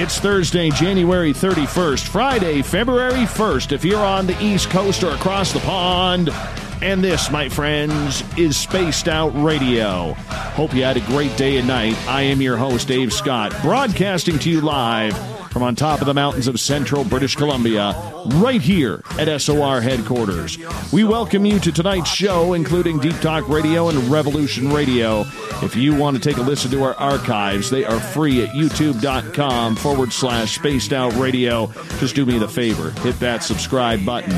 It's Thursday, January 31st, Friday, February 1st, if you're on the East Coast or across the pond. And this, my friends, is Spaced Out Radio. Hope you had a great day and night. I am your host, Dave Scott, broadcasting to you live from on top of the mountains of central British Columbia, right here at SOR headquarters. We welcome you to tonight's show, including Deep Talk Radio and Revolution Radio. If you want to take a listen to our archives, they are free at youtube.com/Spaced Out Radio. Just do me the favor, hit that subscribe button.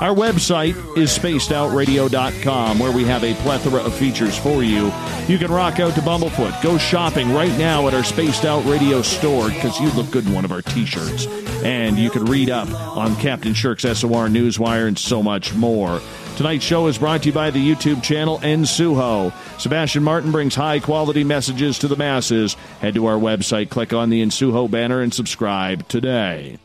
Our website is spacedoutradio.com, where we have a plethora of features for you. You can rock out to Bumblefoot. Go shopping right now at our Spaced Out Radio store, because you look good in one of our t-shirts. And you can read up on Captain Shirk's SOR Newswire and so much more. Tonight's show is brought to you by the YouTube channel Ensuho. Sebastian Martin brings high-quality messages to the masses. Head to our website, click on the Ensuho banner, and subscribe today.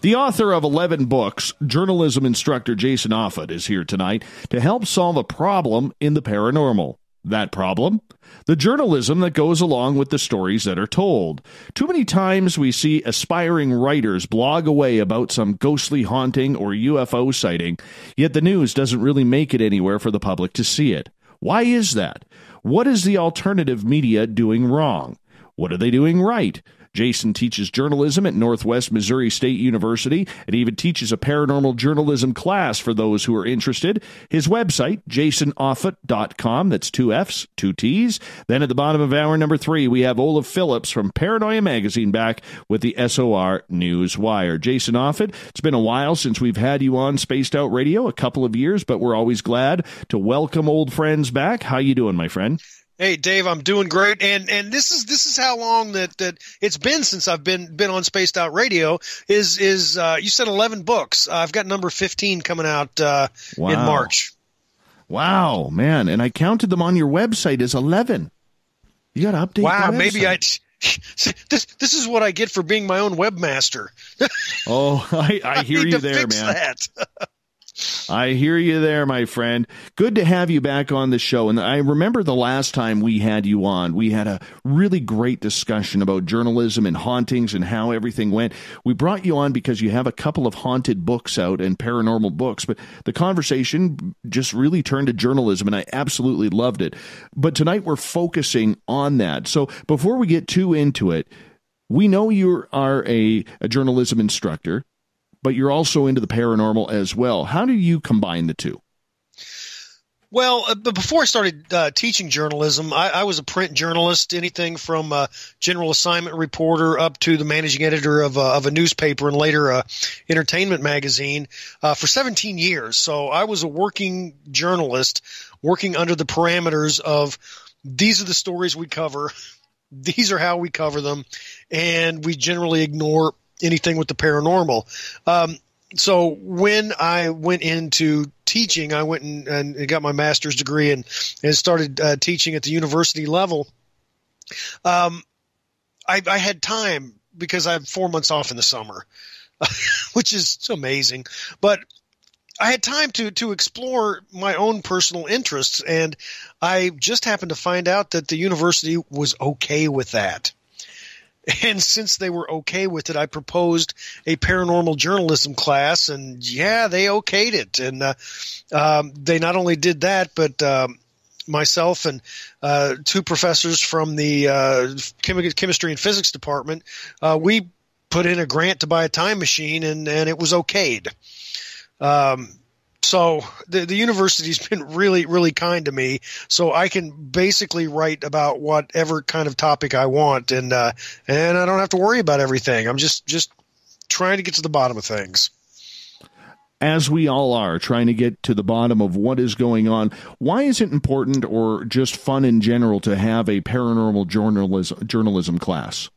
The author of 11 books, journalism instructor Jason Offutt, is here tonight to help solve a problem in the paranormal. That problem? The journalism that goes along with the stories that are told. Too many times we see aspiring writers blog away about some ghostly haunting or UFO sighting, yet the news doesn't really make it anywhere for the public to see it. Why is that? What is the alternative media doing wrong? What are they doing right? Jason teaches journalism at Northwest Missouri State University and even teaches a paranormal journalism class for those who are interested. His website, jasonoffutt.com. That's 2 F's, 2 T's. Then at the bottom of hour number 3, we have Olaf Phillips from Paranoia Magazine back with the SOR Newswire. Jason Offutt, it's been a while since we've had you on Spaced Out Radio, a couple of years, but we're always glad to welcome old friends back. How you doing, my friend? Hey, Dave, I'm doing great, and this is how long that it's been since I've been on Spaced Out Radio. Is you said 11 books? I've got number 15 coming out in March. Wow, man! And I counted them on your website as 11. You got to update. Wow, the maybe this is what I get for being my own webmaster. Oh, I hear you there, man. That. I hear you there, my friend. Good to have you back on the show. And I remember the last time we had you on, we had a really great discussion about journalism and hauntings and how everything went. We brought you on because you have a couple of haunted books out and paranormal books, but the conversation just really turned to journalism, and I absolutely loved it. But tonight we're focusing on that. So before we get too into it, we know you are a journalism instructor, but you're also into the paranormal as well. How do you combine the two? Well, before I started teaching journalism, I was a print journalist, anything from general assignment reporter up to the managing editor of a newspaper and later a entertainment magazine for 17 years. So I was a working journalist working under the parameters of these are the stories we cover, these are how we cover them, and we generally ignore anything with the paranormal. So when I went into teaching, I went and got my master's degree and started teaching at the university level. I had time because I have 4 months off in the summer, which is amazing. But I had time to explore my own personal interests, and I just happened to find out that the university was okay with that. And since they were okay with it, I proposed a paranormal journalism class, and yeah, they okayed it. And they not only did that, but myself and 2 professors from the chemistry and physics department, we put in a grant to buy a time machine, and it was okayed. So the university's been really, really kind to me. So I can basically write about whatever kind of topic I want, and I don't have to worry about everything. I'm just trying to get to the bottom of things. As we all are, trying to get to the bottom of what is going on. Why is it important, or just fun in general, to have a paranormal journalism class?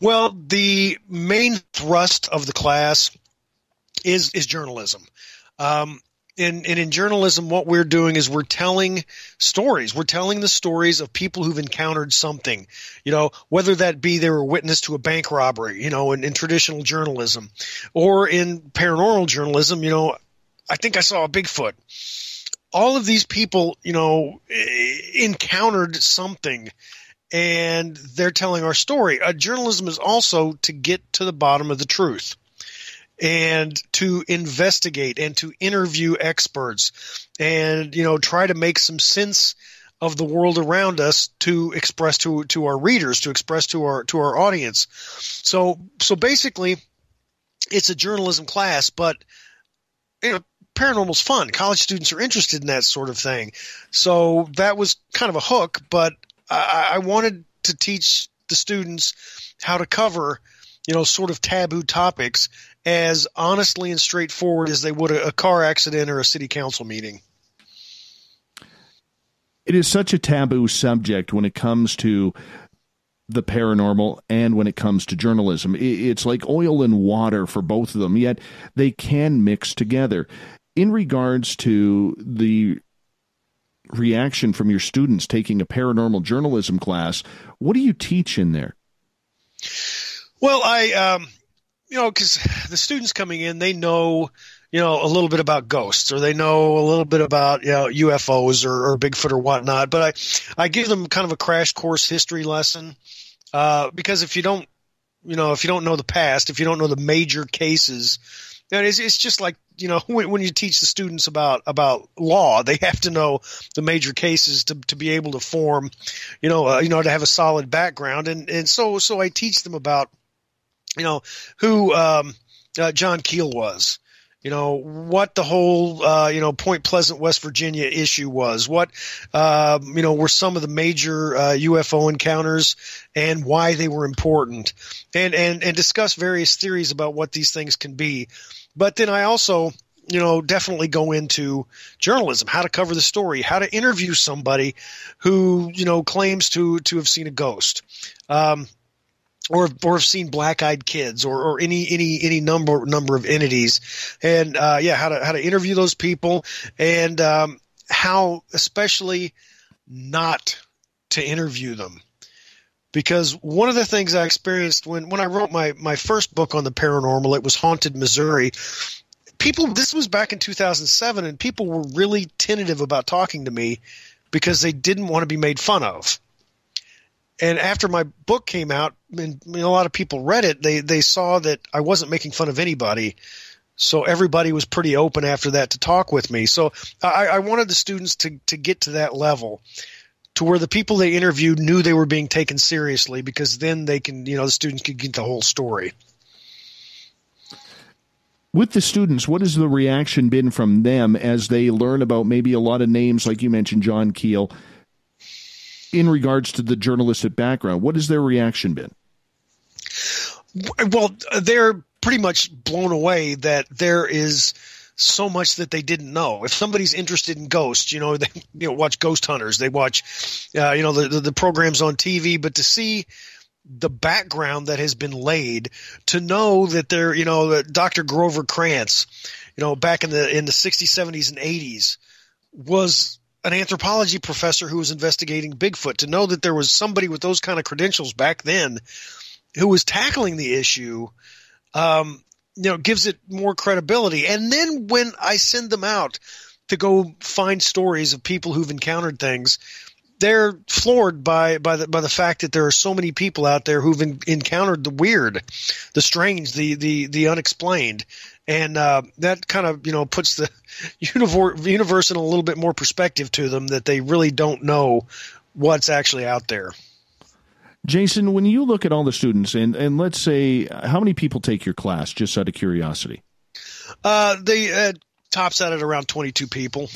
Well, the main thrust of the class is journalism. In journalism, what we're doing is we're telling stories. We're telling the stories of people who've encountered something, whether that be they were a witness to a bank robbery, in traditional journalism, or in paranormal journalism, I think I saw a Bigfoot. All of these people, encountered something, and they're telling our story. Journalism is also to get to the bottom of the truth and to investigate and to interview experts and, try to make some sense of the world around us to express to our readers, to express to our audience. So basically it's a journalism class, but paranormal's fun. College students are interested in that sort of thing. So that was kind of a hook, but I wanted to teach the students how to cover, sort of taboo topics as honestly and straightforward as they would a car accident or a city council meeting. It is such a taboo subject when it comes to the paranormal and when it comes to journalism. It's like oil and water for both of them, yet they can mix together. In regards to the reaction from your students taking a paranormal journalism class, what do you teach in there? Well, because the students coming in, they know, a little bit about ghosts, or they know a little bit about, UFOs or Bigfoot or whatnot. But I give them kind of a crash course history lesson, because if you don't know the past, if you don't know the major cases, it's just like, when you teach the students about law, they have to know the major cases to be able to form, to have a solid background. And so I teach them about, who John Keel was, what the whole, Point Pleasant, West Virginia issue was, what, were some of the major UFO encounters and why they were important, and discuss various theories about what these things can be. But then I also, definitely go into journalism, how to cover the story, how to interview somebody who, claims to have seen a ghost, or have seen black-eyed kids, or any number of entities, and how to interview those people, and how especially not to interview them. Because one of the things I experienced when I wrote my first book on the paranormal, it was Haunted Missouri. This was back in 2007, and people were really tentative about talking to me because they didn't want to be made fun of. And after my book came out, and a lot of people read it, they saw that I wasn't making fun of anybody. So everybody was pretty open after that to talk with me. So I wanted the students to get to that level, to where the people they interviewed knew they were being taken seriously, because then they can, the students could get the whole story. With the students, what has the reaction been from them as they learn about maybe a lot of names, like you mentioned, John Keel, in regards to the journalistic background? What has their reaction been? Well, they're pretty much blown away that there is so much that they didn't know. If somebody's interested in ghosts, they watch Ghost Hunters, they watch, the programs on TV, but to see the background that has been laid, to know that that Dr. Grover Krantz, back in the 60s, 70s, and 80s was an anthropology professor who was investigating Bigfoot, to know that there was somebody with those kind of credentials back then who was tackling the issue, gives it more credibility. And then when I send them out to go find stories of people who've encountered things, they're floored by the fact that there are so many people out there who've encountered the weird, the strange, the unexplained. And that kind of, puts the universe in a little bit more perspective to them, that they really don't know what's actually out there. Jason, when you look at all the students, and let's say, how many people take your class, just out of curiosity? They tops out at around 22 people.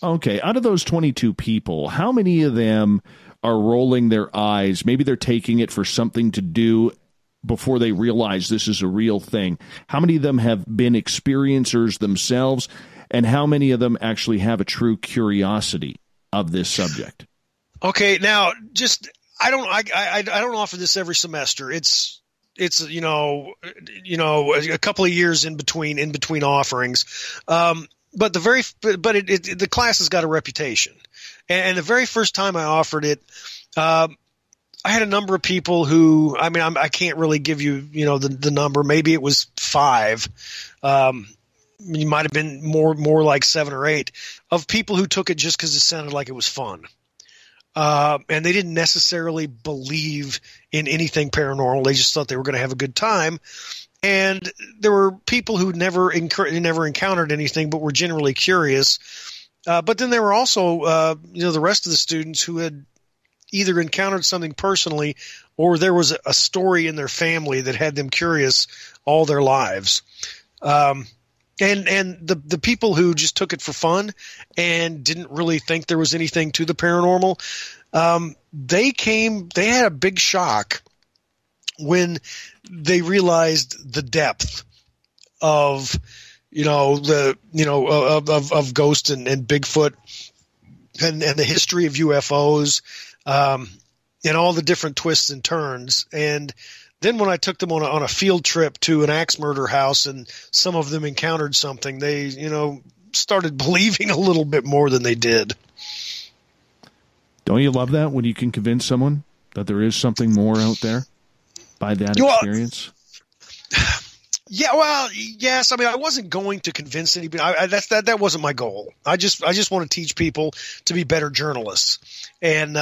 Okay, out of those 22 people, how many of them are rolling their eyes? Maybe they're taking it for something to do before they realize this is a real thing. How many of them have been experiencers themselves, and how many of them actually have a true curiosity of this subject? Okay, now I don't offer this every semester. It's a couple of years in between offerings. But the class has got a reputation, and the very first time I offered it, I had a number of people who, I can't really give you, the number. Maybe it was 5. You might have been more like 7 or 8 of people who took it just because it sounded like it was fun. and they didn't necessarily believe in anything paranormal. They just thought they were going to have a good time. And there were people who never encountered anything, but were generally curious. But then there were also, the rest of the students who had either encountered something personally, or there was a story in their family that had them curious all their lives. And the people who just took it for fun and didn't really think there was anything to the paranormal, they had a big shock when they realized the depth of, of ghosts and Bigfoot and the history of UFOs, and all the different twists and turns. And then when I took them on a field trip to an axe murder house and some of them encountered something, they, started believing a little bit more than they did. Don't you love that when you can convince someone that there is something more out there by that experience? Yeah, well, yes. I mean, I wasn't going to convince anybody. That wasn't my goal. I just want to teach people to be better journalists. And,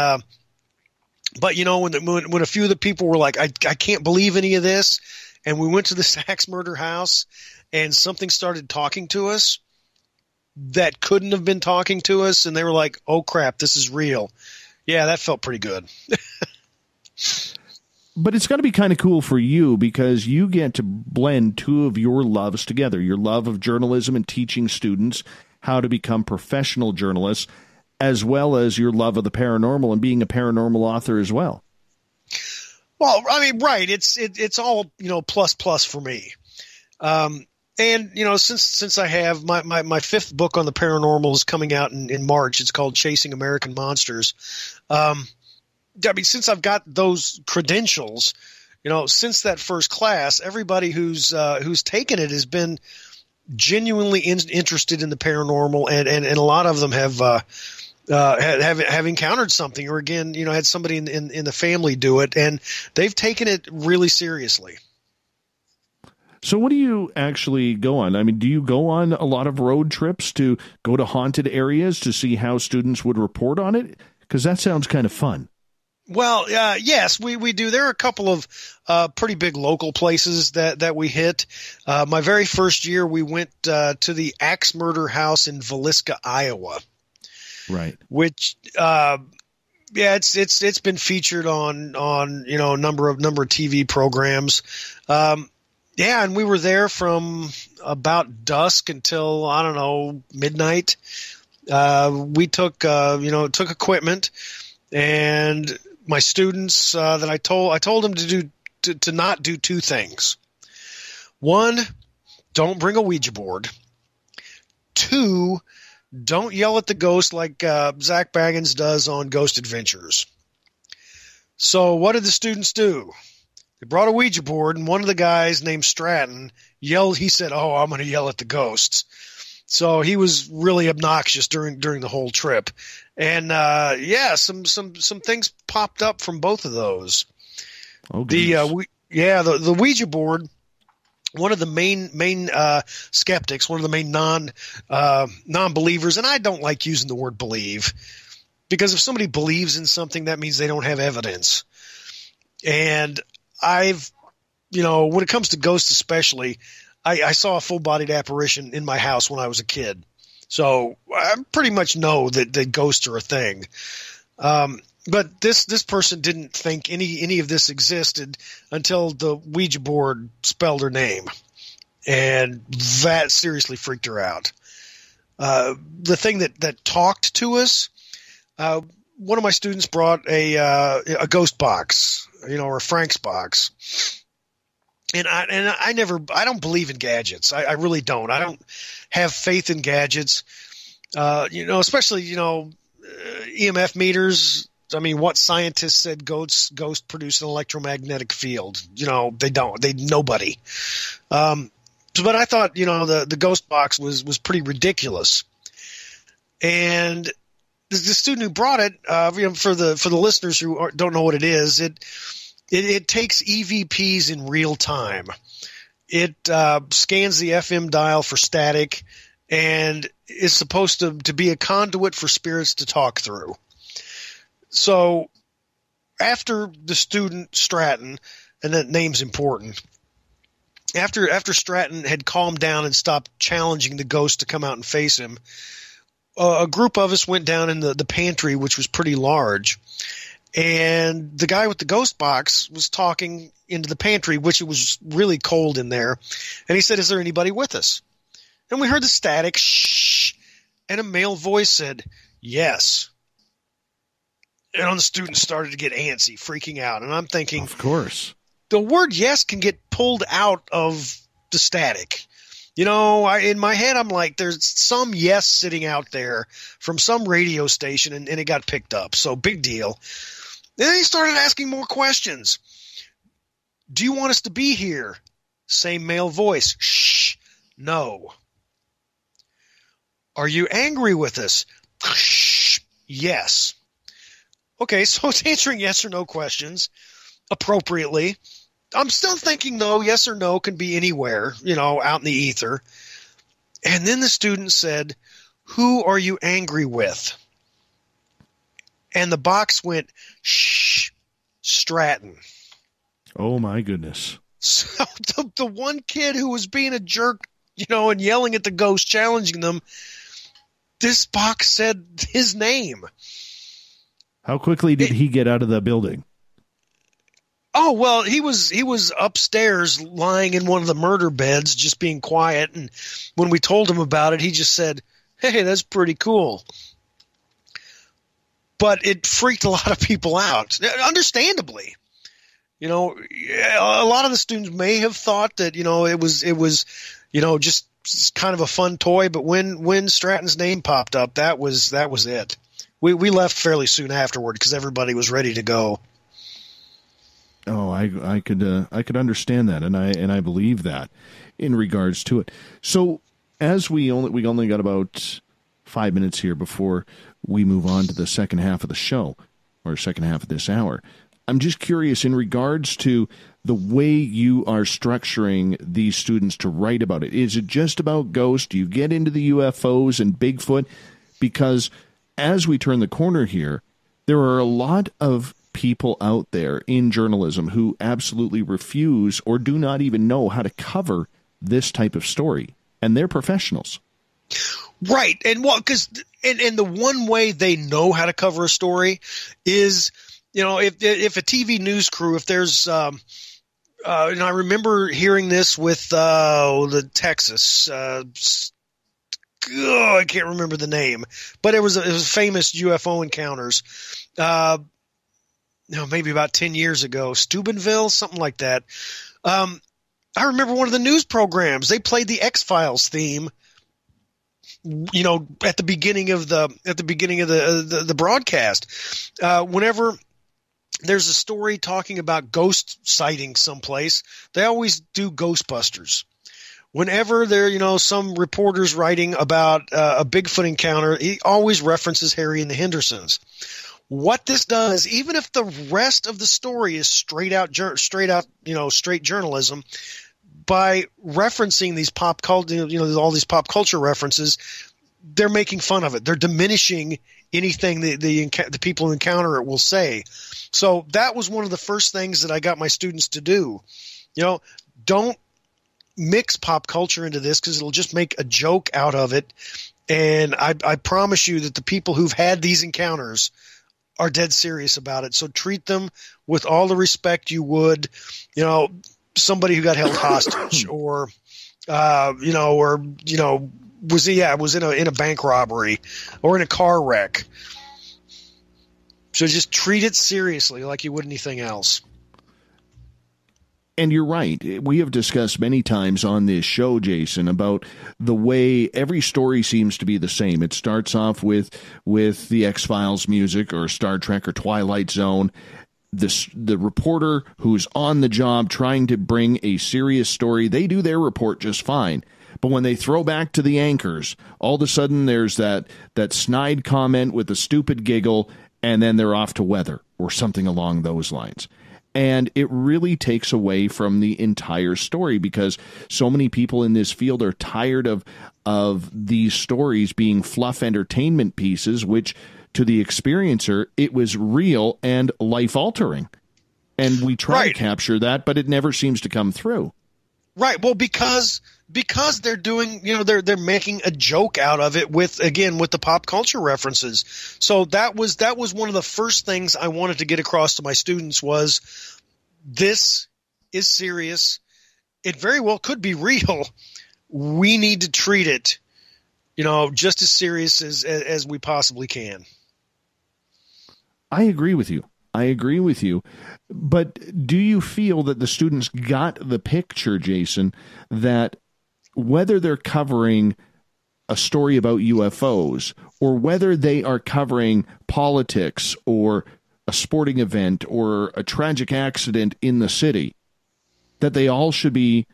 but when a few of the people were like, I can't believe any of this, and we went to the axe murder house, and something started talking to us that couldn't have been talking to us, and they were like, "Oh crap, this is real." Yeah, that felt pretty good. But it's got to be kind of cool for you because you get to blend two of your loves together, your love of journalism and teaching students how to become professional journalists, as well as your love of the paranormal and being a paranormal author as well. Well, I mean, right. It's all, plus for me. And, since I have my fifth book on the paranormal is coming out in March, it's called Chasing American Monsters. I mean, since I've got those credentials, since that first class, everybody who's taken it has been genuinely interested in the paranormal, and a lot of them have encountered something, or again, had somebody in the family do it, and they've taken it really seriously. So what do you actually go on? I mean, do you go on a lot of road trips to go to haunted areas to see how students would report on it? Because that sounds kind of fun. Well, yes, we do. There are a couple of pretty big local places that we hit. My very first year, we went to the axe murder house in Villisca, Iowa. Right. Which, it's been featured on a number of TV programs. And we were there from about dusk until, I don't know, midnight. We took equipment, and my students that I told them to not do two things. One, don't bring a Ouija board. Two, don't yell at the ghost like Zach Baggins does on Ghost Adventures. So what did the students do? They brought a Ouija board, and one of the guys named Stratton yelled. He said, "Oh, I'm going to yell at the ghosts." So he was really obnoxious during the whole trip. And some things popped up from both of those. Oh, the Ouija board. One of the main skeptics, one of the main non-believers, and I don't like using the word believe, because if somebody believes in something, that means they don't have evidence. And when it comes to ghosts especially, I saw a full-bodied apparition in my house when I was a kid. So I pretty much know that ghosts are a thing. But this person didn't think any of this existed until the Ouija board spelled her name. And that seriously freaked her out. The thing that talked to us, one of my students brought a ghost box, or a Frank's box. And I don't believe in gadgets. I really don't. I don't have faith in gadgets. Especially, EMF meters. I mean, what scientists said ghosts produce an electromagnetic field? They don't. Nobody. But I thought, the ghost box was pretty ridiculous. And the student who brought it, for the listeners who don't know what it is, it takes EVPs in real time. It scans the FM dial for static, and is supposed to be a conduit for spirits to talk through. So after the student Stratton, and that name's important, after Stratton had calmed down and stopped challenging the ghost to come out and face him, a group of us went down in the pantry, which was pretty large, and the guy with the ghost box was talking into the pantry, which it was really cold in there, and he said, "Is there anybody with us?" And we heard the static shh, and a male voice said, "Yes." And the students started to get antsy, freaking out, and I'm thinking, of course, the word "yes" can get pulled out of the static. You know, in my head, I'm like, there's some yes sitting out there from some radio station, and it got picked up. So big deal. Then he started asking more questions. "Do you want us to be here?" Same male voice. "Shh, no." "Are you angry with us?" "Shh, yes." Okay, so it's answering yes or no questions appropriately. I'm still thinking, though, yes or no can be anywhere, you know, out in the ether. And then the student said, "Who are you angry with?" And the box went, "Shh, Stratton." Oh, my goodness. So the one kid who was being a jerk, you know, and yelling at the ghost, challenging them, this box said his name. How quickly did he get out of the building? Oh, well, he was upstairs lying in one of the murder beds, just being quiet. And when we told him about it, he just said, "Hey, that's pretty cool." But it freaked a lot of people out, understandably. You know, a lot of the students may have thought that, you know, it was, you know, just kind of a fun toy. But when Stratton's name popped up, that was it. We left fairly soon afterward because everybody was ready to go. Oh, I could understand that, and I believe that in regards to it. So as we only got about 5 minutes here before we move on to the second half of the show, or second half of this hour, I'm just curious in regards to the way you are structuring these students to write about it. Is it just about ghosts? Do you get into the UFOs and Bigfoot? Because as we turn the corner here, there are a lot of people out there in journalism who absolutely refuse or do not even know how to cover this type of story, and they're professionals. Right. And and the one way they know how to cover a story is, you know, if a TV news crew, if there's, and I remember hearing this with the Texas, I can't remember the name, but it was famous UFO encounters. Maybe about 10 years ago, Steubenville, something like that. I remember one of the news programs, they played the X-Files theme, you know, at the beginning of the broadcast. Whenever there's a story talking about ghost sightings someplace, they always do Ghostbusters. Whenever there, you know, some reporter's writing about a Bigfoot encounter, he always references Harry and the Hendersons. What this does, even if the rest of the story is straight journalism, by referencing these pop culture, you know, all these pop culture references, they're making fun of it. They're diminishing anything the people who encounter it will say. So that was one of the first things that I got my students to do. You know, don't mix pop culture into this because it'll just make a joke out of it. And I promise you that the people who've had these encounters are dead serious about it. So treat them with all the respect you would, you know, somebody who got held hostage or, was in a bank robbery or in a car wreck. So just treat it seriously like you would anything else. And you're right. We have discussed many times on this show, Jason, about the way every story seems to be the same. It starts off with the X-Files music or Star Trek or Twilight Zone. The reporter who's on the job trying to bring a serious story, they do their report just fine. But when they throw back to the anchors, all of a sudden there's that snide comment with a stupid giggle, and then they're off to weather or something along those lines. And it really takes away from the entire story because so many people in this field are tired of these stories being fluff entertainment pieces, which to the experiencer, it was real and life-altering. And we try to capture that, but it never seems to come through. Right. Well, because they're doing, they're making a joke out of it with the pop culture references. So that was one of the first things I wanted to get across to my students was this is serious. It very well could be real. We need to treat it, just as serious as we possibly can. I agree with you. But do you feel that the students got the picture, Jason, that whether they're covering a story about UFOs or whether they are covering politics or a sporting event or a tragic accident in the city, that they all should be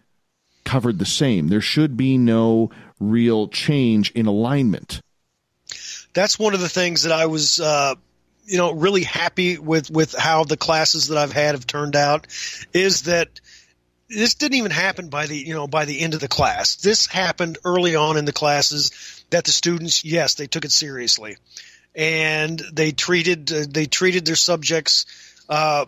covered the same? There should be no real change in alignment. That's one of the things that I was really happy with how the classes that I've had have turned out, is that this didn't even happen by the end of the class. This happened early on in the classes, that the students, yes, they took it seriously, and they treated their subjects, the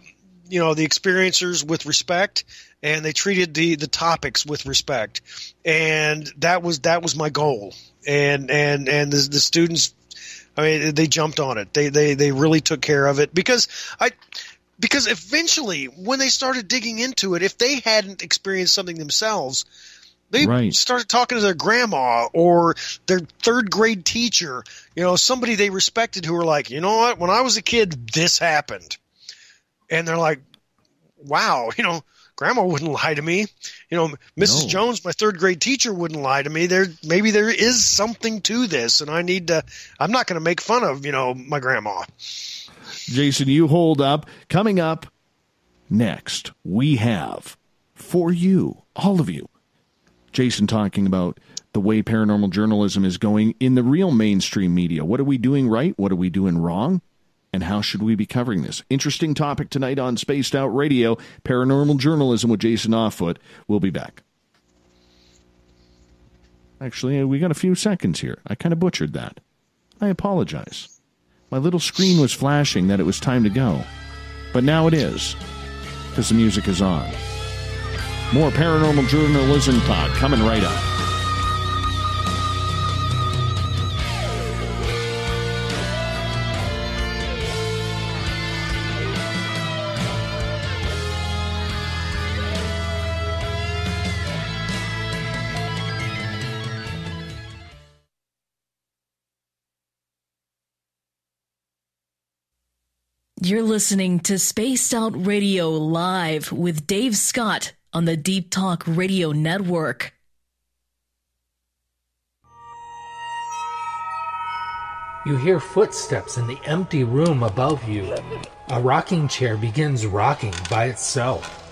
experiencers with respect, and they treated the topics with respect, and that was my goal. And the students, I mean, they jumped on it. They really took care of it because eventually when they started digging into it, if they hadn't experienced something themselves, they started talking to their grandma or their third grade teacher, somebody they respected, who were like, you know what, when I was a kid, this happened. And they're like, wow, Grandma wouldn't lie to me. Mrs. Jones, my third grade teacher, wouldn't lie to me. Maybe there is something to this, and I'm not going to make fun of, my grandma. Jason, you hold up. Coming up next, we have for you, all of you, Jason talking about the way paranormal journalism is going in the real mainstream media. What are we doing right? What are we doing wrong? And how should we be covering this? Interesting topic tonight on Spaced Out Radio, paranormal journalism with Jason Offutt. We'll be back. Actually, we got a few seconds here. I kind of butchered that. I apologize. My little screen was flashing that it was time to go. But now it is, because the music is on. More paranormal journalism talk coming right up. You're listening to Spaced Out Radio Live with Dave Scott on the Deep Talk Radio Network. You hear footsteps in the empty room above you. A rocking chair begins rocking by itself.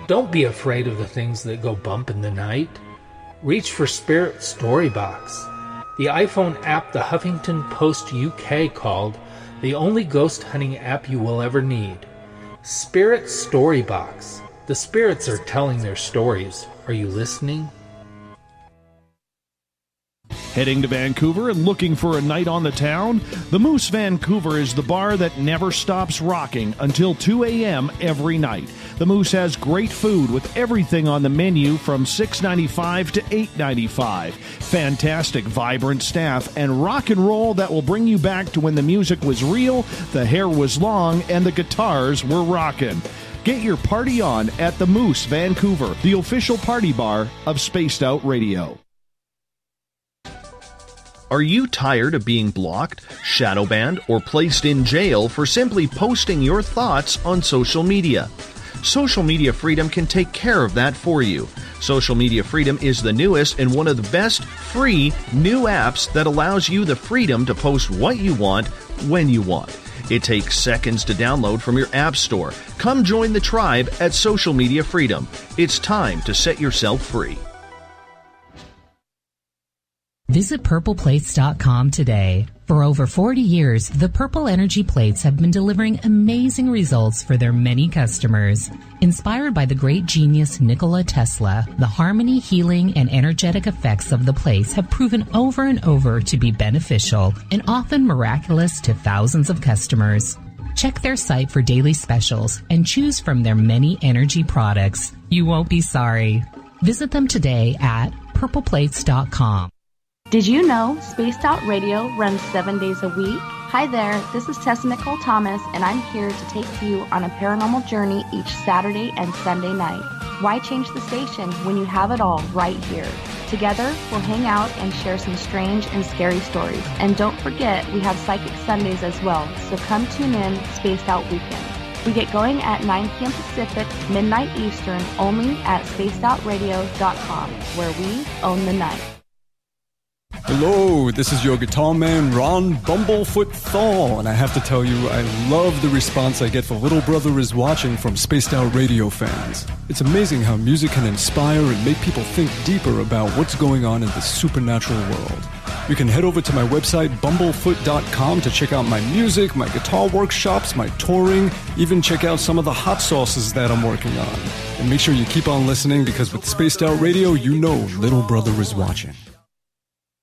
Don't be afraid of the things that go bump in the night. Reach for Spirit Storybox, the iPhone app the Huffington Post UK called the only ghost hunting app you will ever need. Spirit Storybox. The spirits are telling their stories. Are you listening? Heading to Vancouver and looking for a night on the town? The Moose Vancouver is the bar that never stops rocking until 2 a.m. every night. The Moose has great food with everything on the menu from $6.95 to $8.95. Fantastic, vibrant staff and rock and roll that will bring you back to when the music was real, the hair was long, and the guitars were rocking. Get your party on at the Moose Vancouver, the official party bar of Spaced Out Radio. Are you tired of being blocked, shadow banned, or placed in jail for simply posting your thoughts on social media? Social Media Freedom can take care of that for you. Social Media Freedom is the newest and one of the best free new apps that allows you the freedom to post what you want, when you want. It takes seconds to download from your app store. Come join the tribe at Social Media Freedom. It's time to set yourself free. Visit purpleplates.com today. For over 40 years, the Purple Energy Plates have been delivering amazing results for their many customers. Inspired by the great genius Nikola Tesla, the harmony, healing, and energetic effects of the plates have proven over and over to be beneficial and often miraculous to thousands of customers. Check their site for daily specials and choose from their many energy products. You won't be sorry. Visit them today at purpleplates.com. Did you know Spaced Out Radio runs 7 days a week? Hi there, this is Tessa Nicole Thomas, and I'm here to take you on a paranormal journey each Saturday and Sunday night. Why change the station when you have it all right here? Together, we'll hang out and share some strange and scary stories. And don't forget, we have Psychic Sundays as well, so come tune in Spaced Out Weekend. We get going at 9 p.m. Pacific, midnight Eastern, only at spacedoutradio.com, where we own the night. Hello, this is your guitar man, Ron Bumblefoot Thaw, and I have to tell you, I love the response I get for Little Brother is Watching from Spaced Out Radio fans. It's amazing how music can inspire and make people think deeper about what's going on in the supernatural world. You can head over to my website, bumblefoot.com, to check out my music, my guitar workshops, my touring, even check out some of the hot sauces that I'm working on. And make sure you keep on listening, because with Spaced Out Radio, you know Little Brother is watching.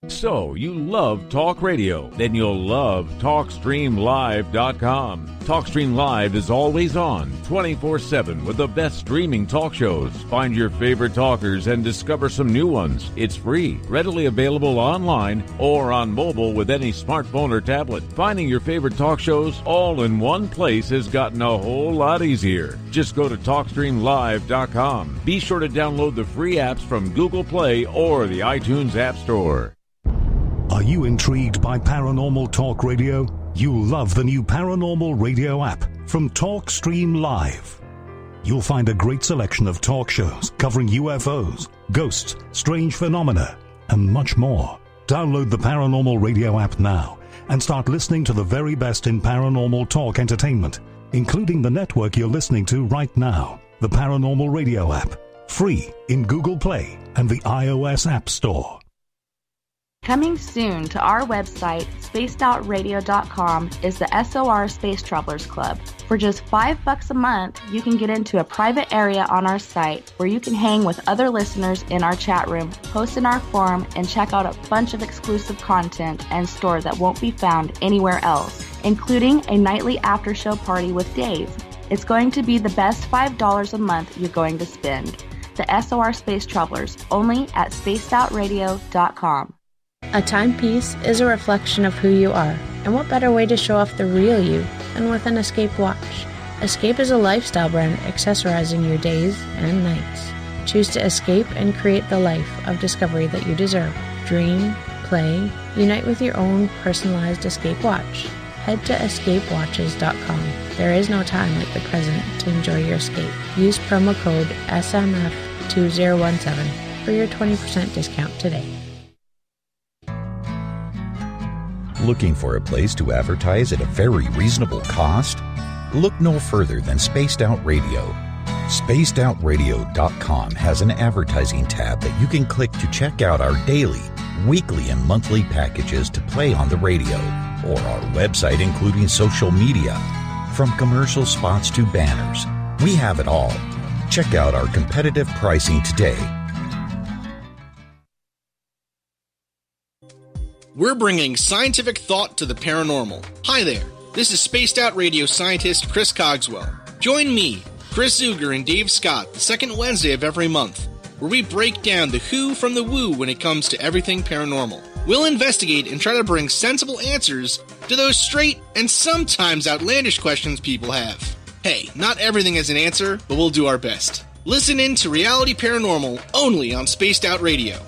So, you love talk radio? Then you'll love TalkStreamLive.com. TalkStream Live is always on, 24/7, with the best streaming talk shows. Find your favorite talkers and discover some new ones. It's free, readily available online or on mobile with any smartphone or tablet. Finding your favorite talk shows all in one place has gotten a whole lot easier. Just go to TalkStreamLive.com. Be sure to download the free apps from Google Play or the iTunes App Store. Are you intrigued by Paranormal Talk Radio? You'll love the new Paranormal Radio app from TalkStream Live. You'll find a great selection of talk shows covering UFOs, ghosts, strange phenomena, and much more. Download the Paranormal Radio app now and start listening to the very best in paranormal talk entertainment, including the network you're listening to right now, the Paranormal Radio app, free in Google Play and the iOS App Store. Coming soon to our website, spacedoutradio.com, is the SOR Space Travelers Club. For just $5 a month, you can get into a private area on our site where you can hang with other listeners in our chat room, post in our forum, and check out a bunch of exclusive content and store that won't be found anywhere else, including a nightly after-show party with Dave. It's going to be the best $5 a month you're going to spend. The SOR Space Travelers, only at spacedoutradio.com. A timepiece is a reflection of who you are, and what better way to show off the real you than with an Escape watch. Escape is a lifestyle brand accessorizing your days and nights. Choose to escape and create the life of discovery that you deserve. Dream, play, unite with your own personalized Escape watch. Head to escapewatches.com. There is no time like the present to enjoy your escape. Use promo code SMF2017 for your 20% discount today. Looking for a place to advertise at a very reasonable cost? Look no further than Spaced Out Radio. SpacedOutRadio.com has an advertising tab that you can click to check out our daily, weekly, and monthly packages to play on the radio, or our website including social media. From commercial spots to banners, we have it all. Check out our competitive pricing today. We're bringing scientific thought to the paranormal. Hi there, this is Spaced Out Radio scientist Chris Cogswell. Join me, Chris Zuger, and Dave Scott the second Wednesday of every month, where we break down the who from the woo when it comes to everything paranormal. We'll investigate and try to bring sensible answers to those straight and sometimes outlandish questions people have. Hey, not everything has an answer, but we'll do our best. Listen in to Reality Paranormal only on Spaced Out Radio.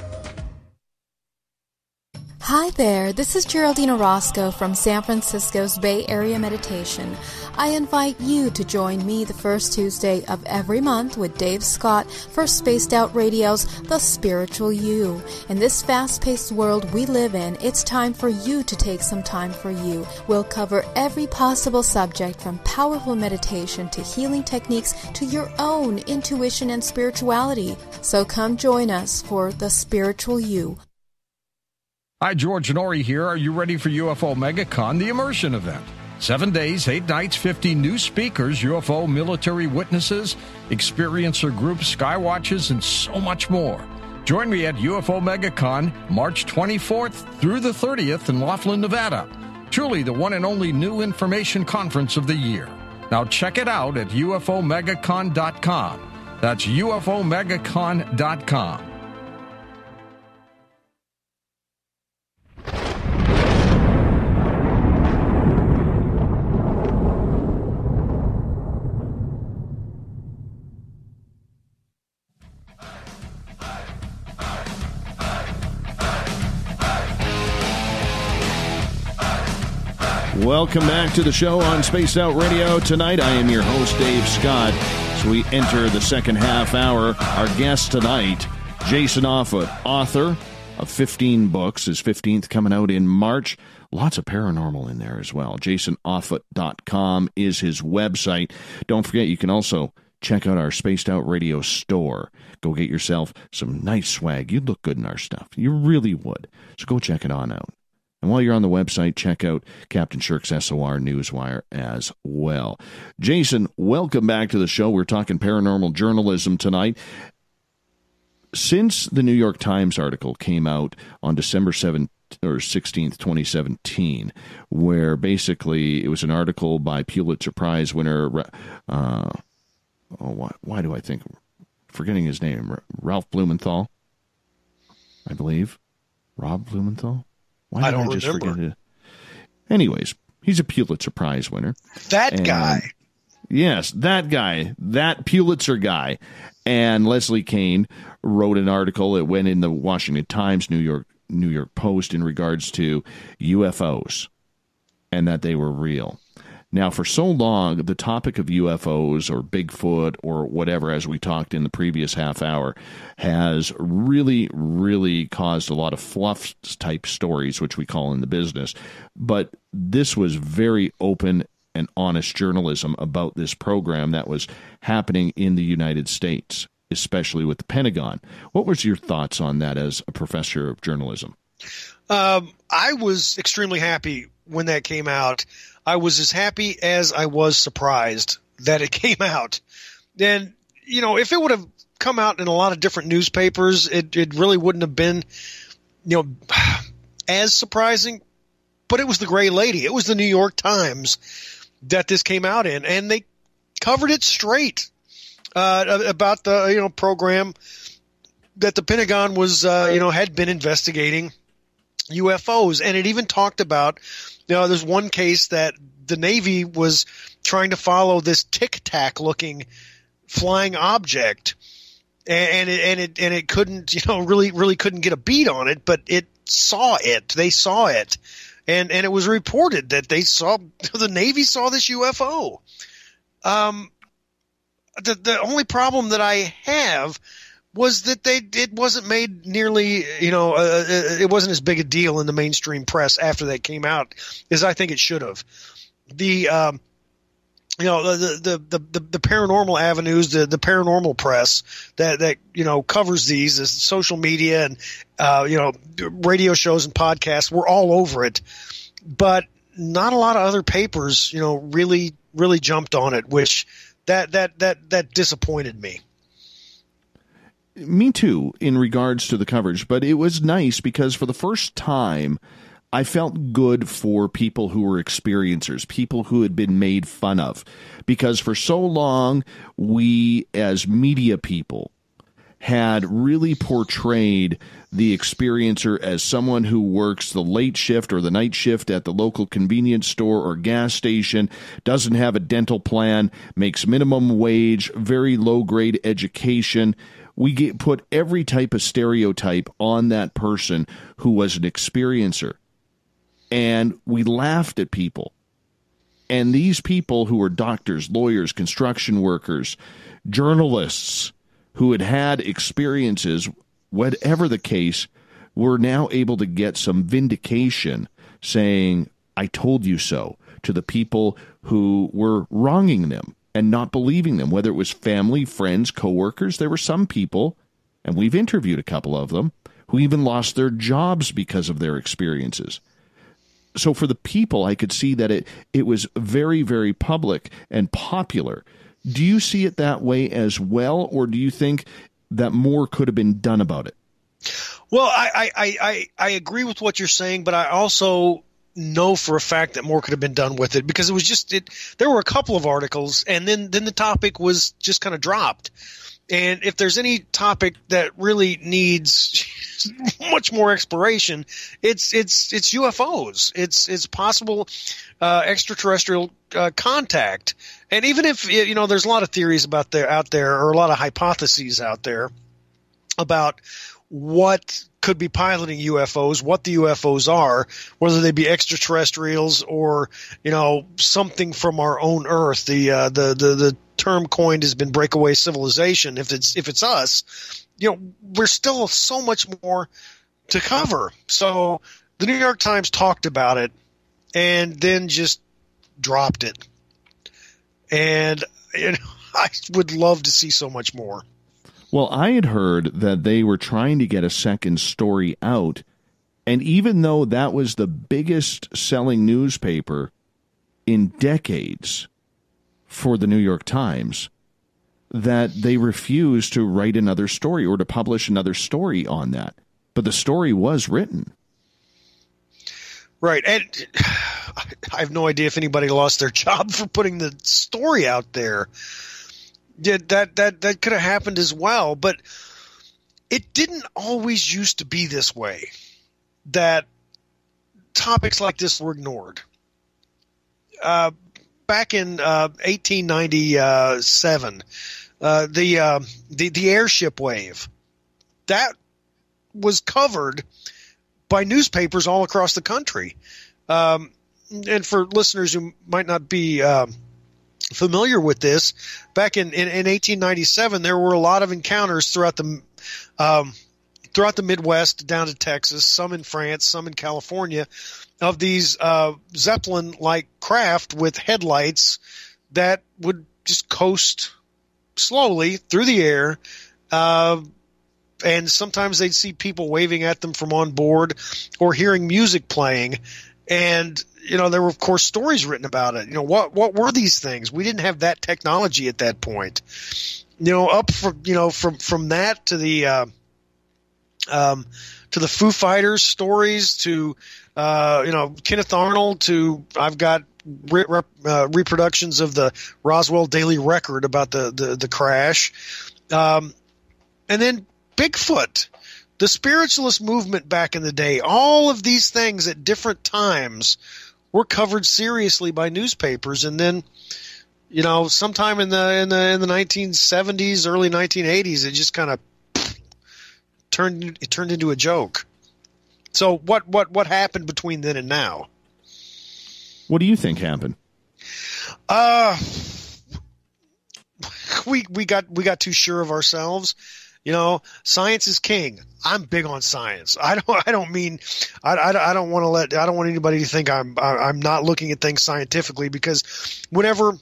Hi there, this is Geraldine Orozco from San Francisco's Bay Area Meditation. I invite you to join me the first Tuesday of every month with Dave Scott for Spaced Out Radio's The Spiritual You. In this fast-paced world we live in, it's time for you to take some time for you. We'll cover every possible subject from powerful meditation to healing techniques to your own intuition and spirituality. So come join us for The Spiritual You. Hi, George Norrie here. Are you ready for UFO MegaCon, the immersion event? 7 days, 8 nights, 50 new speakers, UFO military witnesses, experiencer groups, skywatches, and so much more. Join me at UFO MegaCon, March 24th through the 30th in Laughlin, Nevada. Truly the one and only new information conference of the year. Now check it out at UFOMegaCon.com. That's UFOMegaCon.com. Welcome back to the show on Spaced Out Radio. Tonight, I am your host, Dave Scott. As we enter the second half hour, our guest tonight, Jason Offutt, author of 15 books. His 15th coming out in March. Lots of paranormal in there as well. JasonOffutt.com is his website. Don't forget, you can also check out our Spaced Out Radio store. Go get yourself some nice swag. You'd look good in our stuff. You really would. So go check it on out. And while you're on the website, check out Captain Shirk's SOR Newswire as well. Jason, welcome back to the show. We're talking paranormal journalism tonight. Since the New York Times article came out on December 7th or 16th, 2017, where basically it was an article by Pulitzer Prize winner, why do I think, forgetting his name, Ralph Blumenthal, I believe. Rob Blumenthal? Why did I just forget it? Anyways, he's a Pulitzer Prize winner. That guy. Yes, that guy. That Pulitzer guy. And Leslie Kean wrote an article that went in the Washington Times, New York Post in regards to UFOs and that they were real. Now, for so long, the topic of UFOs or Bigfoot or whatever, as we talked in the previous half hour, has really, really caused a lot of fluff-type stories, which we call in the business. But this was very open and honest journalism about this program that was happening in the United States, especially with the Pentagon. What was your thoughts on that as a professor of journalism? I was extremely happy when that came out. I was as happy as I was surprised that it came out. And, you know, if it would have come out in a lot of different newspapers, it really wouldn't have been, you know, as surprising. But it was the Gray Lady. It was the New York Times that this came out in. And they covered it straight about the, you know, program that the Pentagon was, you know, had been investigating UFOs. And it even talked about, you know, there's one case that the Navy was trying to follow this tic-tac looking flying object, and it couldn't, you know, really couldn't get a beat on it, but it saw it. They saw it, and it was reported that the Navy saw this UFO. The only problem that I have was that it wasn't made nearly, you know, it wasn't as big a deal in the mainstream press after that came out as I think it should have. The paranormal avenues, the paranormal press that you know covers these, as social media and you know, radio shows and podcasts, were all over it, but not a lot of other papers, you know, really jumped on it, which that disappointed me. Me too, in regards to the coverage, but it was nice because for the first time, I felt good for people who were experiencers, people who had been made fun of, because for so long, we as media people had really portrayed the experiencer as someone who works the late shift or the night shift at the local convenience store or gas station, doesn't have a dental plan, makes minimum wage, very low-grade education. We put every type of stereotype on that person who was an experiencer. And we laughed at people. And these people who were doctors, lawyers, construction workers, journalists who had experiences, whatever the case, were now able to get some vindication saying, I told you so, to the people who were wronging them and not believing them, whether it was family, friends, coworkers. There were some people, and we've interviewed a couple of them, who even lost their jobs because of their experiences. So for the people, I could see that it was very, very public and popular. Do you see it that way as well, or do you think that more could have been done about it? Well, I agree with what you're saying, but I also know for a fact that more could have been done with it, because it was just there were a couple of articles, and then the topic was just kind of dropped. And if there's any topic that really needs much more exploration, it's UFOs. It's possible extraterrestrial contact. And even if there's a lot of theories out there, or a lot of hypotheses out there about what could be piloting UFOs, what the UFOs are, whether they be extraterrestrials or something from our own Earth. The term coined has been breakaway civilization. If it's us, we're still so much more to cover. So the New York Times talked about it and then just dropped it. And I would love to see so much more. Well, I had heard that they were trying to get a second story out, and even though that was the biggest selling newspaper in decades for the New York Times, that they refused to write another story or to publish another story on that. But the story was written. Right. And I have no idea if anybody lost their job for putting the story out there. Yeah, that could have happened as well, but it didn't always used to be this way, that topics like this were ignored. Back in 1897, the airship wave, that was covered by newspapers all across the country. And for listeners who might not be familiar with this, back in 1897, there were a lot of encounters throughout the Midwest down to Texas, some in France, some in California, of these Zeppelin-like craft with headlights that would just coast slowly through the air, and sometimes they'd see people waving at them from on board or hearing music playing. And there were, of course, stories written about it. What were these things? We didn't have that technology at that point. Up from that to the Foo Fighters stories, to Kenneth Arnold, to I've got reproductions of the Roswell Daily Record about the crash, and then Bigfoot, the spiritualist movement back in the day. All of these things at different times were covered seriously by newspapers, and then sometime in the 1970s, early 1980s, it just kind of turned into a joke. So what happened between then and now? What do you think happened? We got too sure of ourselves. Science is king. I'm big on science. I don't want anybody to think I'm not looking at things scientifically, because whenever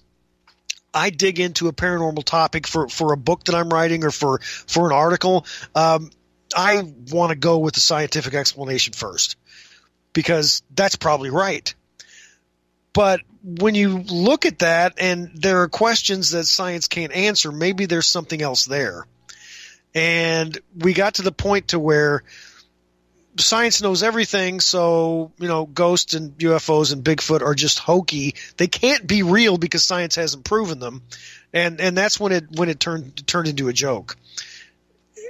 I dig into a paranormal topic for a book that I'm writing or for an article, I want to go with the scientific explanation first, because that's probably right. But when you look at that and there are questions that science can't answer, maybe there's something else there. And we got to the point to where science knows everything, so ghosts and UFOs and Bigfoot are just hokey. They can't be real because science hasn't proven them, and that's when it turned into a joke.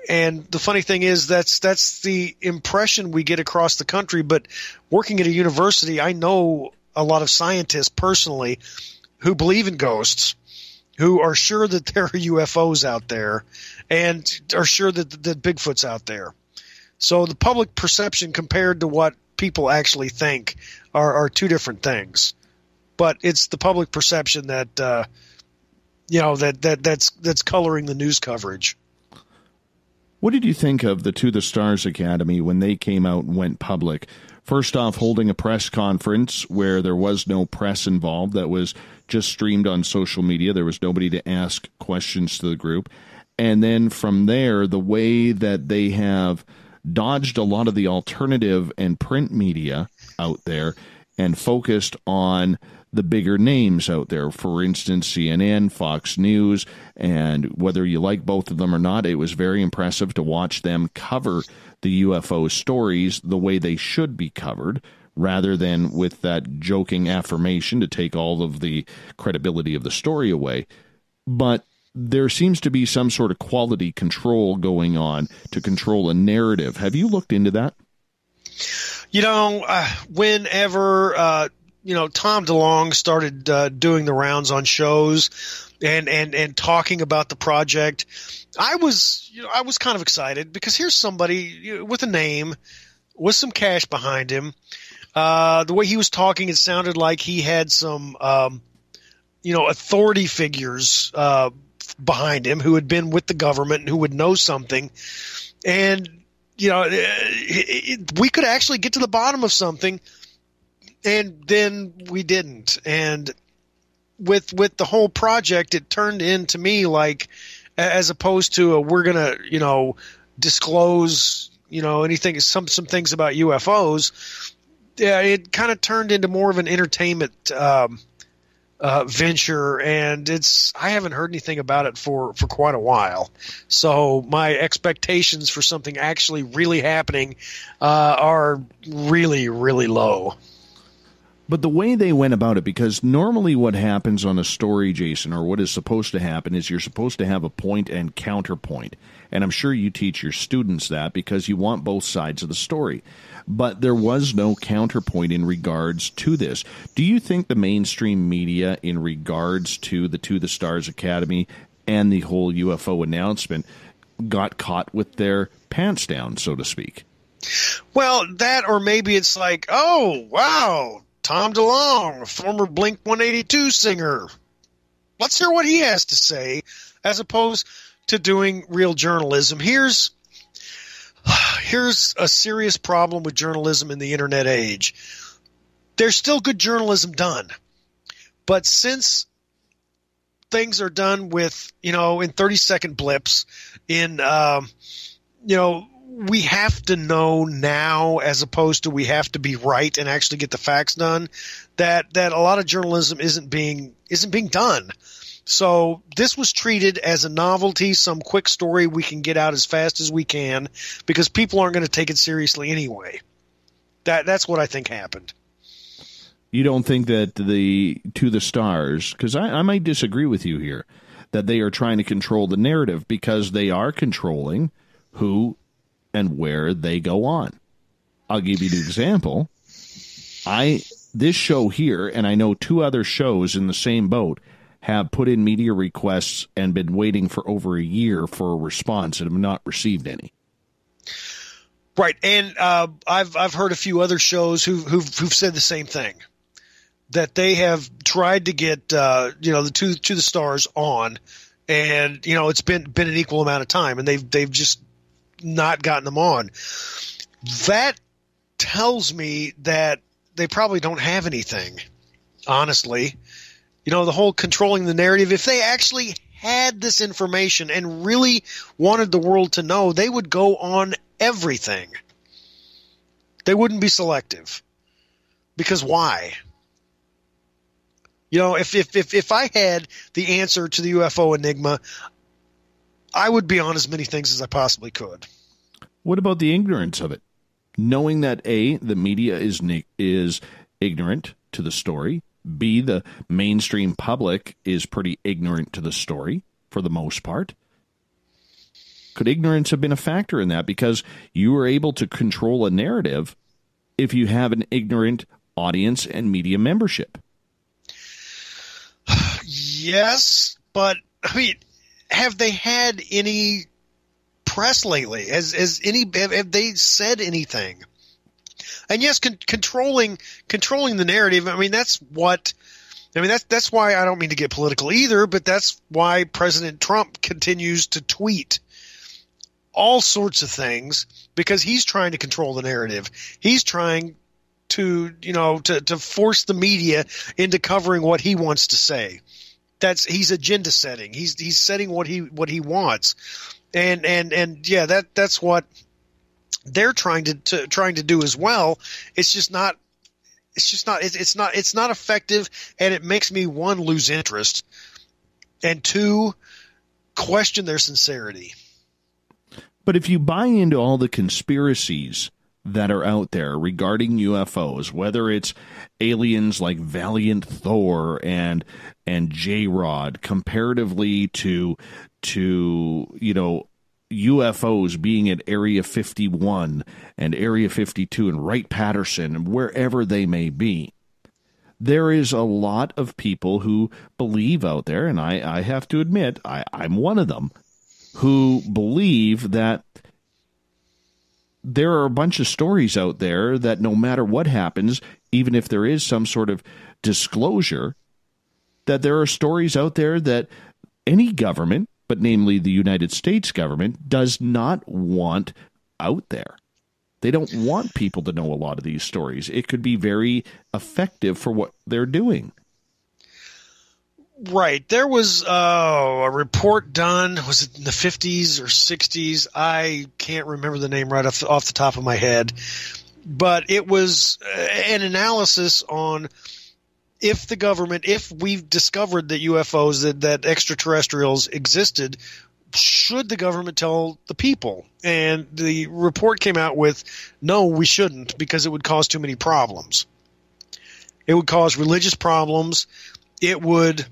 And the funny thing is, that's the impression we get across the country. But working at a university, I know a lot of scientists personally who believe in ghosts, who are sure that there are UFOs out there, and are sure that Bigfoot's out there. So the public perception compared to what people actually think are two different things. But it's the public perception that that's coloring the news coverage. What did you think of the To the Stars Academy when they came out and went public? First off, holding a press conference where there was no press involved, that was just streamed on social media. There was nobody to ask questions to the group. And then from there, the way that they have dodged a lot of the alternative and print media out there and focused on the bigger names out there. For instance, CNN, Fox News, and whether you like both of them or not, it was very impressive to watch them cover the UFO stories the way they should be covered, rather than with that joking affirmation to take all of the credibility of the story away. But there seems to be some sort of quality control going on to control a narrative. Have you looked into that? Whenever Tom DeLonge started doing the rounds on shows and talking about the project, I was kind of excited, because here's somebody with a name, with some cash behind him. The way he was talking, it sounded like he had some authority figures behind him who had been with the government and who would know something. And we could actually get to the bottom of something. And then we didn't. And with the whole project, it turned into me like, as opposed to we're going to, disclose, anything, some things about UFOs. Yeah, it kind of turned into more of an entertainment venture, and I haven't heard anything about it for quite a while. So my expectations for something actually really happening are really, really low. But the way they went about it, because normally what happens on a story, Jason, or what is supposed to happen, is you're supposed to have a point and counterpoint. And I'm sure you teach your students that because you want both sides of the story. But there was no counterpoint in regards to this. Do you think the mainstream media, in regards to the To the Stars Academy and the whole UFO announcement, got caught with their pants down, so to speak? Well, that, or maybe it's like, oh, wow, Tom DeLonge, former Blink-182 singer. Let's hear what he has to say, as opposed to doing real journalism. Here's a serious problem with journalism in the internet age. There's still good journalism done, but since things are done with, in 30-second blips, we have to know now, as opposed to we have to be right and actually get the facts done, that a lot of journalism isn't being done. So this was treated as a novelty, some quick story we can get out as fast as we can, because people aren't going to take it seriously anyway. That's what I think happened. You don't think that the To the Stars, because I might disagree with you here, that they are trying to control the narrative, because they are controlling who and where they go on. I'll give you an example. This show here, and I know 2 other shows in the same boat, have put in media requests and been waiting for over a year for a response and have not received any. Right, and I've heard a few other shows who've said the same thing, that they have tried to get the To the Stars on, and it's been an equal amount of time, and they've just not gotten them on. That tells me that they probably don't have anything, honestly. The whole controlling the narrative, if they actually had this information and really wanted the world to know, they would go on everything. They wouldn't be selective. Because why? If I had the answer to the UFO enigma, I would be on as many things as I possibly could. What about the ignorance of it? Knowing that A, the media is ignorant to the story, B, the mainstream public is pretty ignorant to the story for the most part. Could ignorance have been a factor in that? Because you were able to control a narrative if you have an ignorant audience and media membership. Yes, but have they had any press lately? Have they said anything? And yes, controlling the narrative. That's why I don't mean to get political either, but that's why President Trump continues to tweet all sorts of things, because he's trying to control the narrative. He's trying to force the media into covering what he wants to say. He's agenda setting. He's setting what he wants. And yeah, that's what they're trying to do as well. It's not effective, and it makes me, one, lose interest, and two, question their sincerity. But if you buy into all the conspiracies that are out there regarding UFOs, whether it's aliens like Valiant Thor and J-Rod, comparatively to UFOs being at Area 51 and Area 52 and Wright-Patterson and wherever they may be, there is a lot of people who believe out there, and I have to admit, I'm one of them, who believe that there are a bunch of stories out there that no matter what happens, even if there is some sort of disclosure, that there are stories out there that any government, but namely the United States government, does not want out there. They don't want people to know a lot of these stories. It could be very effective for what they're doing. Right. There was a report done, was it in the 50s or 60s? I can't remember the name right off the top of my head. But it was an analysis on if the government, if we've discovered that UFOs, that extraterrestrials existed, should the government tell the people? And the report came out with, no, we shouldn't, because it would cause too many problems. It would cause religious problems. It would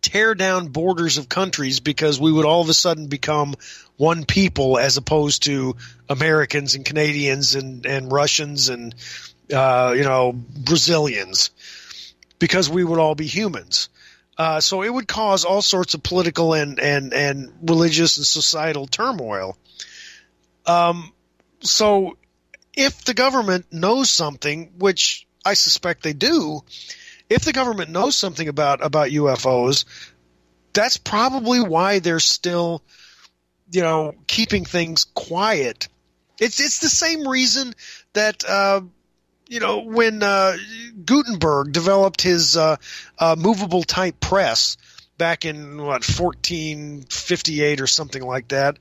tear down borders of countries, because we would all of a sudden become one people as opposed to Americans and Canadians and Russians and Brazilians, because we would all be humans. So it would cause all sorts of political and religious and societal turmoil. So if the government knows something, which I suspect they do, if the government knows something about UFOs, that's probably why they're still, keeping things quiet. It's the same reason that, when Gutenberg developed his movable type press back in 1458 or something like that,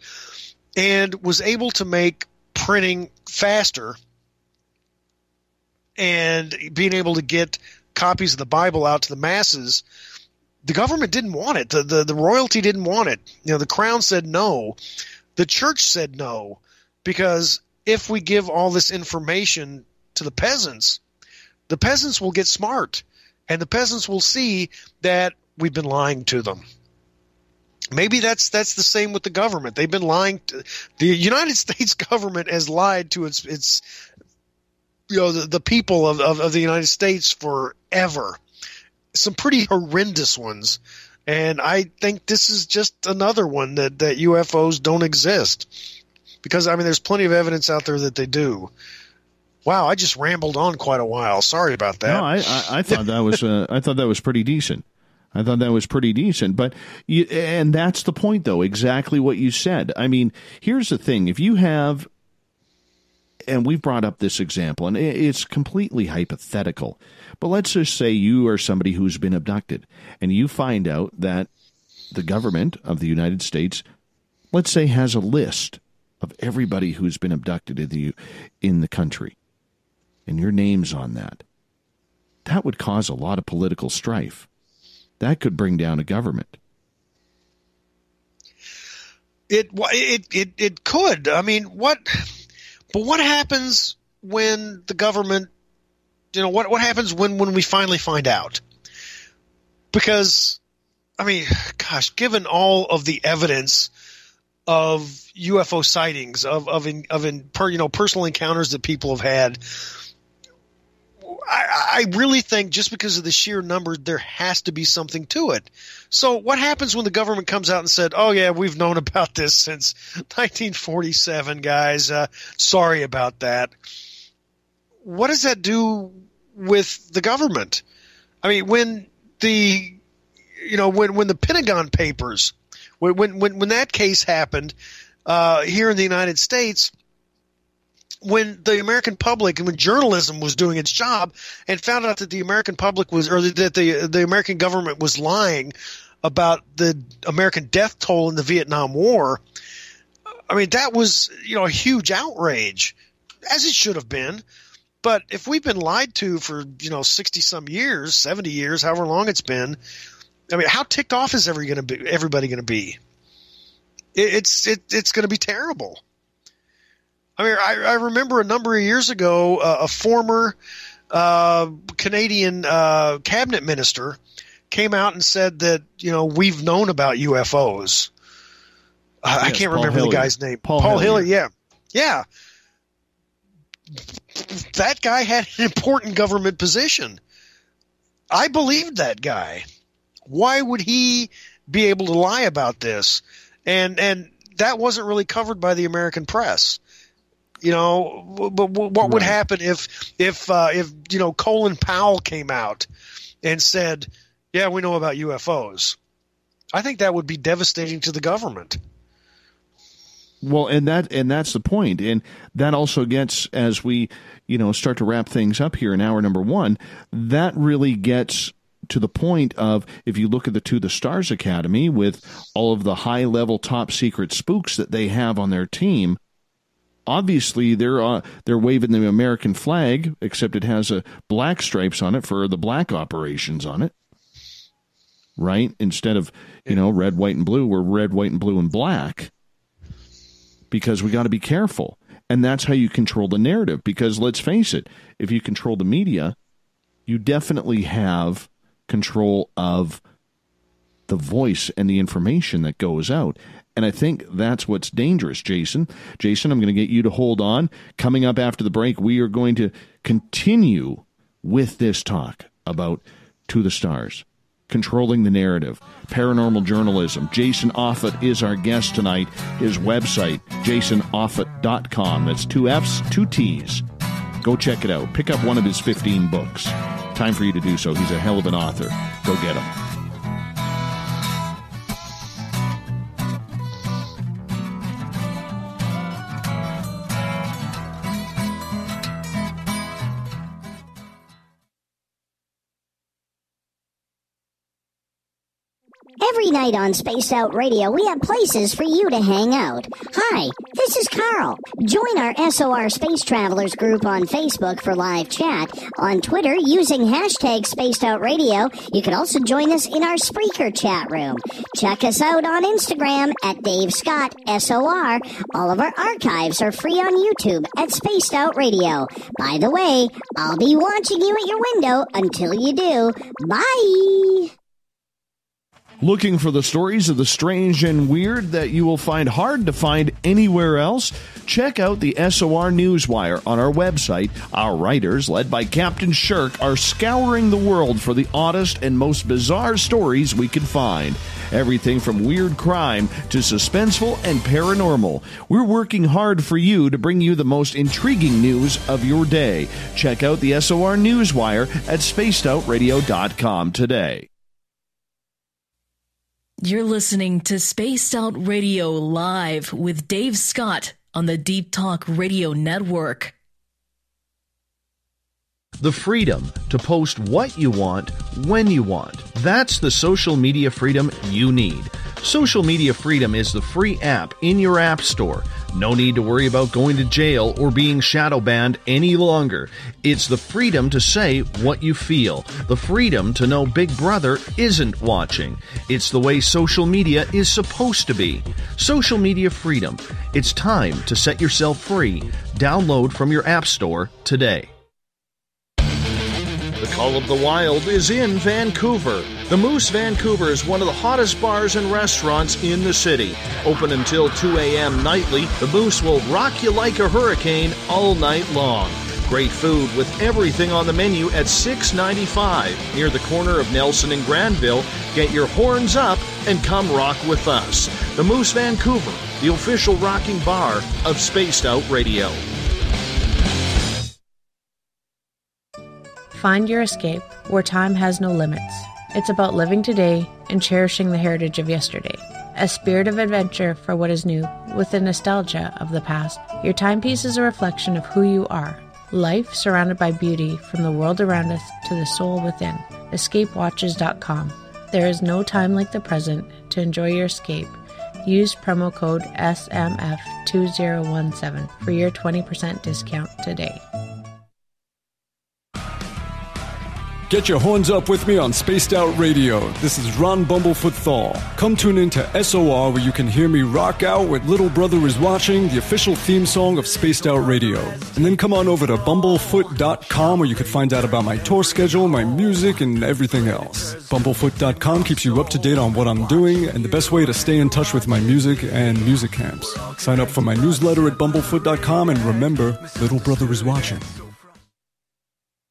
and was able to make printing faster and being able to get copies of the Bible out to the masses, the government didn't want it. The royalty didn't want it. The crown said no. The church said no, because if we give all this information to the peasants will get smart, and the peasants will see that we've been lying to them. Maybe that's the same with the government. They've been lying. The United States government has lied to its the people of the United States forever. Some pretty horrendous ones. And I think this is just another one that UFOs don't exist. Because, there's plenty of evidence out there that they do. Wow, I just rambled on quite a while. Sorry about that. No, I thought that was pretty decent. I thought that was pretty decent. But and that's the point, though, exactly what you said. Here's the thing. If you have, and we've brought up this example, and it's completely hypothetical, but let's just say you are somebody who's been abducted, and you find out that the government of the United States, let's say, has a list of everybody who's been abducted in the country, and your name's on that. That would cause a lot of political strife. That could bring down a government. It could. But what happens when the government, what happens when we finally find out? Because, given all of the evidence of UFO sightings, of personal encounters that people have had, I really think just because of the sheer number, there has to be something to it. So what happens when the government comes out and said, oh, yeah, we've known about this since 1947, guys. Sorry about that. What does that do with the government? When the Pentagon Papers, when that case happened here in the United States, when the American public and when journalism was doing its job and found out that the American public that the American government was lying about the American death toll in the Vietnam War, I mean, that was, a huge outrage, as it should have been. But if we've been lied to for, 60-some years, 70 years, however long it's been, I mean, how ticked off is everybody going to be? It's going to be terrible. I mean, I remember a number of years ago, a former Canadian cabinet minister came out and said that, we've known about UFOs. I can't remember the guy's name. Paul Hillier, yeah. Yeah. That guy had an important government position. I believed that guy. Why would he be able to lie about this? And that wasn't really covered by the American press. But what would happen if Colin Powell came out and said, "Yeah, we know about UFOs"? I think that would be devastating to the government. Well, and that's the point. And that also gets, as we, start to wrap things up here in hour number 1, that really gets to the point of, if you look at the To the Stars Academy with all of the high-level top-secret spooks that they have on their team, obviously they're waving the American flag, except it has a black stripes on it for the black operations on it, right? Instead of, red, white, and blue, we're red, white, and blue, and black. Because we got to be careful. And that's how you control the narrative. Because let's face it, if you control the media, you definitely have control of the voice and the information that goes out. And I think that's what's dangerous, Jason. Jason, I'm going to get you to hold on. Coming up after the break, we are going to continue with this talk about To the Stars. Controlling the narrative, paranormal journalism. Jason Offutt is our guest tonight. His website, jasonoffutt.com. That's 2 F's, 2 T's. Go check it out. Pick up one of his 15 books. Time for you to do so. He's a hell of an author. Go get him. Every night on Spaced Out Radio, we have places for you to hang out. Hi, this is Carl. Join our SOR Space Travelers group on Facebook for live chat. On Twitter, using hashtag Spaced Out Radio. You can also join us in our Spreaker chat room. Check us out on Instagram at Dave Scott SOR. All of our archives are free on YouTube at Spaced Out Radio. By the way, I'll be watching you at your window until you do. Bye! Looking for the stories of the strange and weird that you will find hard to find anywhere else? Check out the SOR Newswire on our website. Our writers, led by Captain Shirk, are scouring the world for the oddest and most bizarre stories we can find. Everything from weird crime to suspenseful and paranormal. We're working hard for you to bring you the most intriguing news of your day. Check out the SOR Newswire at spacedoutradio.com today. You're listening to Spaced Out Radio Live with Dave Scott on the Deep Talk Radio Network. The freedom to post what you want, when you want. That's the social media freedom you need. Social Media Freedom is the free app in your app store. No need to worry about going to jail or being shadow banned any longer. It's the freedom to say what you feel. The freedom to know Big Brother isn't watching. It's the way social media is supposed to be. Social Media Freedom. It's time to set yourself free. Download from your app store today. The Call of the Wild is in Vancouver. The Moose Vancouver is one of the hottest bars and restaurants in the city. Open until 2 a.m. nightly, the Moose will rock you like a hurricane all night long. Great food with everything on the menu at $6.95 near the corner of Nelson and Granville. Get your horns up and come rock with us. The Moose Vancouver, the official rocking bar of Spaced Out Radio. Find your escape where time has no limits. It's about living today and cherishing the heritage of yesterday. A spirit of adventure for what is new with the nostalgia of the past. Your timepiece is a reflection of who you are. Life surrounded by beauty from the world around us to the soul within. EscapeWatches.com. There is no time like the present to enjoy your escape. Use promo code SMF2017 for your 20% discount today. Get your horns up with me on Spaced Out Radio. This is Ron Bumblefoot Thal. Come tune in to SOR where you can hear me rock out with Little Brother is Watching, the official theme song of Spaced Out Radio. And then come on over to bumblefoot.com where you can find out about my tour schedule, my music, and everything else. Bumblefoot.com keeps you up to date on what I'm doing and the best way to stay in touch with my music and music camps. Sign up for my newsletter at bumblefoot.com and remember, Little Brother is Watching.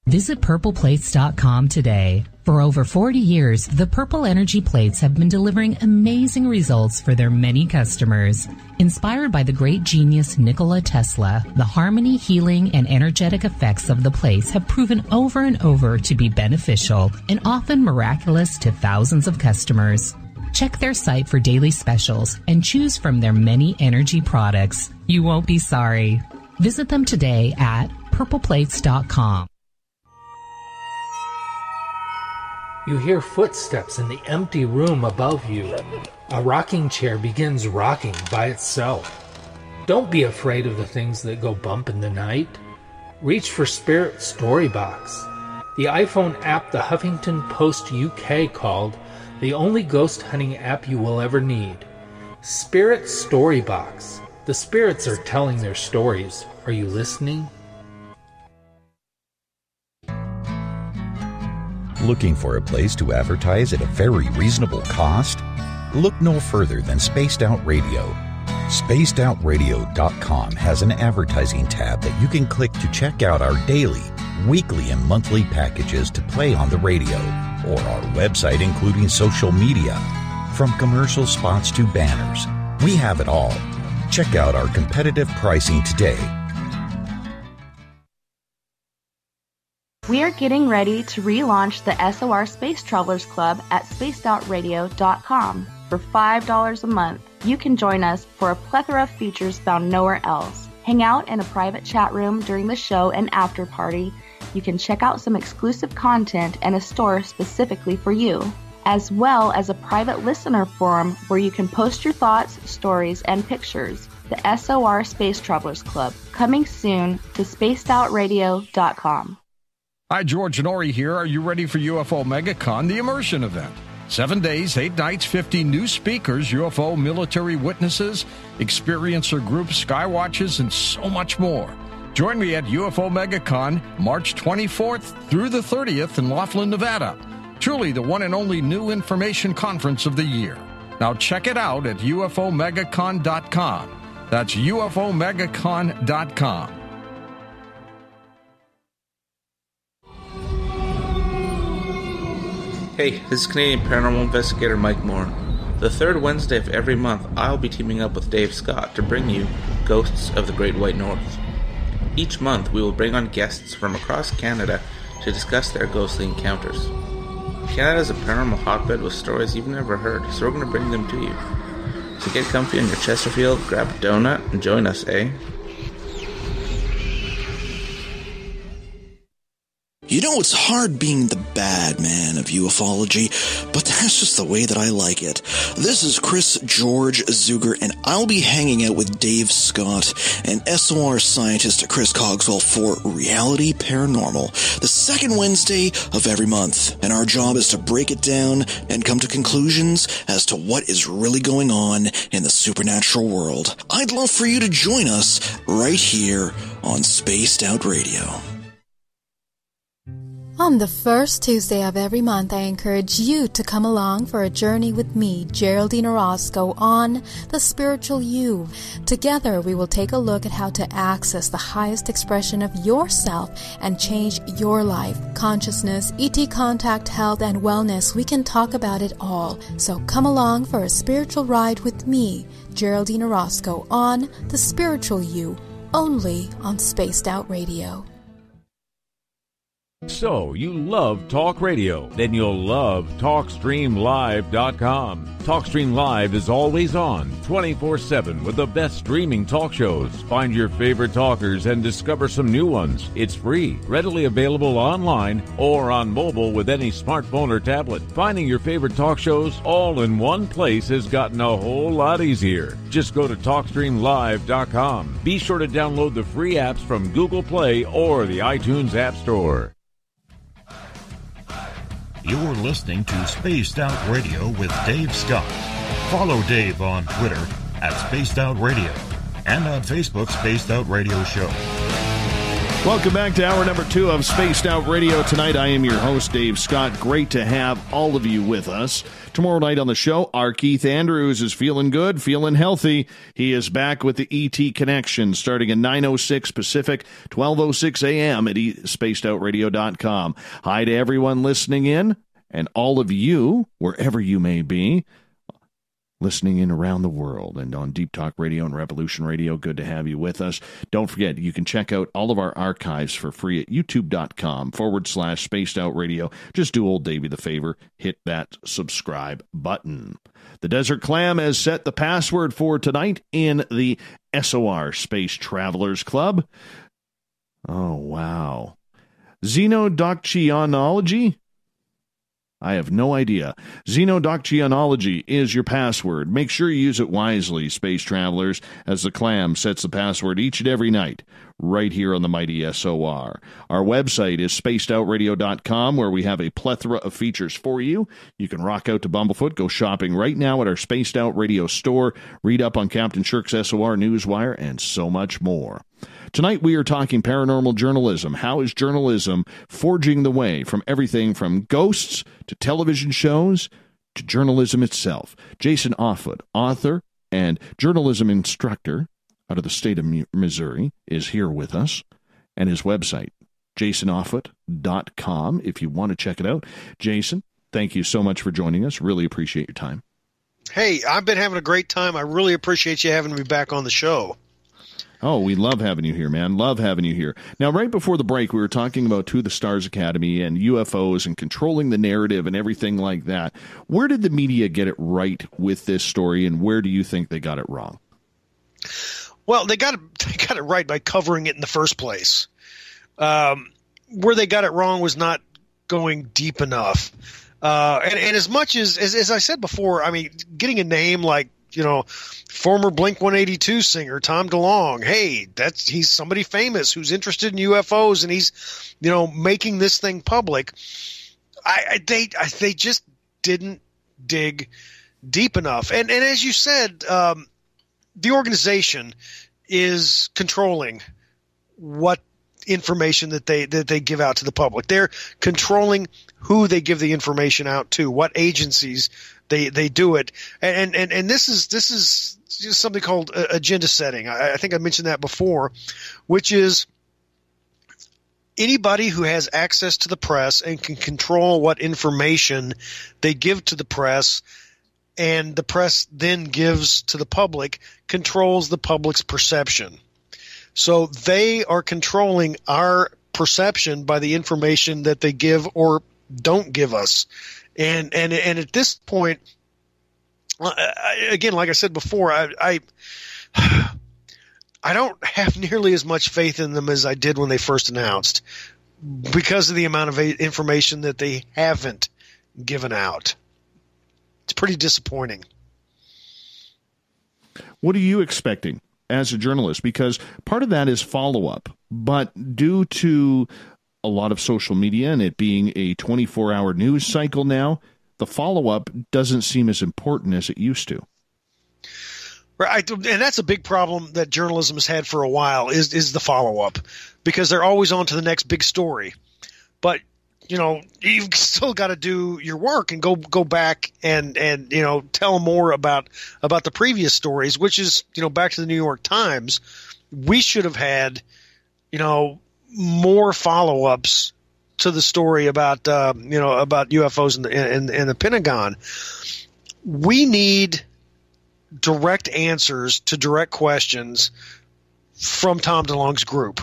Visit purpleplates.com today. For over 40 years, the Purple Energy Plates have been delivering amazing results for their many customers. Inspired by the great genius Nikola Tesla, the harmony, healing, and energetic effects of the plates have proven over and over to be beneficial and often miraculous to thousands of customers. Check their site for daily specials and choose from their many energy products. You won't be sorry. Visit them today at purpleplates.com. You hear footsteps in the empty room above you. A rocking chair begins rocking by itself. Don't be afraid of the things that go bump in the night. Reach for Spirit Storybox, the iPhone app the Huffington Post UK called the only ghost hunting app you will ever need. Spirit Storybox. The spirits are telling their stories. Are you listening? Looking for a place to advertise at a very reasonable cost? Look no further than Spaced Out Radio. SpacedOutRadio.com has an advertising tab that you can click to check out our daily, weekly, and monthly packages to play on the radio, or our website including social media. From commercial spots to banners, we have it all. Check out our competitive pricing today. We are getting ready to relaunch the SOR Space Travelers Club at spacedoutradio.com. For $5 a month, you can join us for a plethora of features found nowhere else. Hang out in a private chat room during the show and after party. You can check out some exclusive content and a store specifically for you, as well as a private listener forum where you can post your thoughts, stories, and pictures. The SOR Space Travelers Club, coming soon to spacedoutradio.com. Hi, George Norrie here. Are you ready for UFO MegaCon, the immersion event? 7 days, 8 nights, 50 new speakers, UFO military witnesses, experiencer groups, skywatches, and so much more. Join me at UFO MegaCon, March 24th through the 30th in Laughlin, Nevada. Truly the one and only new information conference of the year. Now check it out at UFOMegaCon.com. That's UFOMegaCon.com. Hey, this is Canadian Paranormal Investigator Mike Moore. The third Wednesday of every month, I'll be teaming up with Dave Scott to bring you Ghosts of the Great White North. Each month, we will bring on guests from across Canada to discuss their ghostly encounters. Canada is a paranormal hotbed with stories you've never heard, so we're going to bring them to you. So get comfy on your Chesterfield, grab a donut, and join us, eh? You know, it's hard being the bad man of ufology, but that's just the way that I like it. This is Chris George Zuger, and I'll be hanging out with Dave Scott and SOR scientist Chris Cogswell for Reality Paranormal, the second Wednesday of every month. And our job is to break it down and come to conclusions as to what is really going on in the supernatural world. I'd love for you to join us right here on Spaced Out Radio. On the first Tuesday of every month, I encourage you to come along for a journey with me, Geraldine Orozco, on The Spiritual You. Together, we will take a look at how to access the highest expression of yourself and change your life. Consciousness, ET contact, health, and wellness, we can talk about it all. So come along for a spiritual ride with me, Geraldine Orozco, on The Spiritual You, only on Spaced Out Radio. So, you love talk radio? Then you'll love TalkStreamLive.com. TalkStream Live is always on, 24/7, with the best streaming talk shows. Find your favorite talkers and discover some new ones. It's free, readily available online or on mobile with any smartphone or tablet. Finding your favorite talk shows all in one place has gotten a whole lot easier. Just go to TalkStreamLive.com. Be sure to download the free apps from Google Play or the iTunes App Store. You're listening to Spaced Out Radio with Dave Scott. Follow Dave on Twitter at Spaced Out Radio and on Facebook, Spaced Out Radio Show. Welcome back to hour number 2 of Spaced Out Radio. Tonight, I am your host, Dave Scott. Great to have all of you with us. Tomorrow night on the show, our Keith Andrews is feeling good, feeling healthy. He is back with the ET Connection starting at 9:06 Pacific, 12:06 a.m. at spacedoutradio.com. Hi to everyone listening in and all of you, wherever you may be, listening in around the world and on Deep Talk Radio and Revolution Radio. Good to have you with us. Don't forget, you can check out all of our archives for free at youtube.com/Spaced Out Radio. Just do old Davey the favor, hit that subscribe button. The Desert Clam has set the password for tonight in the SOR Space Travelers Club. Oh, wow. Xenodoctyonology? I have no idea. Xenodoctyonology is your password. Make sure you use it wisely, space travelers, as the clam sets the password each and every night, right here on the mighty SOR. Our website is spacedoutradio.com, where we have a plethora of features for you. You can rock out to Bumblefoot, go shopping right now at our Spaced Out Radio store, read up on Captain Shirk's SOR Newswire, and so much more. Tonight we are talking paranormal journalism. How is journalism forging the way from everything from ghosts to television shows to journalism itself? Jason Offutt, author and journalism instructor out of the state of Missouri, is here with us, and his website, jasonoffutt.com, if you want to check it out. Jason, thank you so much for joining us. Really appreciate your time. Hey, I've been having a great time. I really appreciate you having me back on the show. Oh, we love having you here, man. Love having you here. Now, right before the break, we were talking about To the Stars Academy and UFOs and controlling the narrative and everything like that. Where did the media get it right with this story, and where do you think they got it wrong? Well, they got it right by covering it in the first place. Where they got it wrong was not going deep enough. And as much as I said before, I mean, getting a name like, former Blink-182 singer Tom DeLonge. Hey, he's somebody famous who's interested in UFOs, and he's, making this thing public. They just didn't dig deep enough. And as you said, the organization is controlling what information that they give out to the public. They're controlling who they give the information out to, what agencies they do it, and this is just something called agenda setting. I think I mentioned that before, which is anybody who has access to the press and can control what information they give to the press, and the press then gives to the public, controls the public's perception. So they are controlling our perception by the information that they give or don't give us. And at this point, again, like I said before, I don't have nearly as much faith in them as I did when they first announced, because of the amount of information that they haven't given out. It's pretty disappointing. What are you expecting as a journalist? Because part of that is follow-up, but due to a lot of social media and it being a 24-hour news cycle now, the follow-up doesn't seem as important as it used to. Right, and that's a big problem that journalism has had for a while is the follow-up, because they're always on to the next big story. But, you've still got to do your work and go back and tell more about the previous stories, which is, back to the New York Times. We should have had, more follow-ups to the story about UFOs in the Pentagon. We need direct answers to direct questions from Tom DeLonge's group.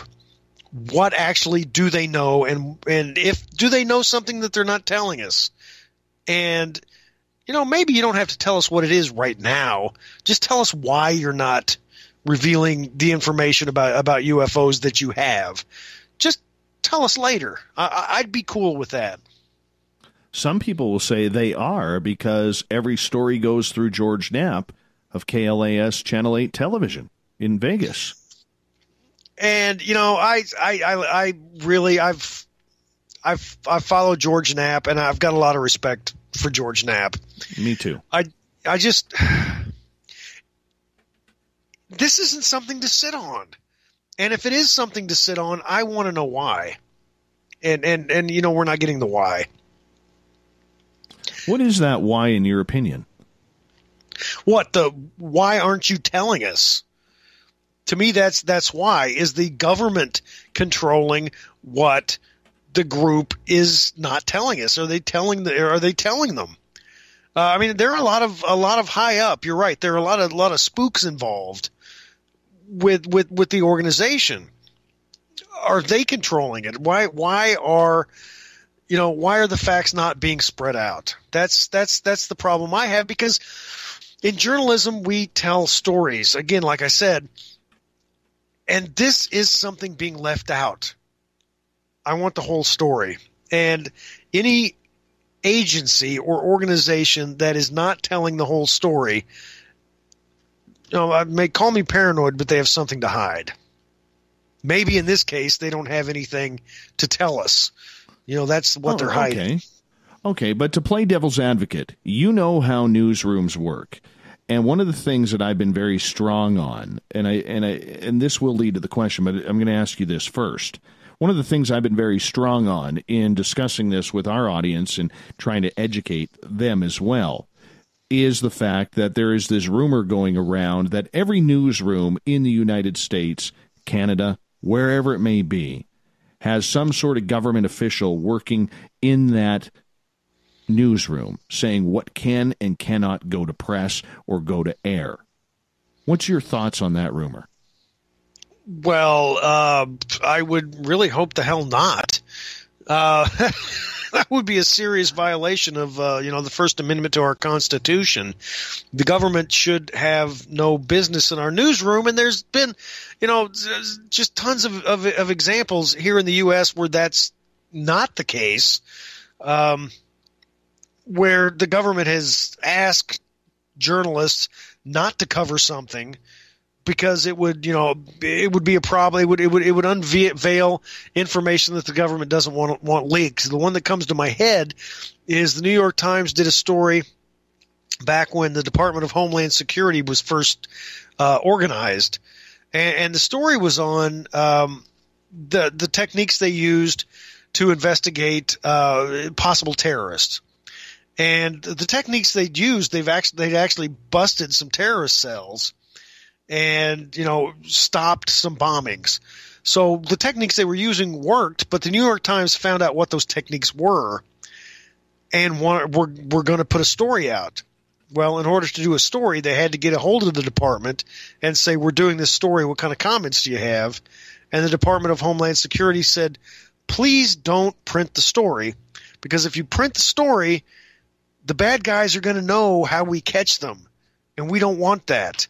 what actually do they know, and if do they know something that they're not telling us? And maybe you don't have to tell us what it is right now. Just tell us why you're not revealing the information about UFOs that you have. Just tell us later. I'd be cool with that. Some people will say they are, because every story goes through George Knapp of KLAS Channel 8 television in Vegas. And I really I've followed George Knapp, and I've got a lot of respect for George Knapp. Me too. I just this isn't something to sit on. And if it is something to sit on, I want to know why. And we're not getting the why. What is that why in your opinion? Why aren't you telling us? To me, that's why. Is the government controlling what the group is not telling us? Are they telling them? There are a lot of high up. You're right. There are a lot of spooks involved with the organization. Are they controlling it? Why are the facts not being spread out? That's the problem I have, because in journalism we tell stories, again, like I said, and this is something being left out. I want the whole story. And any agency or organization that is not telling the whole story, may call me paranoid, but they have something to hide. Maybe in this case they don't have anything to tell us. That's what they're hiding. Okay, but to play devil's advocate, you know how newsrooms work. And one of the things that I've been very strong on, and this will lead to the question, but I'm going to ask you this first. One of the things I've been very strong on in discussing this with our audience and trying to educate them as well is the fact that there is this rumor going around that every newsroom in the United States, Canada, wherever it may be, has some sort of government official working in that newsroom saying what can and cannot go to press or go to air. What's your thoughts on that rumor? Well, I would really hope the hell not. That would be a serious violation of, the First Amendment to our Constitution. The government should have no business in our newsroom, and there's been, just tons of examples here in the U.S. where that's not the case, where the government has asked journalists not to cover something because it would be a problem. It would unveil information that the government doesn't want leaked. The one that comes to my head is the New York Times did a story back when the Department of Homeland Security was first organized, and the story was on the techniques they used to investigate possible terrorists. And the techniques they'd used, they'd actually busted some terrorist cells and, stopped some bombings. So the techniques they were using worked, but the New York Times found out what those techniques were and we're going to put a story out. Well, in order to do a story, they had to get a hold of the department and say, we're doing this story. What kind of comments do you have? And the Department of Homeland Security said, please don't print the story, because if you print the story, the bad guys are going to know how we catch them, and we don't want that.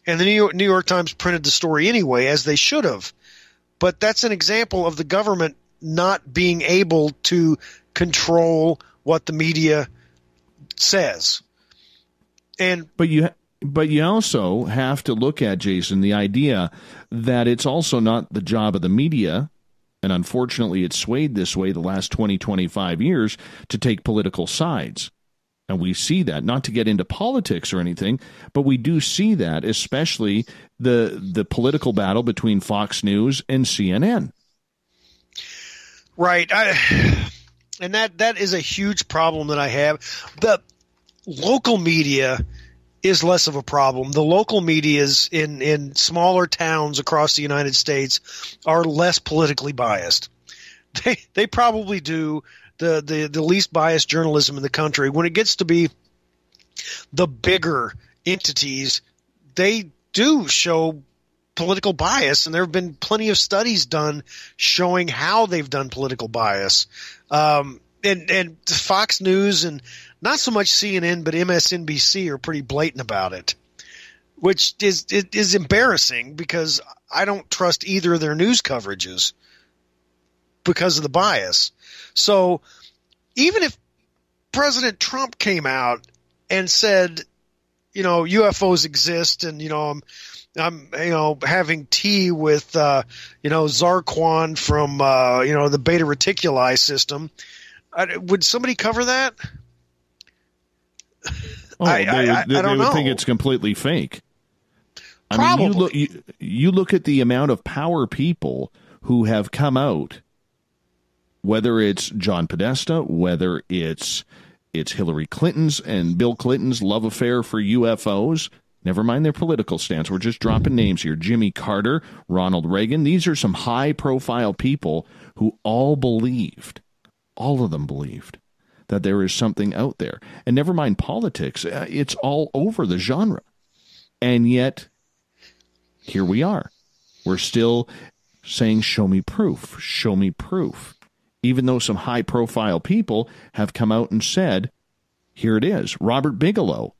And the New York Times printed the story anyway, as they should have. But that's an example of the government not being able to control what the media says. But you also have to look at, Jason, the idea that it's also not the job of the media, and unfortunately it's swayed this way the last 20, 25 years, to take political sides. And we see that, not to get into politics or anything, but we do see that, especially the political battle between Fox News and CNN. Right. And that is a huge problem that I have. The local media is less of a problem. The local medias in smaller towns across the United States are less politically biased. They probably do the least biased journalism in the country. When it gets to be the bigger entities, they do show political bias, and there have been plenty of studies done showing how they've done political bias. And Fox News and not so much CNN, but MSNBC are pretty blatant about it, which is embarrassing because I don't trust either of their news coverages because of the bias. So even if President Trump came out and said, UFOs exist, and I'm having tea with Zarquan from the Beta Reticuli system, would somebody cover that? Oh, they would think it's completely fake. Probably. I mean, you look at the amount of power people who have come out, whether it's John Podesta, whether it's Hillary Clinton's and Bill Clinton's love affair for UFOs. Never mind their political stance. We're just dropping names here. Jimmy Carter, Ronald Reagan. These are some high-profile people who all of them believed, that there is something out there. And never mind politics. It's all over the genre. And yet, here we are. We're still saying, show me proof, show me proof. Even though some high-profile people have come out and said, here it is. Robert Bigelow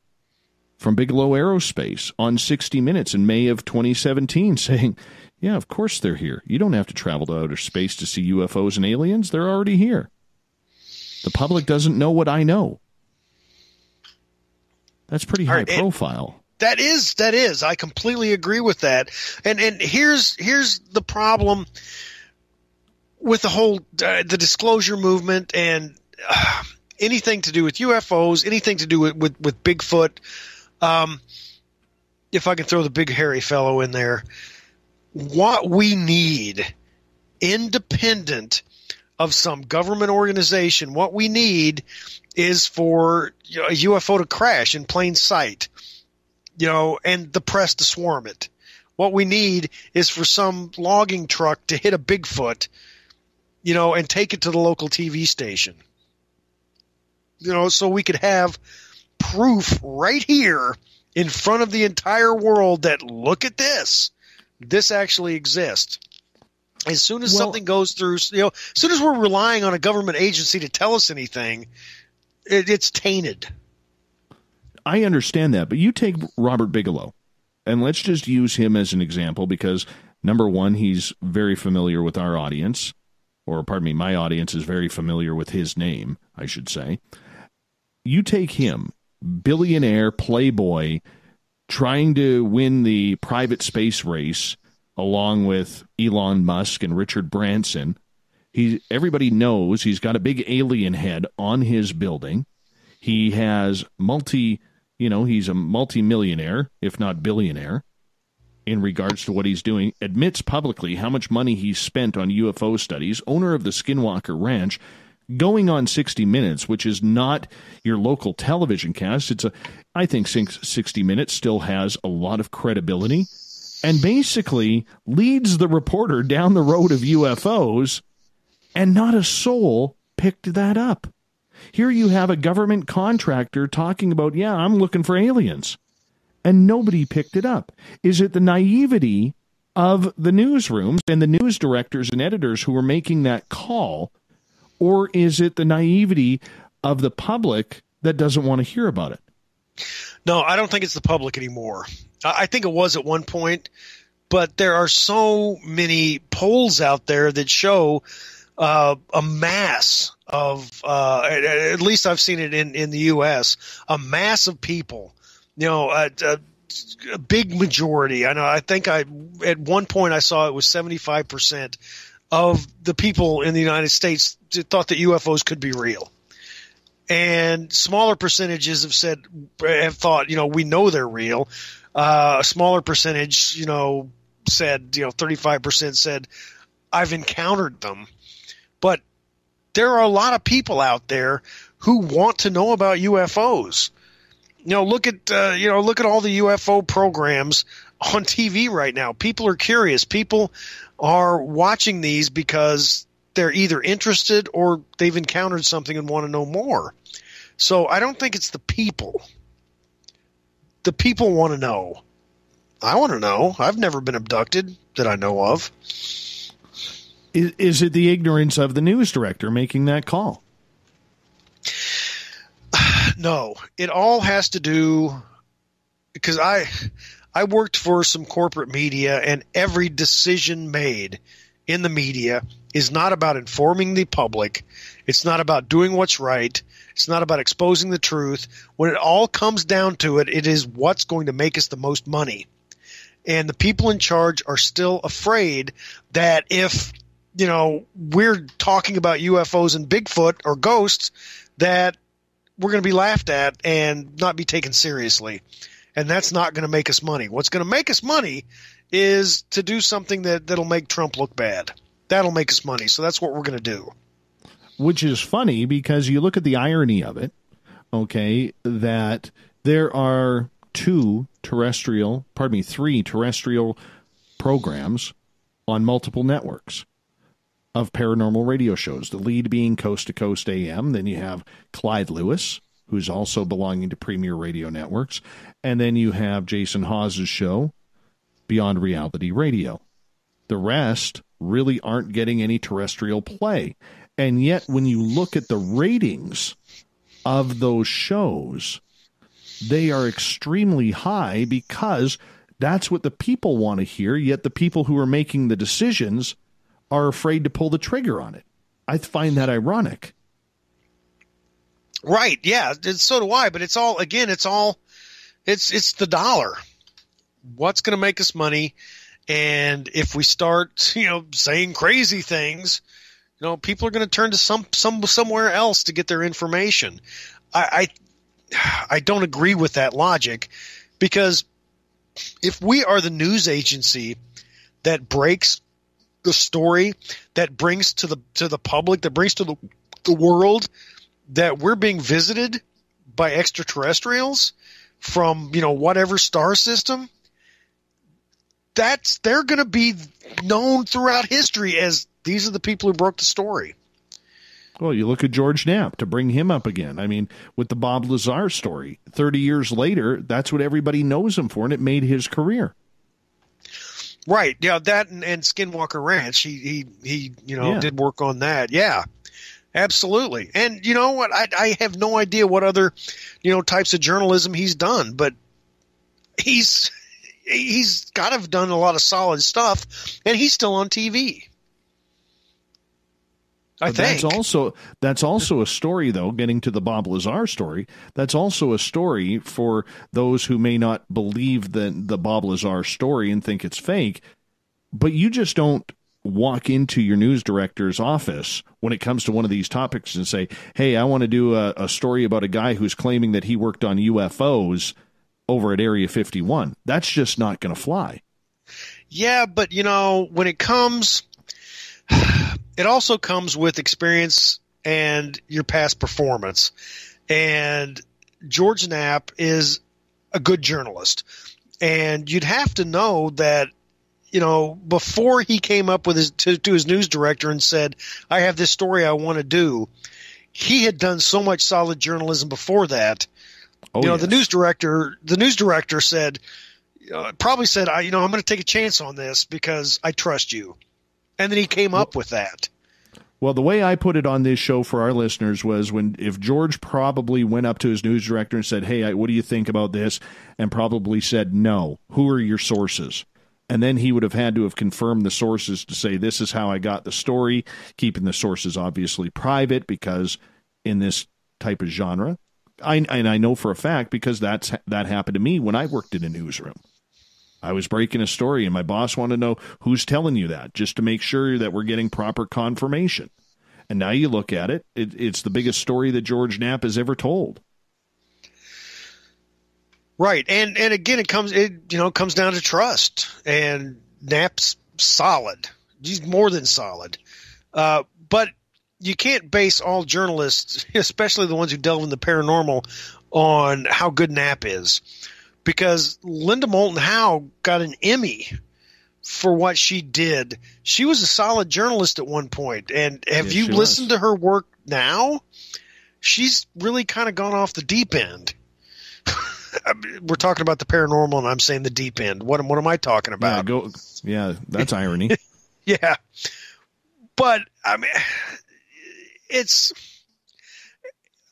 from Bigelow Aerospace on 60 Minutes in May of 2017 saying, yeah, of course they're here. You don't have to travel to outer space to see UFOs and aliens. They're already here. The public doesn't know what I know. That's pretty high profile. That is. I completely agree with that. And here's the problem with the whole the disclosure movement and anything to do with UFOs, anything to do with Bigfoot. If I can throw the big hairy fellow in there, what we need, independent of some government organization, what we need is for a UFO to crash in plain sight, and the press to swarm it. What we need is for some logging truck to hit a Bigfoot, and take it to the local TV station, so we could have proof right here in front of the entire world that, look at this actually exists. As soon as something goes through, as soon as we're relying on a government agency to tell us anything, it's tainted. I understand that, but you take Robert Bigelow, and let's just use him as an example because, number one, he's very familiar with our audience, or pardon me, my audience is very familiar with his name, I should say. You take him, billionaire, playboy, trying to win the private space race along with Elon Musk and Richard Branson. Everybody knows he's got a big alien head on his building. He has he's a multi-millionaire, if not billionaire, in regards to what he's doing, admits publicly how much money he's spent on UFO studies, owner of the Skinwalker Ranch, going on 60 Minutes, which is not your local television cast. I think 60 Minutes still has a lot of credibility and basically leads the reporter down the road of UFOs, and not a soul picked that up. Here you have a government contractor talking about, I'm looking for aliens, and nobody picked it up. Is it the naivety of the newsrooms and the news directors and editors who are making that call, or is it the naivety of the public that doesn't want to hear about it? No, I don't think it's the public anymore. I think it was at one point, but there are so many polls out there that show a mass of, at least I've seen it in the U.S., a mass of people, a big majority. I think at one point I saw it was 75% of the people in the United States thought that UFOs could be real. And smaller percentages have thought, we know they're real. A smaller percentage, said, 35% said, I've encountered them. But there are a lot of people out there who want to know about UFOs. Look at all the UFO programs on TV right now. People are curious. People are watching these because they're either interested or they've encountered something and want to know more. So I don't think it's the people. The people want to know. I want to know. I've never been abducted that I know of. Is it the ignorance of the news director making that call? No, it all has to do because I worked for some corporate media, and every decision made in the media is not about informing the public. It's not about doing what's right. It's not about exposing the truth. When it all comes down to it, it is what's going to make us the most money. And the people in charge are still afraid that if, we're talking about UFOs and Bigfoot or ghosts, that we're going to be laughed at and not be taken seriously. And that's not going to make us money. What's going to make us money is to do something that'll make Trump look bad. That'll make us money. So that's what we're going to do. Which is funny because you look at the irony of it, okay, that there are three terrestrial programs on multiple networks of paranormal radio shows, the lead being Coast to Coast AM. Then you have Clyde Lewis, who's also belonging to Premier Radio Networks. And then you have Jason Hawes's show, Beyond Reality Radio. The rest really aren't getting any terrestrial play. And yet, when you look at the ratings of those shows, they are extremely high because that's what the people want to hear, yet the people who are making the decisions are afraid to pull the trigger on it. I find that ironic. Right, yeah, so do I, but it's the dollar. What's going to make us money? And if we start, saying crazy things, people are going to turn to somewhere else to get their information. I don't agree with that logic, because if we are the news agency that breaks the story, that brings to the public, that brings to the world that we're being visited by extraterrestrials from, whatever star system, they're going to be known throughout history as these are the people who broke the story. Well, you look at George Knapp, to bring him up again. I mean, with the Bob Lazar story, 30 years later, that's what everybody knows him for, and it made his career. Right. Yeah, that and Skinwalker Ranch. He did work on that. Yeah, absolutely. And you know what? I have no idea what other, types of journalism he's done, but he's got to have done a lot of solid stuff, and he's still on TV. I think that's also a story, though, getting to the Bob Lazar story. That's also a story for those who may not believe the Bob Lazar story and think it's fake. But you just don't walk into your news director's office when it comes to one of these topics and say, hey, I want to do a story about a guy who's claiming that he worked on UFOs over at Area 51. That's just not going to fly. Yeah, but, when it comes... It also comes with experience and your past performance. And George Knapp is a good journalist. And you'd have to know that, before he came up with to his news director and said, I have this story I want to do, he had done so much solid journalism before that. Yes. The news director said, probably said, I'm going to take a chance on this because I trust you. And then he came up with that. Well, the way I put it on this show for our listeners was if George probably went up to his news director and said, hey, what do you think about this? And probably said, no, who are your sources? And then he would have had to have confirmed the sources to say, this is how I got the story, keeping the sources obviously private because in this type of genre, I know for a fact because that happened to me when I worked in a newsroom. I was breaking a story, and my boss wanted to know who's telling you that, just to make sure that we're getting proper confirmation. And now you look at it, it's the biggest story that George Knapp has ever told. Right, and again, it comes down to trust. And Knapp's solid; he's more than solid. But you can't base all journalists, especially the ones who delve in the paranormal, on how good Knapp is. Because Linda Moulton Howe got an Emmy for what she did. She was a solid journalist at one point. And have you listened to her work now? She's really kind of gone off the deep end. we're talking about the paranormal, and I'm saying the deep end. What am I talking about? Yeah, that's irony. Yeah, but I mean,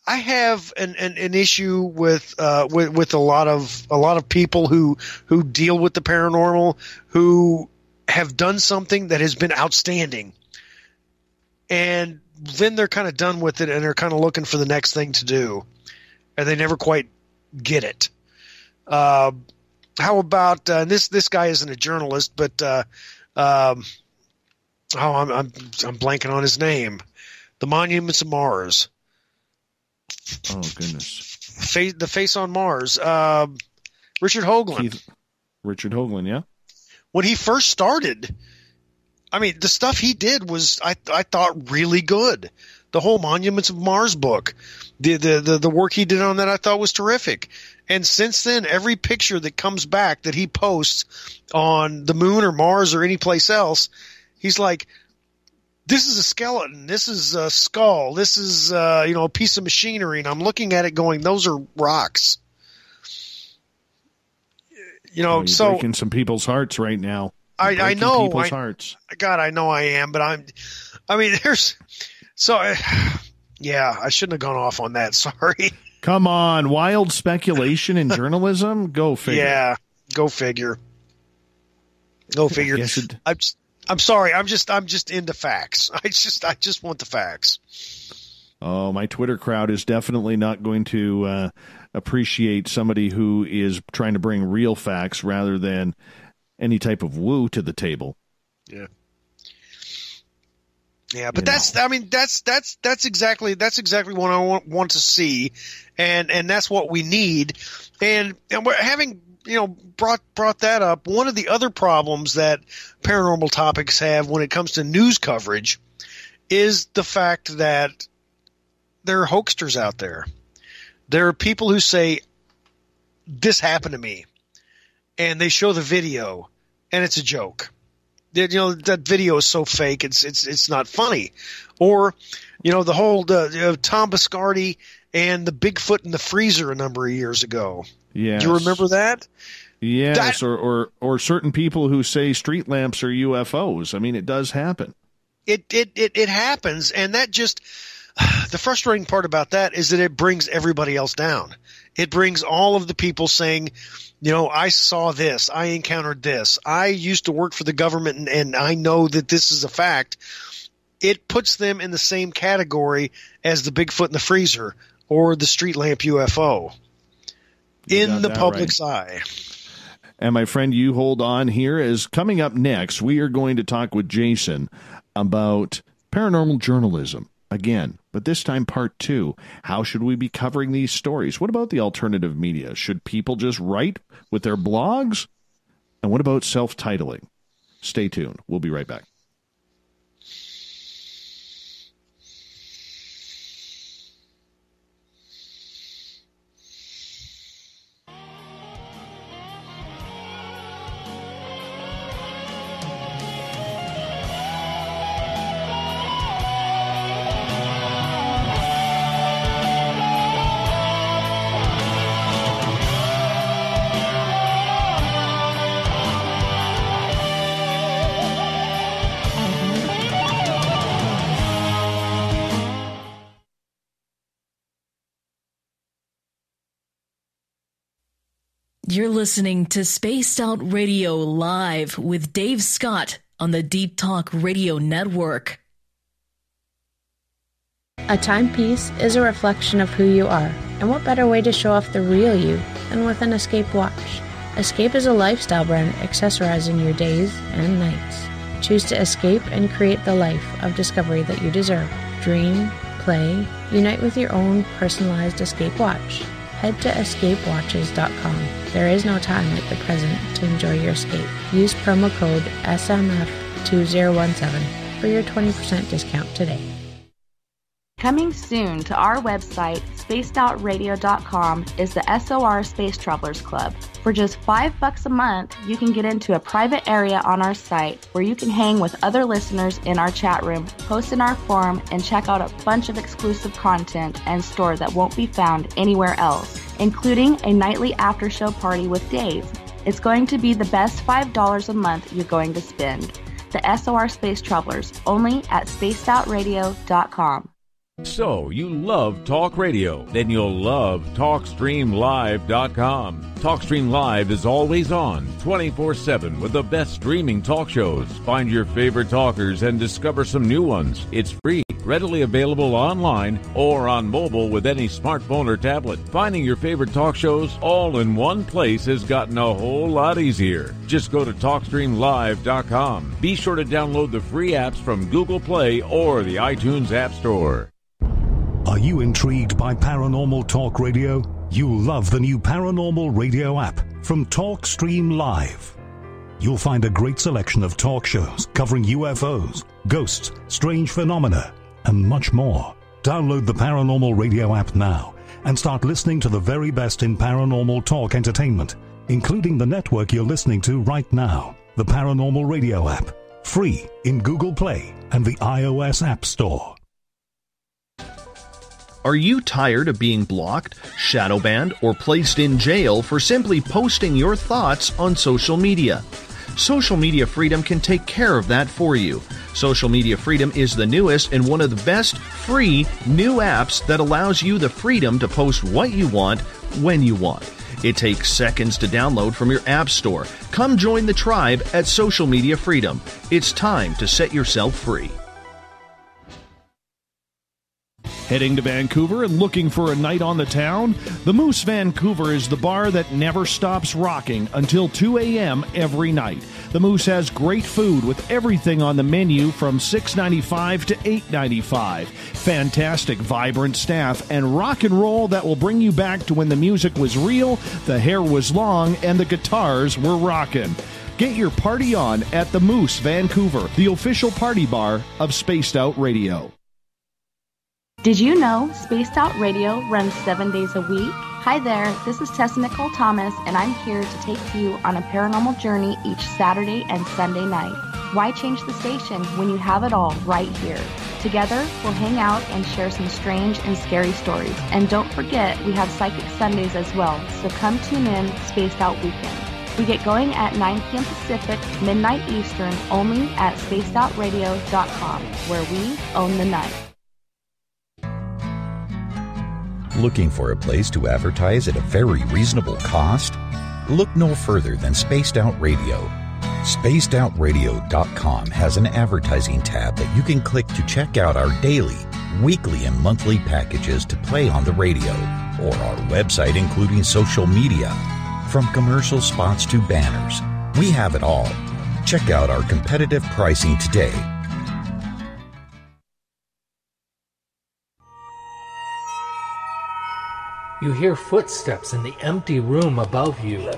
I have an issue with a lot of people who deal with the paranormal, who have done something that has been outstanding, and then they're kind of done with it, and they're kind of looking for the next thing to do, and they never quite get it. How about this guy isn't a journalist, but I'm blanking on his name. The Monuments of Mars. Oh goodness. The Face on Mars. Richard Hoagland. Richard Hoagland, yeah. When he first started, I mean, the stuff he did was I thought really good. The whole Monuments of Mars book, the work he did on that, I thought was terrific. And since then, every picture that comes back that he posts on the moon or Mars or any place else, he's like, this is a skeleton, this is a skull, this is a piece of machinery, and I'm looking at it going, those are rocks. You're breaking some people's hearts right now. I know. People's hearts. God, I know I am, but I shouldn't have gone off on that. Sorry. Come on, wild speculation in journalism? Go figure. Yeah, go figure. Go figure. I'm sorry. I'm just into facts. I just want the facts. Oh, my Twitter crowd is definitely not going to appreciate somebody who is trying to bring real facts rather than any type of woo to the table. Yeah. Yeah, but that's exactly what I want to see, and that's what we need, and we're having brought that up. One of the other problems that paranormal topics have when it comes to news coverage is the fact that there are hoaxsters out there. There are people who say, this happened to me, and they show the video, and it's a joke. That video is so fake, it's not funny. Or, the whole Tom Biscardi and the Bigfoot in the freezer a number of years ago. Yes. Do you remember that? Yes, or certain people who say street lamps are UFOs. I mean, it does happen. It happens, and that just the frustrating part about that is that it brings everybody else down. It brings all of the people saying, I saw this, I encountered this, I used to work for the government, and I know that this is a fact. It puts them in the same category as the Bigfoot in the freezer or the street lamp UFO in the public's eye. And my friend, you hold on here, as coming up next, we are going to talk with Jason about paranormal journalism again, but this time part 2. How should we be covering these stories? What about the alternative media? Should people just write with their blogs? And what about self-titling? Stay tuned. We'll be right back. You're listening to Spaced Out Radio Live with Dave Scott on the Deep Talk Radio Network. A timepiece is a reflection of who you are, and what better way to show off the real you than with an Escape watch? Escape is a lifestyle brand accessorizing your days and nights. Choose to escape and create the life of discovery that you deserve. Dream, play, unite with your own personalized Escape watch. Head to escapewatches.com. There is no time like the present to enjoy your escape. Use promo code SMF2017 for your 20% discount today. Coming soon to our website, spacedoutradio.com, is the SOR Space Travelers Club. For just $5 a month, you can get into a private area on our site where you can hang with other listeners in our chat room, post in our forum, and check out a bunch of exclusive content and store that won't be found anywhere else. including a nightly after-show party with Dave. It's going to be the best $5 a month you're going to spend. The SOR Space Travelers, only at spacedoutradio.com. So, you love talk radio? Then you'll love TalkStreamLive.com. TalkStream Live is always on, 24/7, with the best streaming talk shows. Find your favorite talkers and discover some new ones. It's free, readily available online or on mobile with any smartphone or tablet. Finding your favorite talk shows all in one place has gotten a whole lot easier. Just go to TalkStreamLive.com. Be sure to download the free apps from Google Play or the iTunes App Store. Are you intrigued by Paranormal Talk Radio? You'll love the new Paranormal Radio app from TalkStream Live. You'll find a great selection of talk shows covering UFOs, ghosts, strange phenomena, and much more. Download the Paranormal Radio app now and start listening to the very best in paranormal talk entertainment, including the network you're listening to right now, the Paranormal Radio app, free in Google Play and the iOS App Store. Are you tired of being blocked, shadow banned, or placed in jail for simply posting your thoughts on social media? Social Media Freedom can take care of that for you. Social Media Freedom is the newest and one of the best free new apps that allows you the freedom to post what you want, when you want. It takes seconds to download from your app store. Come join the tribe at Social Media Freedom. It's time to set yourself free. Heading to Vancouver and looking for a night on the town? The Moose Vancouver is the bar that never stops rocking until 2 a.m. every night. The Moose has great food with everything on the menu from $6.95 to $8.95. Fantastic, vibrant staff and rock and roll that will bring you back to when the music was real, the hair was long, and the guitars were rocking. Get your party on at the Moose Vancouver, the official party bar of Spaced Out Radio. Did you know Spaced Out Radio runs 7 days a week? Hi there, this is Tessa Nicole Thomas, and I'm here to take you on a paranormal journey each Saturday and Sunday night. Why change the station when you have it all right here? Together, we'll hang out and share some strange and scary stories. And don't forget, we have Psychic Sundays as well, so come tune in Spaced Out Weekend. We get going at 9 p.m. Pacific, midnight Eastern, only at spacedoutradio.com, where we own the night. Looking for a place to advertise at a very reasonable cost? Look no further than Spaced Out Radio. SpacedOutRadio.com has an advertising tab that you can click to check out our daily, weekly, and monthly packages to play on the radio, or our website including social media. From commercial spots to banners, we have it all. Check out our competitive pricing today. You hear footsteps in the empty room above you.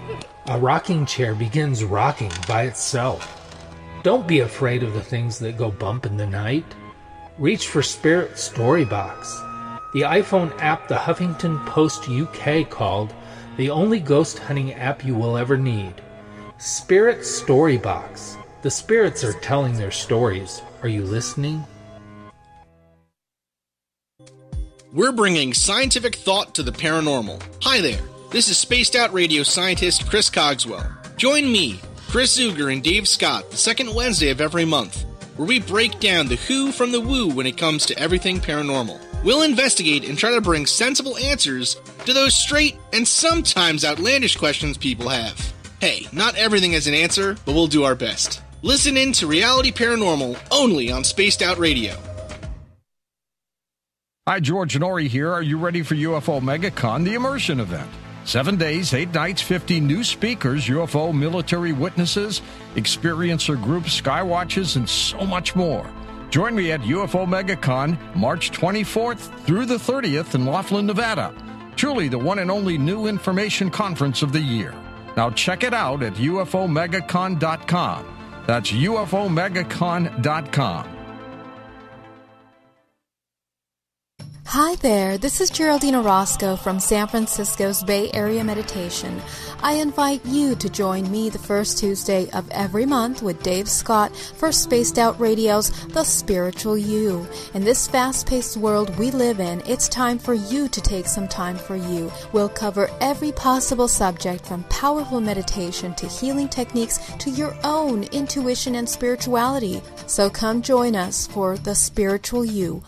A rocking chair begins rocking by itself. Don't be afraid of the things that go bump in the night. Reach for Spirit Storybox, the iPhone app the Huffington Post UK called the only ghost hunting app you will ever need. Spirit Storybox. The spirits are telling their stories. Are you listening? We're bringing scientific thought to the paranormal. Hi there, this is Spaced Out Radio scientist Chris Cogswell. Join me, Chris Zuger, and Dave Scott the second Wednesday of every month, where we break down the who from the woo when it comes to everything paranormal. We'll investigate and try to bring sensible answers to those straight and sometimes outlandish questions people have. Hey, not everything has an answer, but we'll do our best. Listen in to Reality Paranormal only on Spaced Out Radio. Hi, George Norrie here. Are you ready for UFO MegaCon, the immersion event? 7 days, 8 nights, 50 new speakers, UFO military witnesses, experiencer groups, skywatches, and so much more. Join me at UFO MegaCon, March 24th through the 30th in Laughlin, Nevada. Truly the one and only new information conference of the year. Now check it out at UFOMegaCon.com. That's UFOMegaCon.com. Hi there, this is Geraldine Orozco from San Francisco's Bay Area Meditation. I invite you to join me the first Tuesday of every month with Dave Scott for Spaced Out Radio's The Spiritual You. In this fast-paced world we live in, it's time for you to take some time for you. We'll cover every possible subject from powerful meditation to healing techniques to your own intuition and spirituality. So come join us for The Spiritual You.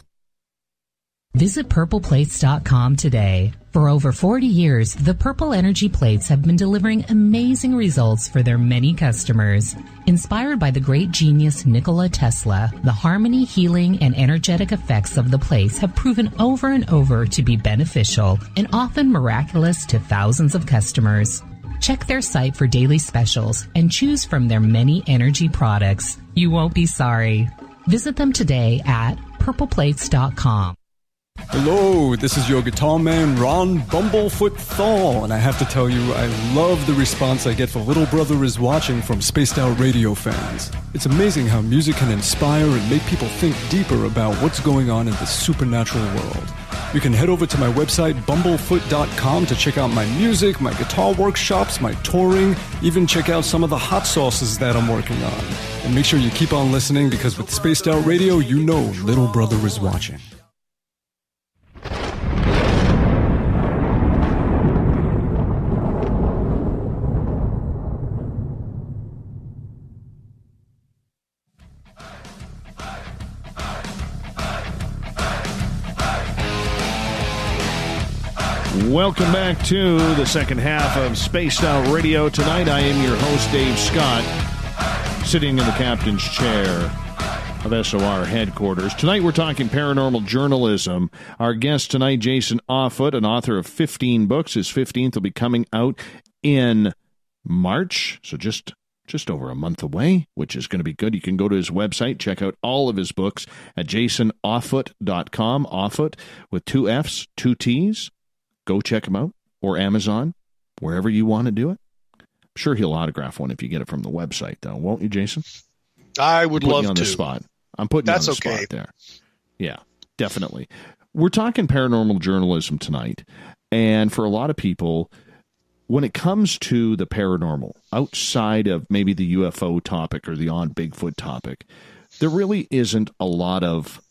Visit purpleplates.com today. For over 40 years, the Purple Energy Plates have been delivering amazing results for their many customers. Inspired by the great genius Nikola Tesla, the harmony, healing, and energetic effects of the plates have proven over and over to be beneficial and often miraculous to thousands of customers. Check their site for daily specials and choose from their many energy products. You won't be sorry. Visit them today at purpleplates.com. Hello, this is your guitar man, Ron Bumblefoot Thal, and I have to tell you, I love the response I get for Little Brother is Watching from Spaced Out Radio fans. It's amazing how music can inspire and make people think deeper about what's going on in the supernatural world. You can head over to my website, bumblefoot.com, to check out my music, my guitar workshops, my touring, even check out some of the hot sauces that I'm working on. And make sure you keep on listening, because with Spaced Out Radio, you know Little Brother is watching. Welcome back to the second half of Spaced Out Radio. Tonight I am your host, Dave Scott, sitting in the captain's chair of SOR headquarters. Tonight we're talking paranormal journalism. Our guest tonight, Jason Offutt, an author of 15 books. His 15th will be coming out in March, so just over a month away, which is going to be good. You can go to his website, check out all of his books at jasonoffutt.com, Offutt with 2 F's, 2 T's. Go check him out, or Amazon, wherever you want to do it. I'm sure he'll autograph one if you get it from the website, though. Won't you, Jason? I would love to. You on the spot. I'm putting you on the spot there. Yeah, definitely. We're talking paranormal journalism tonight, and for a lot of people, when it comes to the paranormal, outside of maybe the UFO topic or the on Bigfoot topic, there really isn't a lot of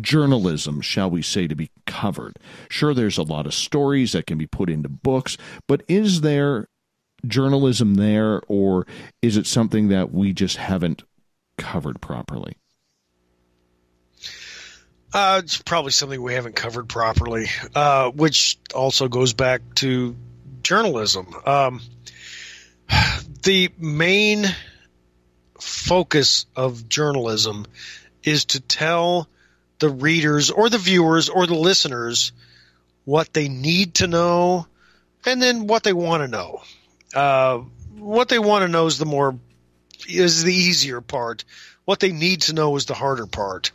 journalism, shall we say, to be covered. Sure, there's a lot of stories that can be put into books, but is there journalism there, or is it something that we just haven't covered properly? It's probably something we haven't covered properly, which also goes back to journalism. The main focus of journalism is to tell the readers or the viewers or the listeners what they need to know, and then what they want to know. What they want to know is the easier part. What they need to know is the harder part.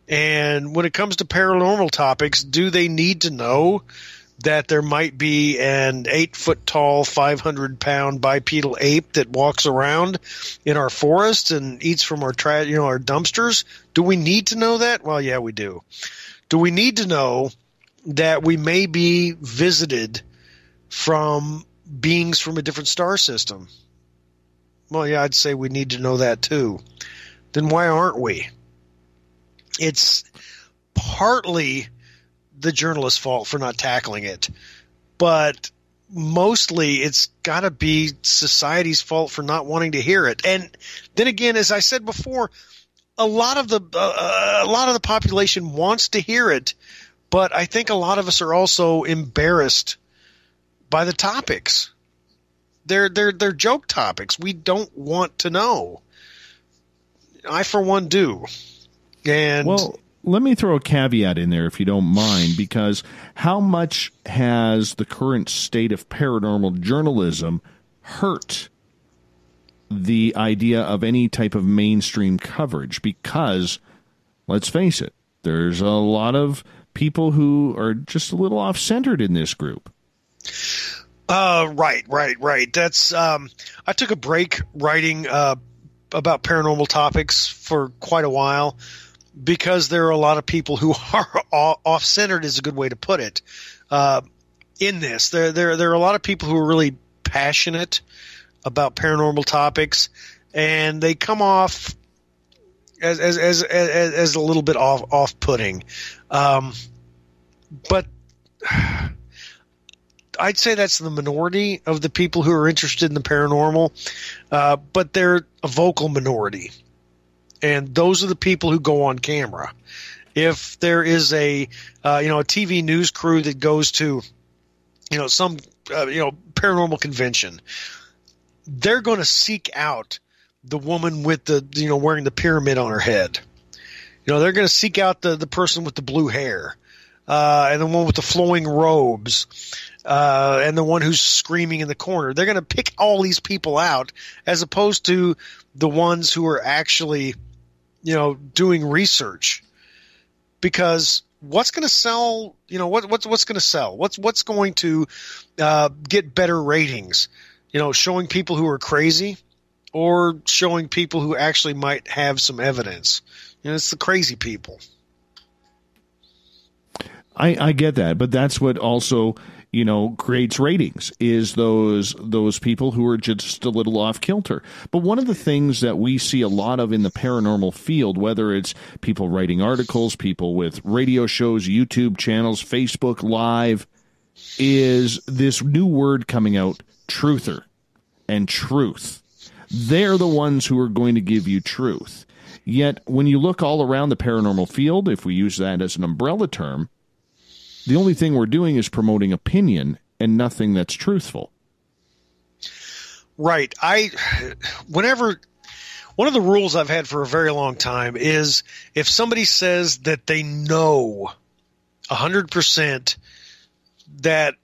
And when it comes to paranormal topics, do they need to know that there might be an 8-foot-tall, 500-pound bipedal ape that walks around in our forests and eats from our our dumpsters? Do we need to know that? Well, yeah, we do. Do we need to know that we may be visited from beings from a different star system? Well, yeah, I'd say we need to know that too. Then why aren't we? It's partly the journalist's fault for not tackling it, but mostly it's got to be society's fault for not wanting to hear it. And then again, as I said before, a lot of the population wants to hear it, but I think a lot of us are also embarrassed by the topics. They're joke topics. We don't want to know. I, for one, do. And well, let me throw a caveat in there, if you don't mind, because how much has the current state of paranormal journalism hurt the idea of any type of mainstream coverage? Because, let's face it, there's a lot of people who are just a little off-centered in this group. Right. That's I took a break writing about paranormal topics for quite a while. because there are a lot of people who are off-centered is a good way to put it. In this, there are a lot of people who are really passionate about paranormal topics, and they come off as a little bit off-putting. But I'd say that's the minority of the people who are interested in the paranormal, but they're a vocal minority. And those are the people who go on camera. If there is a TV news crew that goes to some paranormal convention, they're going to seek out the woman with the wearing the pyramid on her head. They're going to seek out the person with the blue hair, and the one with the flowing robes, and the one who's screaming in the corner. They're going to pick all these people out, as opposed to the ones who are actually doing research. Because what's going to sell? What's going to sell? What's going to get better ratings? Showing people who are crazy, or showing people who actually might have some evidence. It's the crazy people. I get that, but that's what also creates ratings, is those people who are just a little off kilter. But one of the things that we see a lot of in the paranormal field, whether it's people writing articles, people with radio shows, YouTube channels, Facebook Live, is this new word coming out, truther and truth. They're the ones who are going to give you truth. Yet when you look all around the paranormal field, if we use that as an umbrella term, the only thing we're doing is promoting opinion and nothing that's truthful. Right. One of the rules I've had for a very long time is, if somebody says that they know 100% that,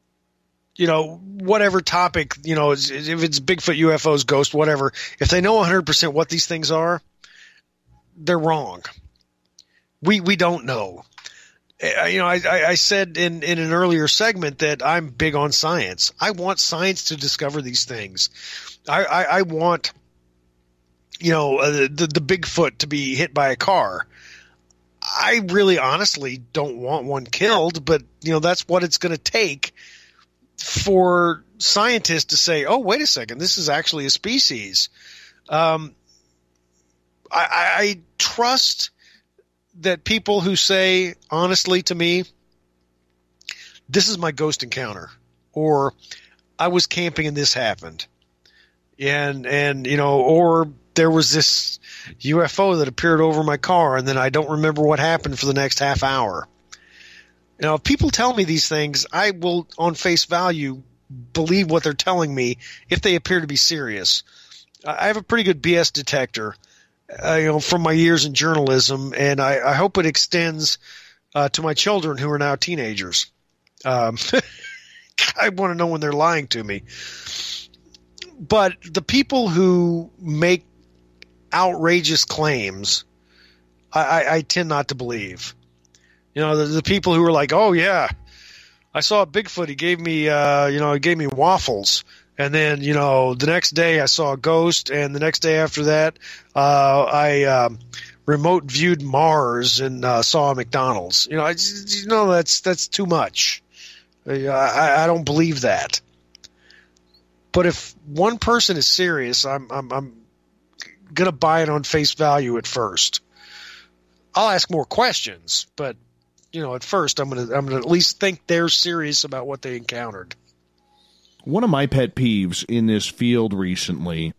whatever topic, if it's Bigfoot, UFOs, ghosts, whatever, if they know 100% what these things are, they're wrong. We don't know. I said in an earlier segment that I'm big on science. I want science to discover these things. I want, the Bigfoot to be hit by a car. I really honestly don't want one killed, but that's what it's going to take for scientists to say, oh, wait a second, this is actually a species. I trust that people who say honestly to me, this is my ghost encounter, or I was camping and this happened, and or there was this UFO that appeared over my car and then I don't remember what happened for the next half hour. If people tell me these things, I will, on face value, believe what they're telling me if they appear to be serious. I have a pretty good BS detector, from my years in journalism, and I hope it extends to my children who are now teenagers. I want to know when they're lying to me. But the people who make outrageous claims, I tend not to believe. The people who are like, oh yeah, I saw a Bigfoot. He gave me waffles. And then, the next day I saw a ghost, and the next day after that, I remote viewed Mars and saw a McDonald's. That's too much. I don't believe that. But if one person is serious, I'm gonna buy it on face value at first. I'll ask more questions, but at first I'm gonna at least think they're serious about what they encountered. One of my pet peeves in this field recently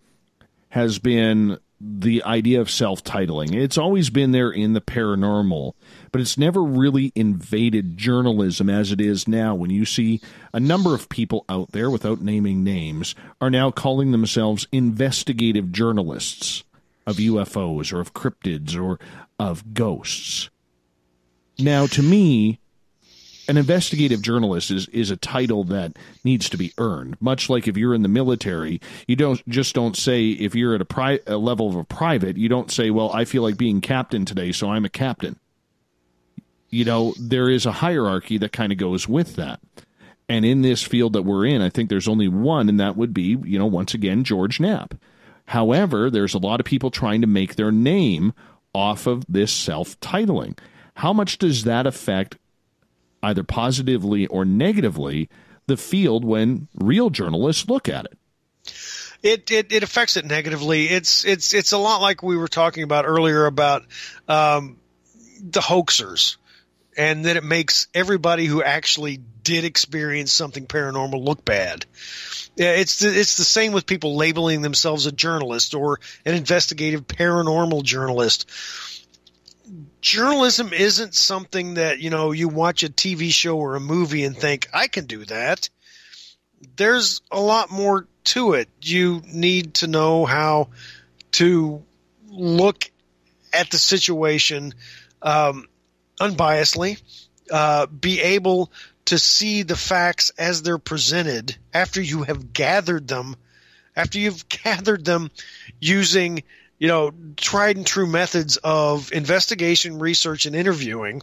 has been the idea of self-titling. It's always been there in the paranormal, but it's never really invaded journalism as it is now, when you see a number of people out there, without naming names, are now calling themselves investigative journalists of UFOs or of cryptids or of ghosts. Now, to me, an investigative journalist is a title that needs to be earned. Much like if you're in the military, you don't say, if you're at a level of a private, you don't say, well, I feel like being captain today, so I'm a captain. There is a hierarchy that kind of goes with that. And in this field that we're in, I think there's only one, and that would be, once again, George Knapp. However, there's a lot of people trying to make their name off of this self-titling. How much does that affect, either positively or negatively, the field when real journalists look at it? It affects it negatively. It's a lot like we were talking about earlier about the hoaxers, and that it makes everybody who actually did experience something paranormal look bad. It's the same with people labeling themselves a journalist or an investigative paranormal journalist. Journalism isn't something that, you watch a TV show or a movie and think, I can do that. There's a lot more to it. You need to know how to look at the situation unbiasedly, be able to see the facts as they're presented after you have gathered them, using, tried and true methods of investigation, research, and interviewing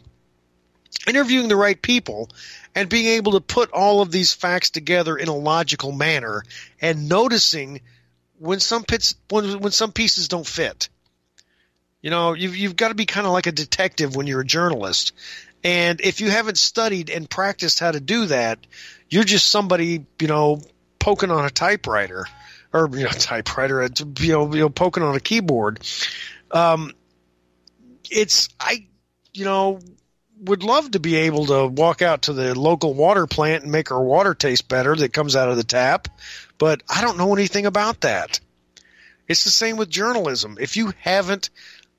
the right people, and being able to put all of these facts together in a logical manner, and noticing when some pieces don't fit. You've got to be kind of like a detective when you're a journalist. And if you haven't studied and practiced how to do that, you're just somebody, poking on a typewriter, or poking on a keyboard. Would love to be able to walk out to the local water plant and make our water taste better that comes out of the tap, but I don't know anything about that. It's the same with journalism. If you haven't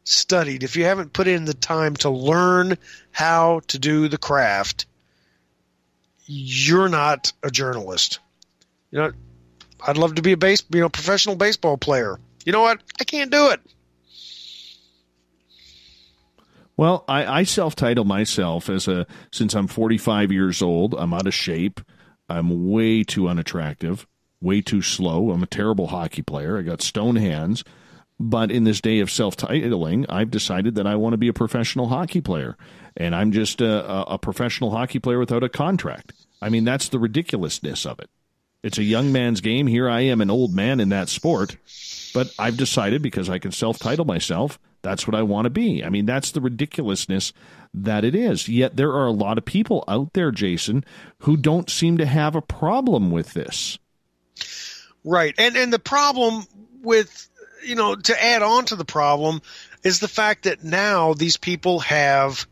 studied, if you haven't put in the time to learn how to do the craft, you're not a journalist. I'd love to be a professional baseball player. You know what? I can't do it. Well, I self-title myself since I'm 45 years old, I'm out of shape, I'm way too unattractive, way too slow, I'm a terrible hockey player, I got stone hands, but in this day of self-titling, I've decided that I want to be a professional hockey player, and I'm just a professional hockey player without a contract. I mean, that's the ridiculousness of it. It's a young man's game. Here I am, an old man in that sport, but I've decided, because I can self-title myself, that's what I want to be. I mean, that's the ridiculousness that it is. Yet there are a lot of people out there, Jason, who don't seem to have a problem with this. Right. And the problem with, to add on to the problem is the fact that now these people have,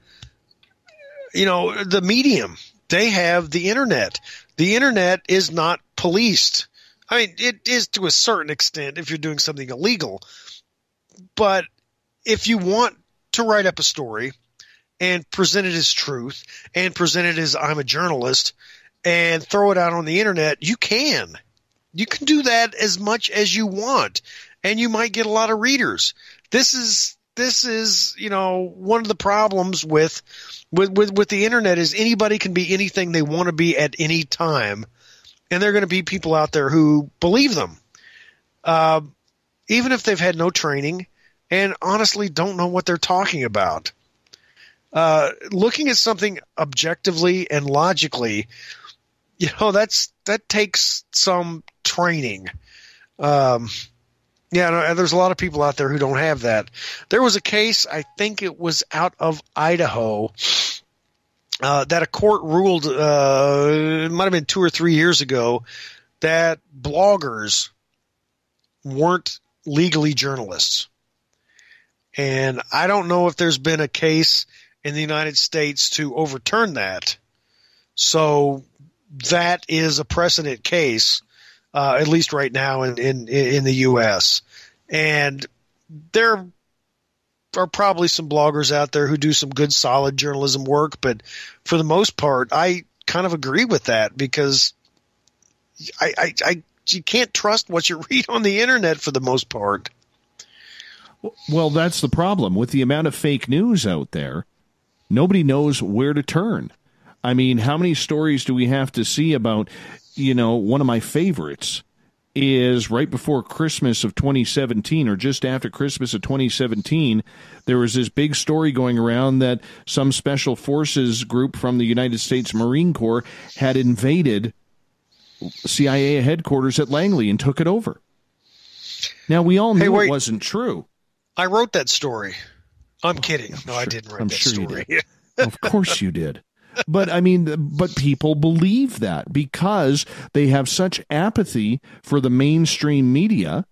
the medium. They have the internet. The internet is not policed. I mean, it is to a certain extent if you're doing something illegal. But if you want to write up a story and present it as truth and present it as I'm a journalist and throw it out on the internet, you can. You can do that as much as you want, and you might get a lot of readers. This is one of the problems with the internet is anybody can be anything they want to be at any time, and there are going to be people out there who believe them, even if they've had no training and honestly don't know what they're talking about. Looking at something objectively and logically, that takes some training. There's a lot of people out there who don't have that. There was a case, I think it was out of Idaho, that a court ruled, it might have been 2 or 3 years ago, that bloggers weren't legally journalists. And I don't know if there's been a case in the United States to overturn that. So that is a precedent case, at least right now in the U.S. And there are probably some bloggers out there who do some good, solid journalism work. But for the most part, I kind of agree with that, because you can't trust what you read on the internet for the most part. Well, that's the problem. With the amount of fake news out there, nobody knows where to turn. I mean, how many stories do we have to see about, one of my favorites is right before Christmas of 2017, or just after Christmas of 2017, there was this big story going around that some special forces group from the United States Marine Corps had invaded CIA headquarters at Langley and took it over. Now, we all knew it wasn't true. I wrote that story. I'm kidding. No, I didn't write that story. You did. Of course you did. But I mean, but people believe that because they have such apathy for the mainstream media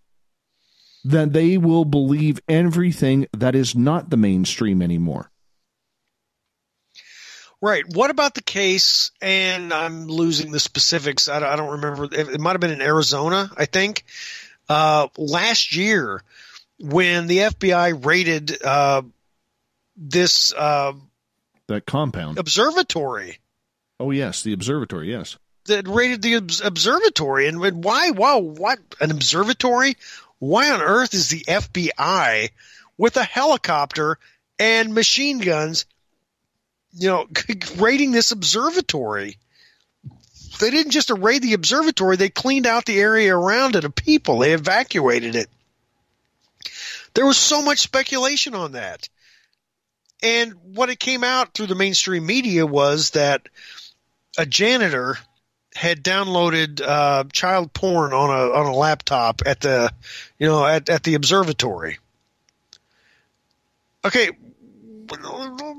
that they will believe everything that is not the mainstream anymore. Right. What about the case, and I'm losing the specifics, I don't remember, it might have been in Arizona, I think, last year when the FBI raided this that compound observatory. Oh, yes, the observatory, yes. That raided the observatory. And why? Wow, what? An observatory? Why on earth is the FBI with a helicopter and machine guns, raiding this observatory? They didn't just raid the observatory. They cleaned out the area around it of people. They evacuated it. There was so much speculation on that. And what it came out through the mainstream media was that a janitor had downloaded child porn on a laptop at the at the observatory. Okay,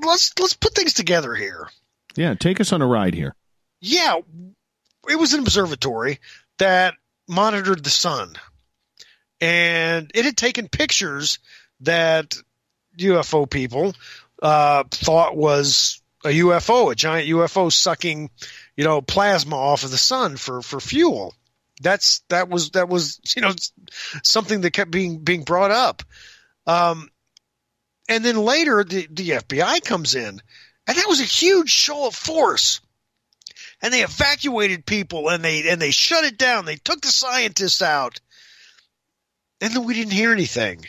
let's put things together here. Yeah, take us on a ride here. Yeah, it was an observatory that monitored the sun, and it had taken pictures that UFO people thought was a UFO, a giant UFO sucking, plasma off of the sun for fuel. That was something that kept being brought up. And then later the FBI comes in, and that was a huge show of force. And they evacuated people, and they shut it down. They took the scientists out. And then we didn't hear anything.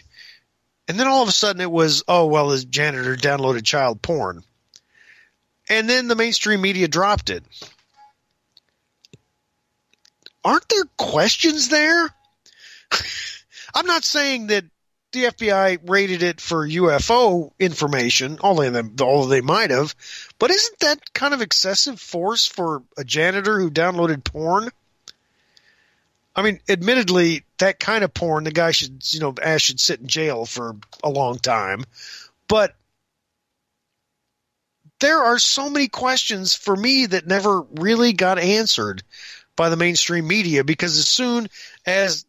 And then all of a sudden it was, the janitor downloaded child porn. And then the mainstream media dropped it. Aren't there questions there? I'm not saying that the FBI raided it for UFO information, although they might have, but isn't that kind of excessive force for a janitor who downloaded porn? I mean, admittedly, that kind of porn, the guy should sit in jail for a long time. But there are so many questions for me that never really got answered by the mainstream media, because as soon as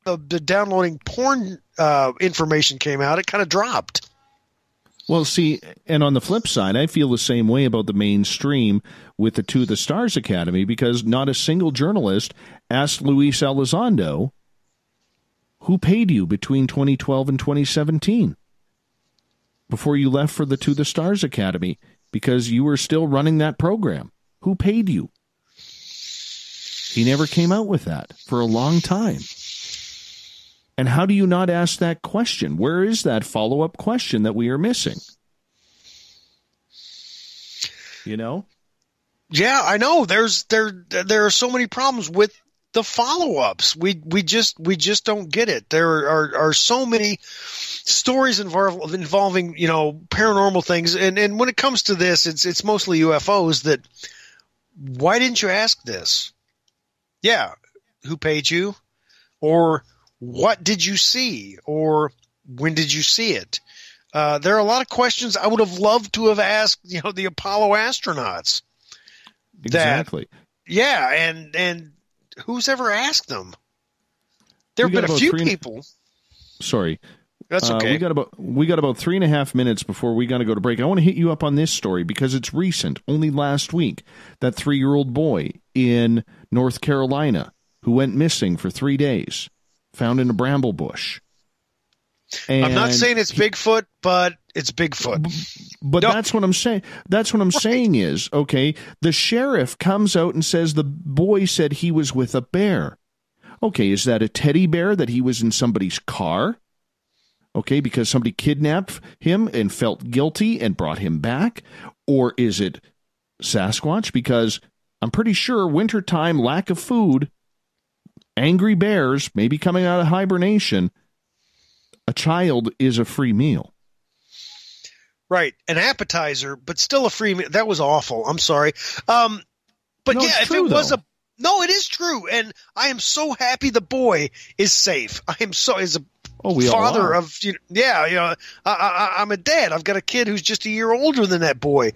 the downloading porn information came out, it kind of dropped. Well, see, and on the flip side, I feel the same way about the mainstream with the To the Stars Academy, because not a single journalist asked Luis Elizondo, who paid you between 2012 and 2017 before you left for the To the Stars Academy, because you were still running that program. Who paid you? He never came out with that for a long time. And how do you not ask that question? Where is that follow-up question that we are missing? Yeah, I know. There are so many problems with the follow-ups. We just don't get it. There are so many stories involving paranormal things, and when it comes to this, it's mostly UFOs. That why didn't you ask this? Yeah, who paid you? Or what did you see? Or when did you see it? There are a lot of questions I would have loved to have asked, the Apollo astronauts. Exactly. And who's ever asked them? There have been a few people. Sorry. That's okay. We got about 3.5 minutes before we got to go to break. I want to hit you up on this story because it's recent, only last week. That 3-year-old boy in North Carolina who went missing for 3 days, found in a bramble bush. And I'm not saying it's Bigfoot, but it's Bigfoot. But no. That's what I'm saying. That's what I'm saying is, okay, the sheriff comes out and says the boy said he was with a bear. Okay, is that a teddy bear that he was in somebody's car? Okay, because somebody kidnapped him and felt guilty and brought him back? Or is it Sasquatch? Because I'm pretty sure wintertime, lack of food, angry bears, maybe coming out of hibernation, a child is a free meal. Right, an appetizer, but still a free meal. That was awful. I'm sorry. But no, yeah, if it was a... No, it is true, and I am so happy the boy is safe. I am so... As a father of, I'm a dad. I've got a kid who's just a year older than that boy.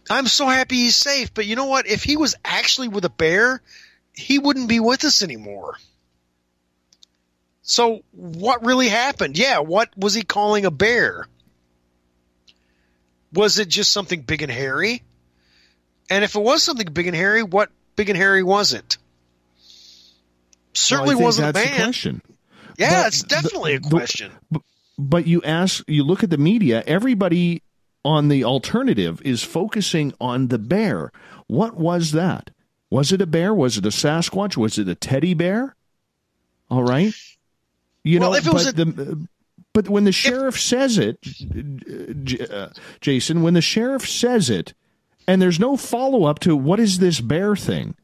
I'm so happy he's safe. But you know what? If he was actually with a bear, he wouldn't be with us anymore. So what really happened? Yeah, what was he calling a bear? Was it just something big and hairy? And if it was something big and hairy, what big and hairy was it? Certainly wasn't a man. The question. Yeah, it's definitely a question. But you look at the media, everybody on the alternative is focusing on the bear. What was that? Was it a bear? Was it a Sasquatch? Was it a teddy bear? All right. But when the sheriff says it, Jason, when the sheriff says it, and there's no follow-up to what is this bear thing?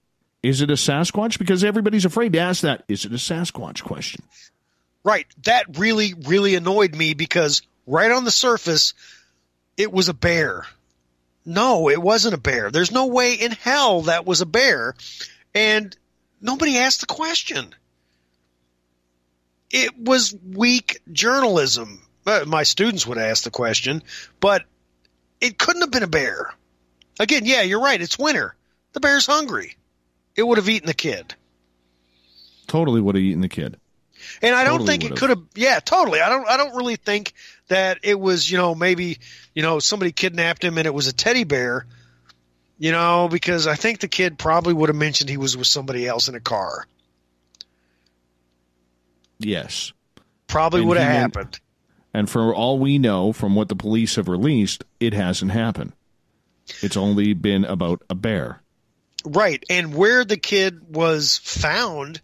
Is it a Sasquatch? Because everybody's afraid to ask that. Is it a Sasquatch question? Right. That really, really annoyed me because right on the surface, it was a bear. No, it wasn't a bear. There's no way in hell that was a bear. And nobody asked the question. It was weak journalism. My students would ask the question, but it couldn't have been a bear. Again, yeah, you're right. It's winter. The bear's hungry. It would have eaten the kid. Totally would have eaten the kid. And I don't think it could have. Yeah, totally. I don't really think that it was, maybe, somebody kidnapped him and it was a teddy bear, because I think the kid probably would have mentioned he was with somebody else in a car. Yes. Probably would have happened. And for all we know from what the police have released, it hasn't happened. It's only been about a bear. Right. And where the kid was found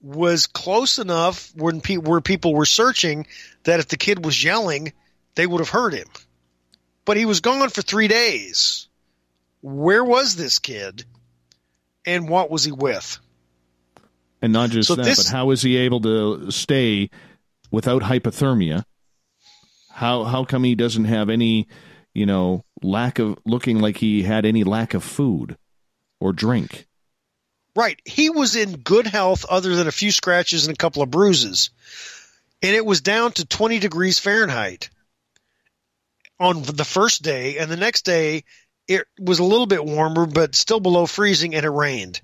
was close enough where people were searching that if the kid was yelling, they would have heard him. But he was gone for 3 days. Where was this kid? And what was he with? And not just but how is he able to stay without hypothermia? How come he doesn't have any, lack of looking like he had any lack of food or drink? Right. He was in good health other than a few scratches and a couple of bruises. And it was down to 20 degrees Fahrenheit on the first day. And the next day, it was a little bit warmer, but still below freezing, and it rained.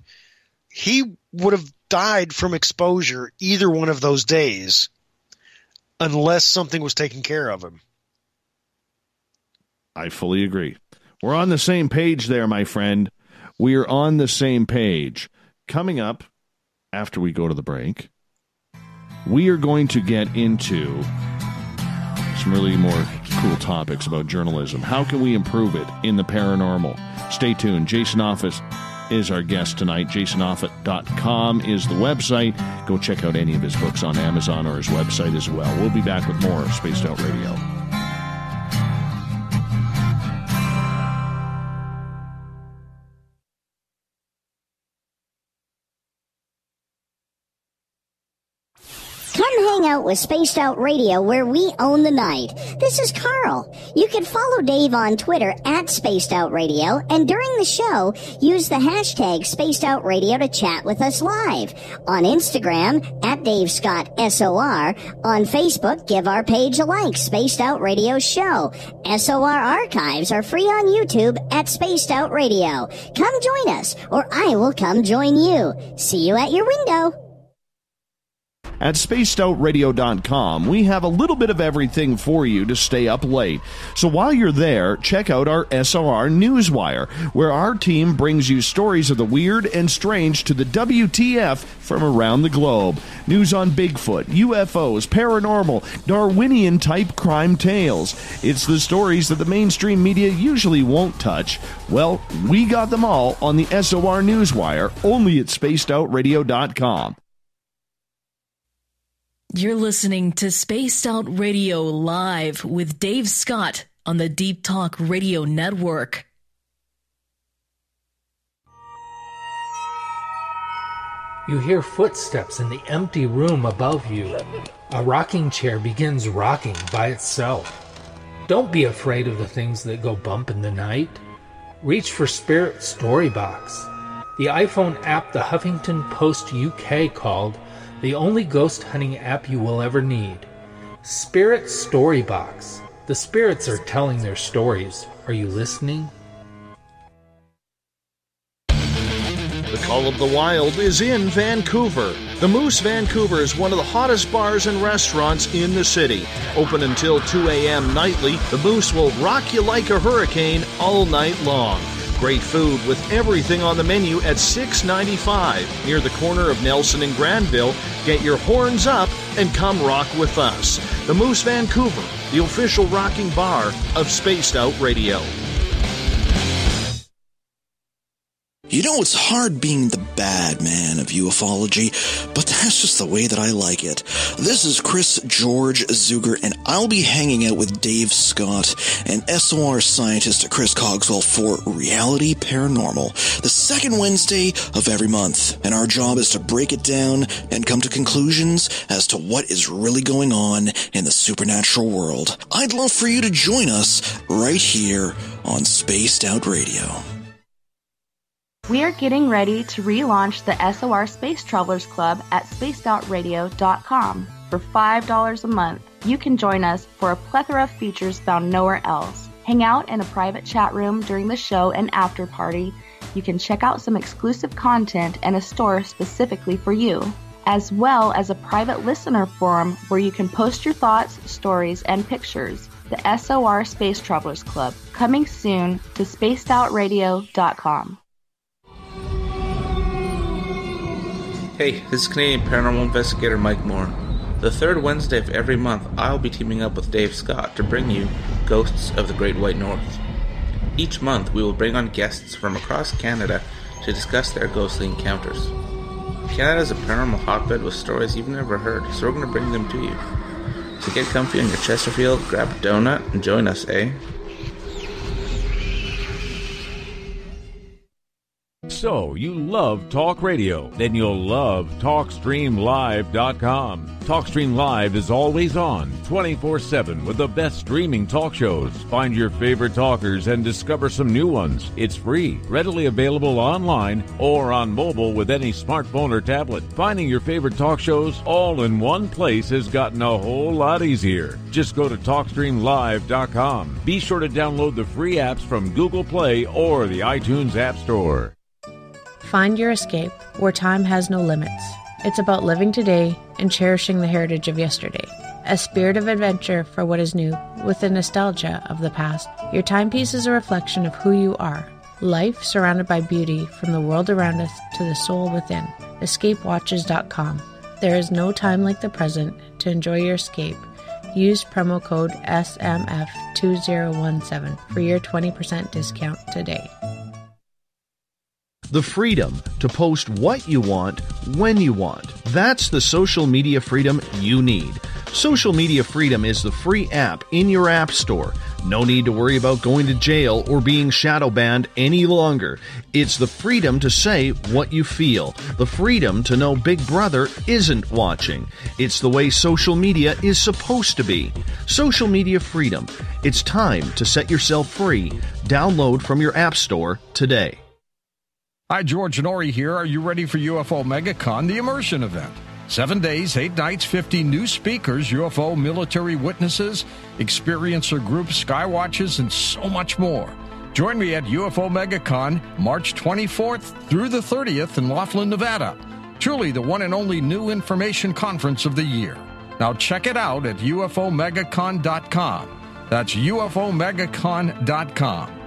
He would have died from exposure either one of those days unless something was taking care of him. I fully agree. We're on the same page there, my friend. We are on the same page. Coming up, after we go to the break, we are going to get into some really more cool topics about journalism. How can we improve it in the paranormal? Stay tuned. Jason Offutt is our guest tonight. JasonOffutt.com is the website. Go check out any of his books on Amazon or his website as well. We'll be back with more Spaced Out Radio. Come hang out with Spaced Out Radio, where we own the night. This is Carl. You can follow Dave on Twitter at Spaced Out Radio, and during the show, use the hashtag Spaced Out Radio to chat with us live. On Instagram, at Dave Scott SOR. On Facebook, give our page a like, Spaced Out Radio Show. SOR archives are free on YouTube at Spaced Out Radio. Come join us, or I will come join you. See you at your window. At spacedoutradio.com, we have a little bit of everything for you to stay up late. So while you're there, check out our SOR Newswire, where our team brings you stories of the weird and strange to the WTF from around the globe. News on Bigfoot, UFOs, paranormal, Darwinian-type crime tales. It's the stories that the mainstream media usually won't touch. Well, we got them all on the SOR Newswire, only at spacedoutradio.com. You're listening to Spaced Out Radio Live with Dave Scott on the Deep Talk Radio Network. You hear footsteps in the empty room above you. A rocking chair begins rocking by itself. Don't be afraid of the things that go bump in the night. Reach for Spirit Storybox, the iPhone app the Huffington Post UK called the only ghost hunting app you will ever need. Spirit Story Box. The spirits are telling their stories. Are you listening? The Call of the Wild is in Vancouver. The Moose Vancouver is one of the hottest bars and restaurants in the city. Open until 2 a.m. nightly, the Moose will rock you like a hurricane all night long. Great food with everything on the menu at $6.95 near the corner of Nelson and Granville. Get your horns up and come rock with us. The Moose Vancouver, the official rocking bar of Spaced Out Radio. You know, it's hard being the bad man of ufology, but that's just the way that I like it. This is Chris George Zuger, and I'll be hanging out with Dave Scott and SOR scientist Chris Cogswell for Reality Paranormal, the second Wednesday of every month. And our job is to break it down and come to conclusions as to what is really going on in the supernatural world. I'd love for you to join us right here on Spaced Out Radio. We are getting ready to relaunch the SOR Space Travelers Club at spacedoutradio.com. For $5 a month, you can join us for a plethora of features found nowhere else. Hang out in a private chat room during the show and after party. You can check out some exclusive content and a store specifically for you, as well as a private listener forum where you can post your thoughts, stories, and pictures. The SOR Space Travelers Club, coming soon to spacedoutradio.com. Hey, this is Canadian Paranormal Investigator Mike Moore. The third Wednesday of every month, I'll be teaming up with Dave Scott to bring you Ghosts of the Great White North. Each month, we will bring on guests from across Canada to discuss their ghostly encounters. Canada is a paranormal hotbed with stories you've never heard, so we're going to bring them to you. So get comfy on your Chesterfield, grab a donut, and join us, eh? So, you love talk radio? Then you'll love TalkStreamLive.com. TalkStream Live is always on, 24/7, with the best streaming talk shows. Find your favorite talkers and discover some new ones. It's free, readily available online or on mobile with any smartphone or tablet. Finding your favorite talk shows all in one place has gotten a whole lot easier. Just go to TalkStreamLive.com. Be sure to download the free apps from Google Play or the iTunes App Store. Find your escape where time has no limits. It's about living today and cherishing the heritage of yesterday. A spirit of adventure for what is new, with the nostalgia of the past. Your timepiece is a reflection of who you are. Life surrounded by beauty from the world around us to the soul within. EscapeWatches.com. There is no time like the present to enjoy your escape. Use promo code SMF2017 for your 20% discount today. The freedom to post what you want, when you want. That's the social media freedom you need. Social Media Freedom is the free app in your app store. No need to worry about going to jail or being shadow banned any longer. It's the freedom to say what you feel. The freedom to know Big Brother isn't watching. It's the way social media is supposed to be. Social Media Freedom. It's time to set yourself free. Download from your app store today. Hi, George Norrie here. Are you ready for UFO MegaCon, the immersion event? 7 days, 8 nights, 50 new speakers, UFO military witnesses, experiencer groups, skywatches, and so much more. Join me at UFO MegaCon, March 24th through the 30th in Laughlin, Nevada. Truly the one and only new information conference of the year. Now check it out at UFOMegaCon.com. That's UFOMegaCon.com.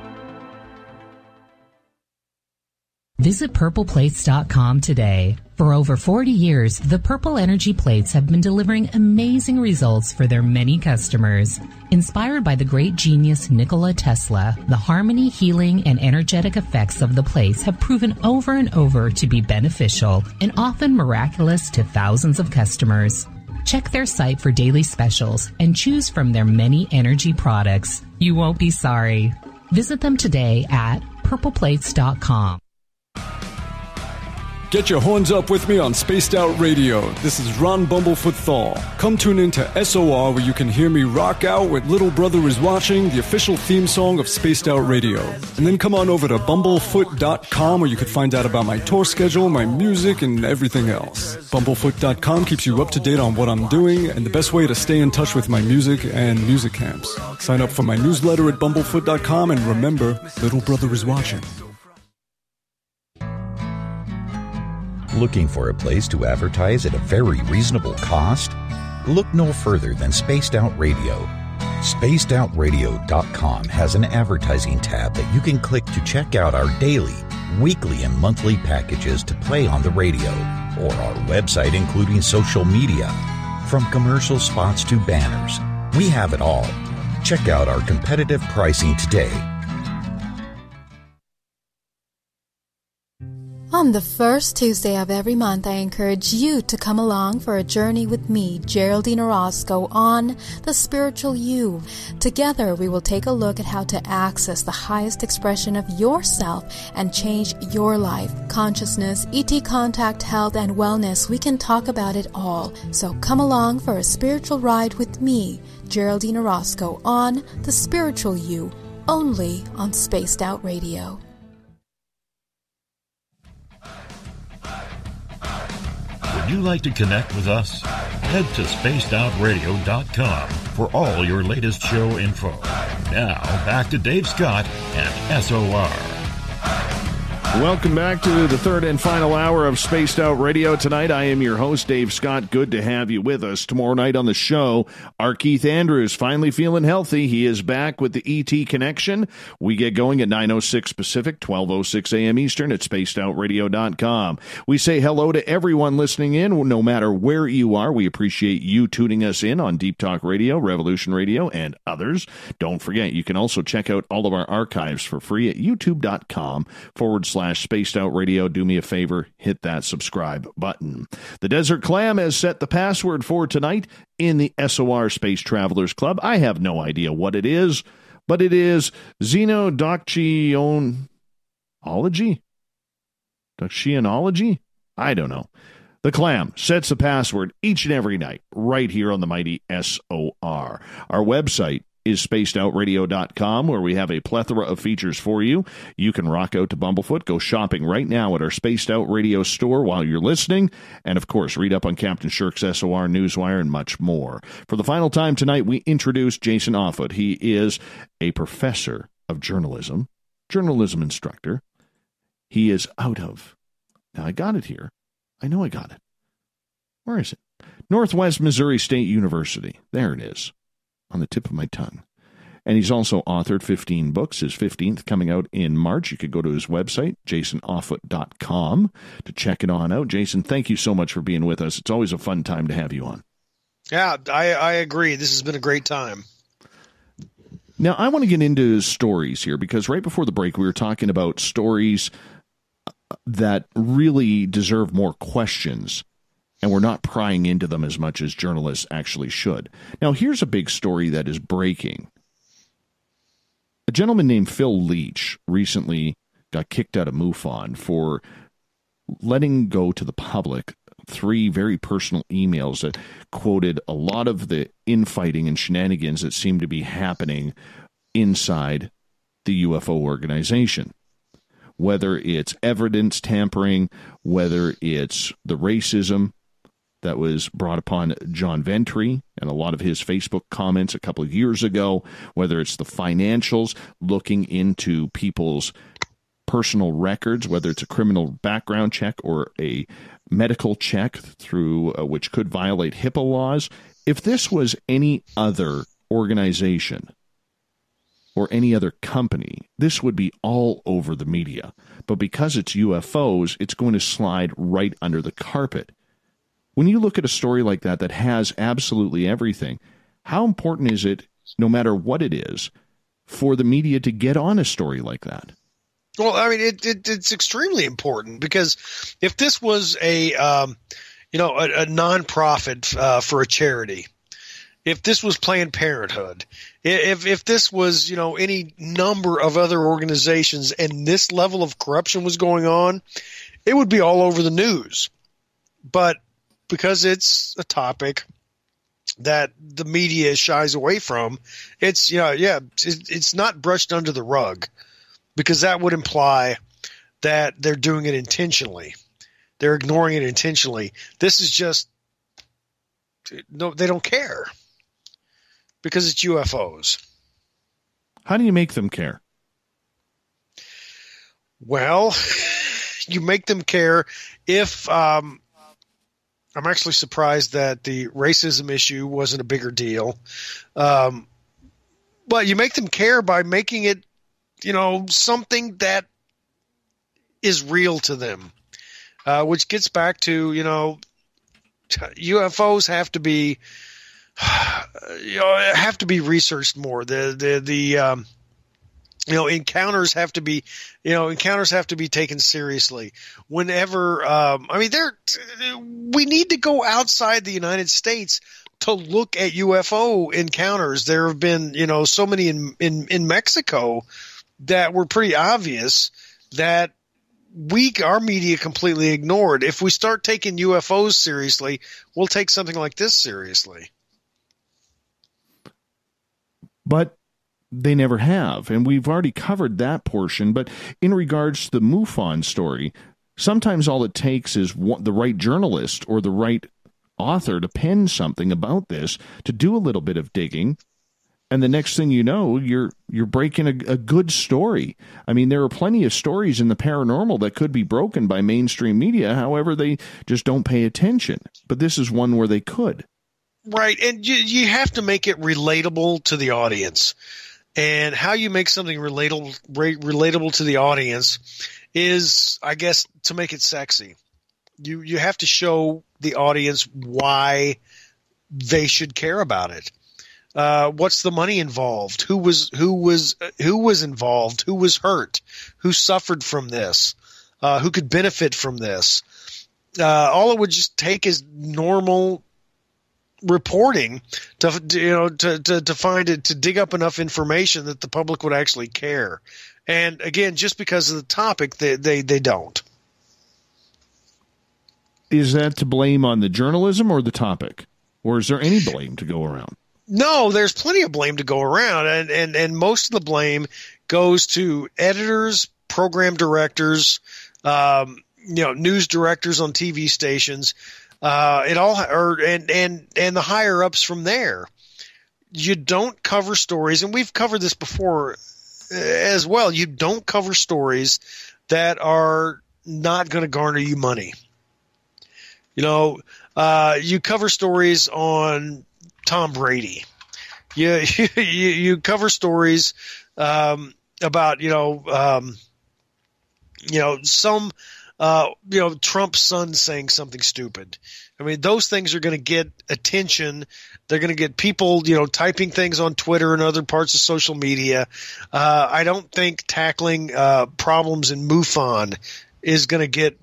Visit purpleplates.com today. For over 40 years, the Purple Energy Plates have been delivering amazing results for their many customers. Inspired by the great genius Nikola Tesla, the harmony, healing, and energetic effects of the plates have proven over and over to be beneficial and often miraculous to thousands of customers. Check their site for daily specials and choose from their many energy products. You won't be sorry. Visit them today at purpleplates.com. Get your horns up with me on Spaced Out Radio. This is Ron Bumblefoot Thal. Come tune in to SOR where you can hear me rock out with Little Brother is Watching, the official theme song of Spaced Out Radio. And then come on over to bumblefoot.com where you can find out about my tour schedule, my music, and everything else. Bumblefoot.com keeps you up to date on what I'm doing and the best way to stay in touch with my music and music camps. Sign up for my newsletter at bumblefoot.com and remember, Little Brother is watching. Looking for a place to advertise at a very reasonable cost? Look no further than Spaced Out Radio. SpacedOutRadio.com has an advertising tab that you can click to check out our daily, weekly, and monthly packages to play on the radio, or our website including social media. From commercial spots to banners, we have it all. Check out our competitive pricing today. On the first Tuesday of every month, I encourage you to come along for a journey with me, Geraldine Orozco, on The Spiritual You. Together, we will take a look at how to access the highest expression of yourself and change your life. Consciousness, ET contact, health, and wellness, we can talk about it all. So come along for a spiritual ride with me, Geraldine Orozco, on The Spiritual You, only on Spaced Out Radio. Would you like to connect with us? Head to spacedoutradio.com for all your latest show info. Now, back to Dave Scott and SOR. Welcome back to the third and final hour of Spaced Out Radio. Tonight, I am your host, Dave Scott. Good to have you with us. Tomorrow night on the show, our Keith Andrews, finally feeling healthy. He is back with the ET Connection. We get going at 9:06 Pacific, 12:06 a.m. Eastern at spacedoutradio.com. We say hello to everyone listening in, no matter where you are. We appreciate you tuning us in on Deep Talk Radio, Revolution Radio, and others. Don't forget, you can also check out all of our archives for free at youtube.com/Spaced Out Radio. Do me a favor, hit that subscribe button. The Desert Clam has set the password for tonight in the SOR Space Travelers Club. I have no idea what it is, but it is Xenodoxionology? Doxionology? I don't know. The Clam sets the password each and every night right here on the mighty SOR. Our website is spacedoutradio.com, where we have a plethora of features for you. You can rock out to Bumblefoot, go shopping right now at our Spaced Out Radio store while you're listening, and of course, read up on Captain Shirk's SOR Newswire and much more. For the final time tonight, we introduce Jason Offutt. He is a professor of journalism instructor. He is out of, now I got it here. I know I got it. Where is it? Northwest Missouri State University. There it is. On the tip of my tongue. And he's also authored 15 books, his 15th coming out in March. You could go to his website, jasonoffutt.com, to check it on out. Jason, thank you so much for being with us. It's always a fun time to have you on. Yeah, I agree. This has been a great time. Now, I want to get into stories here, because right before the break, we were talking about stories that really deserve more questions, and we're not prying into them as much as journalists actually should. Now, here's a big story that is breaking. A gentleman named Phil Leach recently got kicked out of MUFON for letting go to the public 3 very personal emails that quoted a lot of the infighting and shenanigans that seem to be happening inside the UFO organization. Whether it's evidence tampering, whether it's the racism that was brought upon John Ventry and a lot of his Facebook comments a couple of years ago, whether it's the financials, looking into people's personal records, whether it's a criminal background check or a medical check through which could violate HIPAA laws. If this was any other organization or any other company, this would be all over the media. But because it's UFOs, it's going to slide right under the carpet. When you look at a story like that that has absolutely everything, how important is it, no matter what it is, for the media to get on a story like that? Well, I mean, it's extremely important, because if this was a nonprofit for a charity, if this was Planned Parenthood, if this was, any number of other organizations and this level of corruption was going on, it would be all over the news. But because it's a topic that the media shies away from, it's it's not brushed under the rug, because that would imply that they're doing it intentionally. They're ignoring it intentionally. This is just no, they don't care because it's UFOs. How do you make them care? Well, you make them care if I'm actually surprised that the racism issue wasn't a bigger deal. But you make them care by making it, something that is real to them, which gets back to, UFOs have to be, researched more. Encounters have to be, taken seriously. Whenever, we need to go outside the United States to look at UFO encounters. There have been, so many in Mexico that were pretty obvious that our media completely ignored. If we start taking UFOs seriously, we'll take something like this seriously. But they never have, and we've already covered that portion. But in regards to the MUFON story, sometimes all it takes is the right journalist or the right author to pen something about this, to do a little bit of digging, and the next thing you know, you're breaking a good story. I mean, there are plenty of stories in the paranormal that could be broken by mainstream media. However, they just don't pay attention. But this is one where they could. Right, and you have to make it relatable to the audience. And how you make something relatable to the audience is, I guess, to make it sexy. You have to show the audience why they should care about it. What's the money involved? Who was involved? Who was hurt? Who suffered from this? Who could benefit from this? All it would just take is normal reporting to find it, to dig up enough information that the public would actually care. And again, just because of the topic, they don't. Is that to blame on the journalism or the topic, or is there any blame to go around? No, there's plenty of blame to go around, and most of the blame goes to editors, program directors, news directors on TV stations. And the higher ups from there. You don't cover stories, and we've covered this before as well. You don't cover stories that are not going to garner you money. You cover stories on Tom Brady. You cover stories about some. Trump's son saying something stupid. I mean, those things are going to get attention. They're going to get people, typing things on Twitter and other parts of social media. I don't think tackling problems in MUFON is going to get,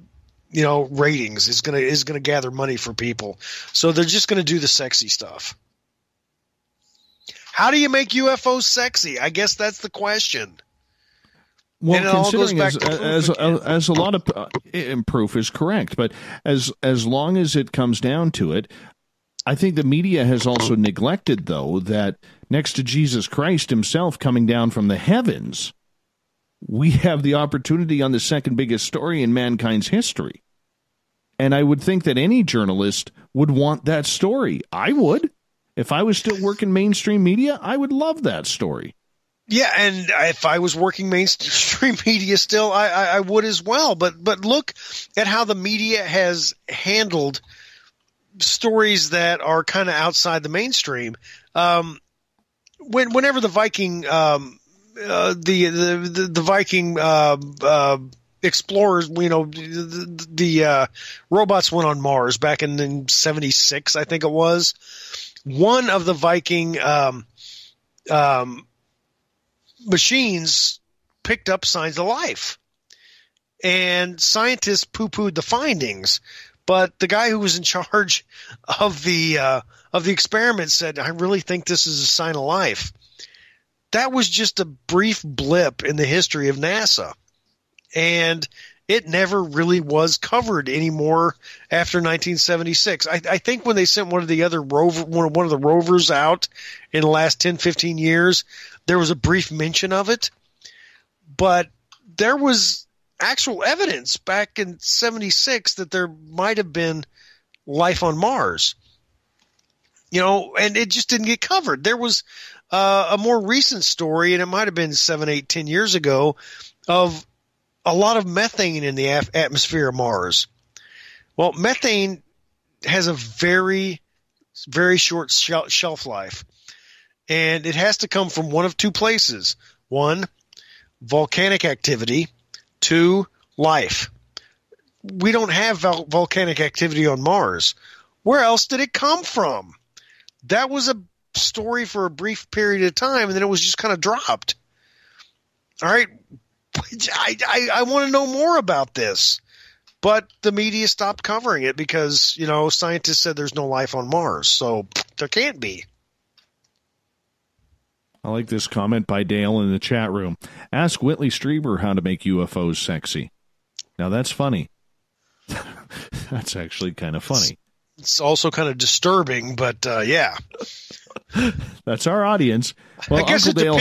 ratings. Is going to gather money for people. So they're just going to do the sexy stuff. How do you make UFOs sexy? I guess that's the question. Well, considering as a lot of proof is correct, but as long as it comes down to it, I think the media has also neglected, though, that next to Jesus Christ himself coming down from the heavens, we have the opportunity on the second biggest story in mankind's history. And I would think that any journalist would want that story. I would. If I was still working mainstream media, I would love that story. Yeah, and if I was working mainstream media still, I would as well. But look at how the media has handled stories that are kind of outside the mainstream. Whenever the Viking, the Viking explorers, the robots went on Mars back in 1976, I think it was. One of the Viking machines picked up signs of life, and scientists poo-pooed the findings. But the guy who was in charge of the experiment said, "I really think this is a sign of life." That was just a brief blip in the history of NASA, and it never really was covered anymore after 1976. I think when they sent one of the rovers out in the last 10, 15 years, there was a brief mention of it, but there was actual evidence back in 76 that there might have been life on Mars. And it just didn't get covered. There was a more recent story, and it might have been 7, 8, 10 years ago, of a lot of methane in the atmosphere of Mars. Well, methane has a very, very short shelf life, and it has to come from one of two places. One, volcanic activity. Two, life. We don't have volcanic activity on Mars. Where else did it come from? That was a story for a brief period of time, and then it was just kind of dropped. All right. I want to know more about this, but the media stopped covering it because, scientists said there's no life on Mars, so there can't be. I like this comment by Dale in the chat room. Ask Whitley Strieber how to make UFOs sexy. Now, that's funny. That's actually kind of funny. It's also kind of disturbing, but yeah. That's our audience. Well, I guess Uncle it Dale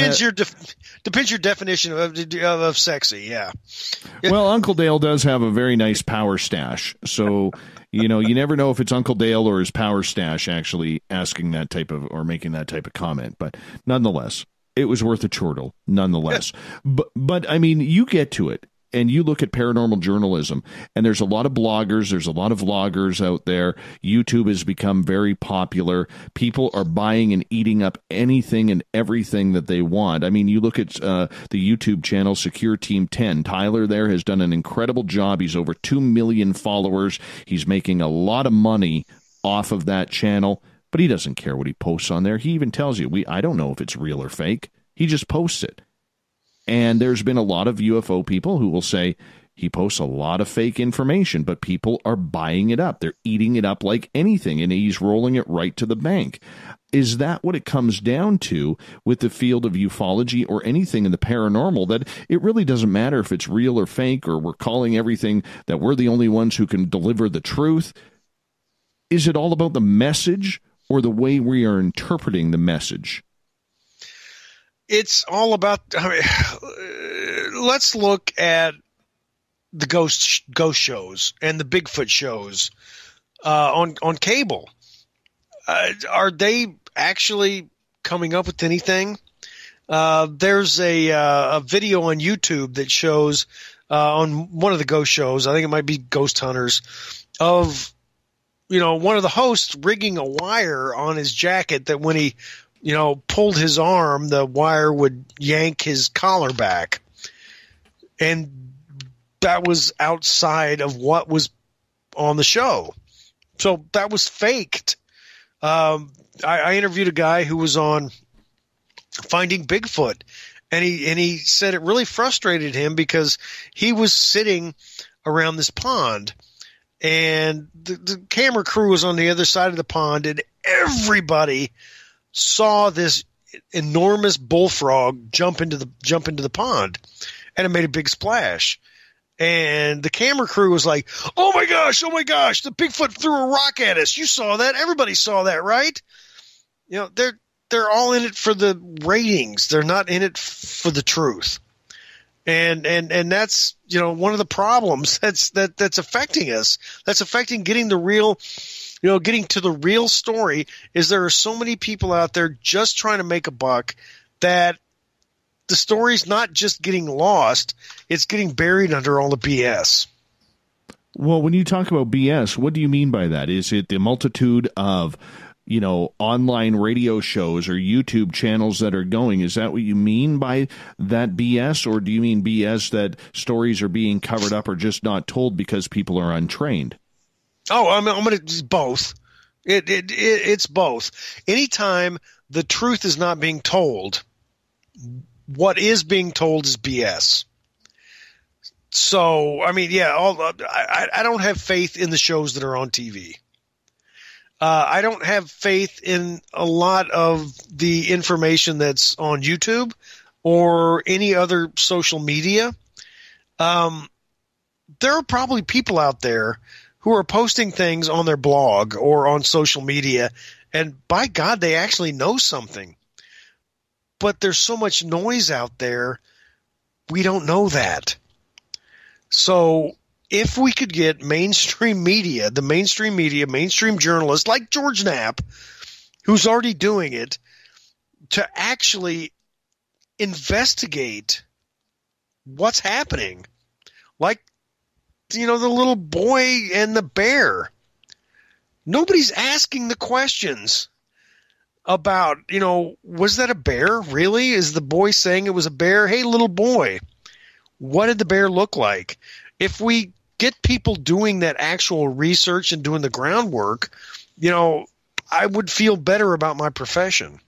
depends your definition of sexy, yeah. Well, Uncle Dale does have a very nice power stash, so you never know if it's Uncle Dale or his power stash actually asking that type of or making that type of comment. But nonetheless, it was worth a chortle. Nonetheless, but I mean, you get to it. And you look at paranormal journalism, and there's a lot of bloggers, there's a lot of vloggers out there. YouTube has become very popular. People are buying and eating up anything and everything that they want. I mean, you look at the YouTube channel Secure Team 10. Tyler there has done an incredible job. He's over 2 million followers. He's making a lot of money off of that channel, but he doesn't care what he posts on there. He even tells you, I don't know if it's real or fake. He just posts it. And there's been a lot of UFO people who will say he posts a lot of fake information, but people are buying it up. They're eating it up like anything, and he's rolling it right to the bank. Is that what it comes down to with the field of ufology or anything in the paranormal, that it really doesn't matter if it's real or fake, or we're calling everything that we're the only ones who can deliver the truth? Is it all about the message or the way we are interpreting the message? It's all about. Let's look at the ghost shows and the Bigfoot shows on cable. Are they actually coming up with anything? There's a video on YouTube that shows on one of the ghost shows. I think it might be Ghost Hunters, of one of the hosts rigging a wire on his jacket that when he pulled his arm, the wire would yank his collar back. And that was outside of what was on the show. So that was faked. I interviewed a guy who was on Finding Bigfoot, and he said it really frustrated him because he was sitting around this pond, and the camera crew was on the other side of the pond, and everybody saw this enormous bullfrog jump into the pond, and it made a big splash. And the camera crew was like, oh my gosh, the Bigfoot threw a rock at us. You saw that. Everybody saw that, right? They're all in it for the ratings. They're not in it for the truth. And that's, one of the problems that's affecting us. That's affecting getting the real, getting to the real story, is there are so many people out there just trying to make a buck that the story's not just getting lost, it's getting buried under all the BS. Well, when you talk about BS, what do you mean by that? Is it the multitude of, online radio shows or YouTube channels that are going? Is that what you mean by that BS? Or do you mean BS that stories are being covered up or just not told because people are untrained? Oh, I'm going to both. It's both. Anytime the truth is not being told, what is being told is BS. So, I mean, yeah, I don't have faith in the shows that are on TV. I don't have faith in a lot of the information that's on YouTube or any other social media. there are probably people out there who are posting things on their blog or on social media, and by God, they actually know something. But there's so much noise out there, we don't know that. So if we could get mainstream media, mainstream journalists like George Knapp, who's already doing it, to actually investigate what's happening. Like, the little boy and the bear. Nobody's asking the questions about, was that a bear? Really? Is the boy saying it was a bear? Hey, little boy, what did the bear look like? If we get people doing that actual research and doing the groundwork, I would feel better about my profession.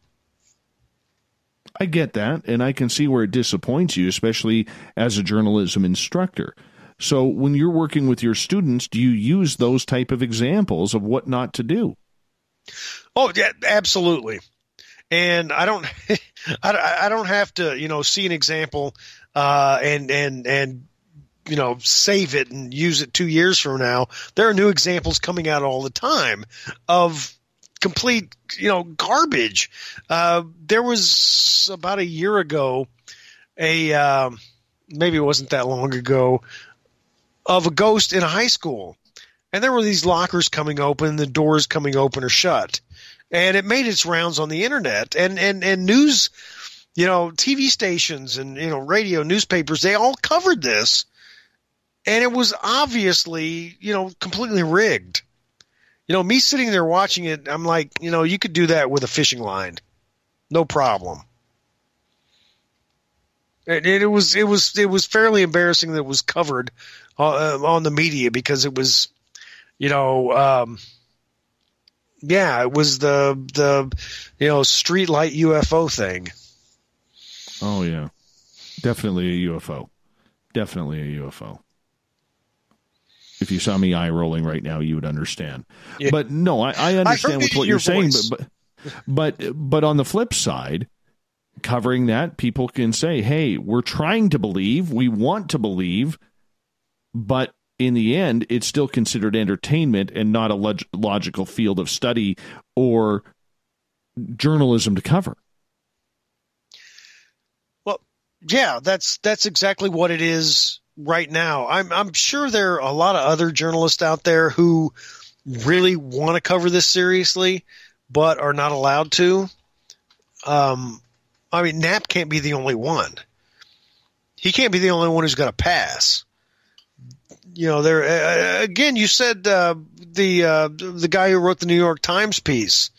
I get that, and I can see where it disappoints you, especially as a journalism instructor. So when you're working with your students, do you use those type of examples of what not to do? Oh, yeah, absolutely. And I don't have to, see an example and save it and use it 2 years from now. There are new examples coming out all the time of complete, garbage. There was about a year ago, maybe it wasn't that long ago, of a ghost in a high school. And there were these lockers coming open, the doors coming open or shut. And it made its rounds on the internet and news, TV stations and, radio, newspapers, they all covered this. And it was obviously, completely rigged. Me sitting there watching it, I'm like, you could do that with a fishing line. No problem. It was fairly embarrassing that it was covered on the media because it was, it was the streetlight UFO thing. Oh yeah, definitely a UFO. Definitely a UFO. If you saw me eye rolling right now, you would understand. Yeah. But no, I understand with what you're saying. But on the flip side, covering that, people can say, hey, we're trying to believe, we want to believe, but in the end, it's still considered entertainment and not a logical field of study or journalism to cover. Well, yeah, that's exactly what it is right now. I'm sure there are a lot of other journalists out there who really want to cover this seriously, but are not allowed to. Knapp can't be the only one. He can't be the only one who's got a pass. There again. You said the guy who wrote the New York Times piece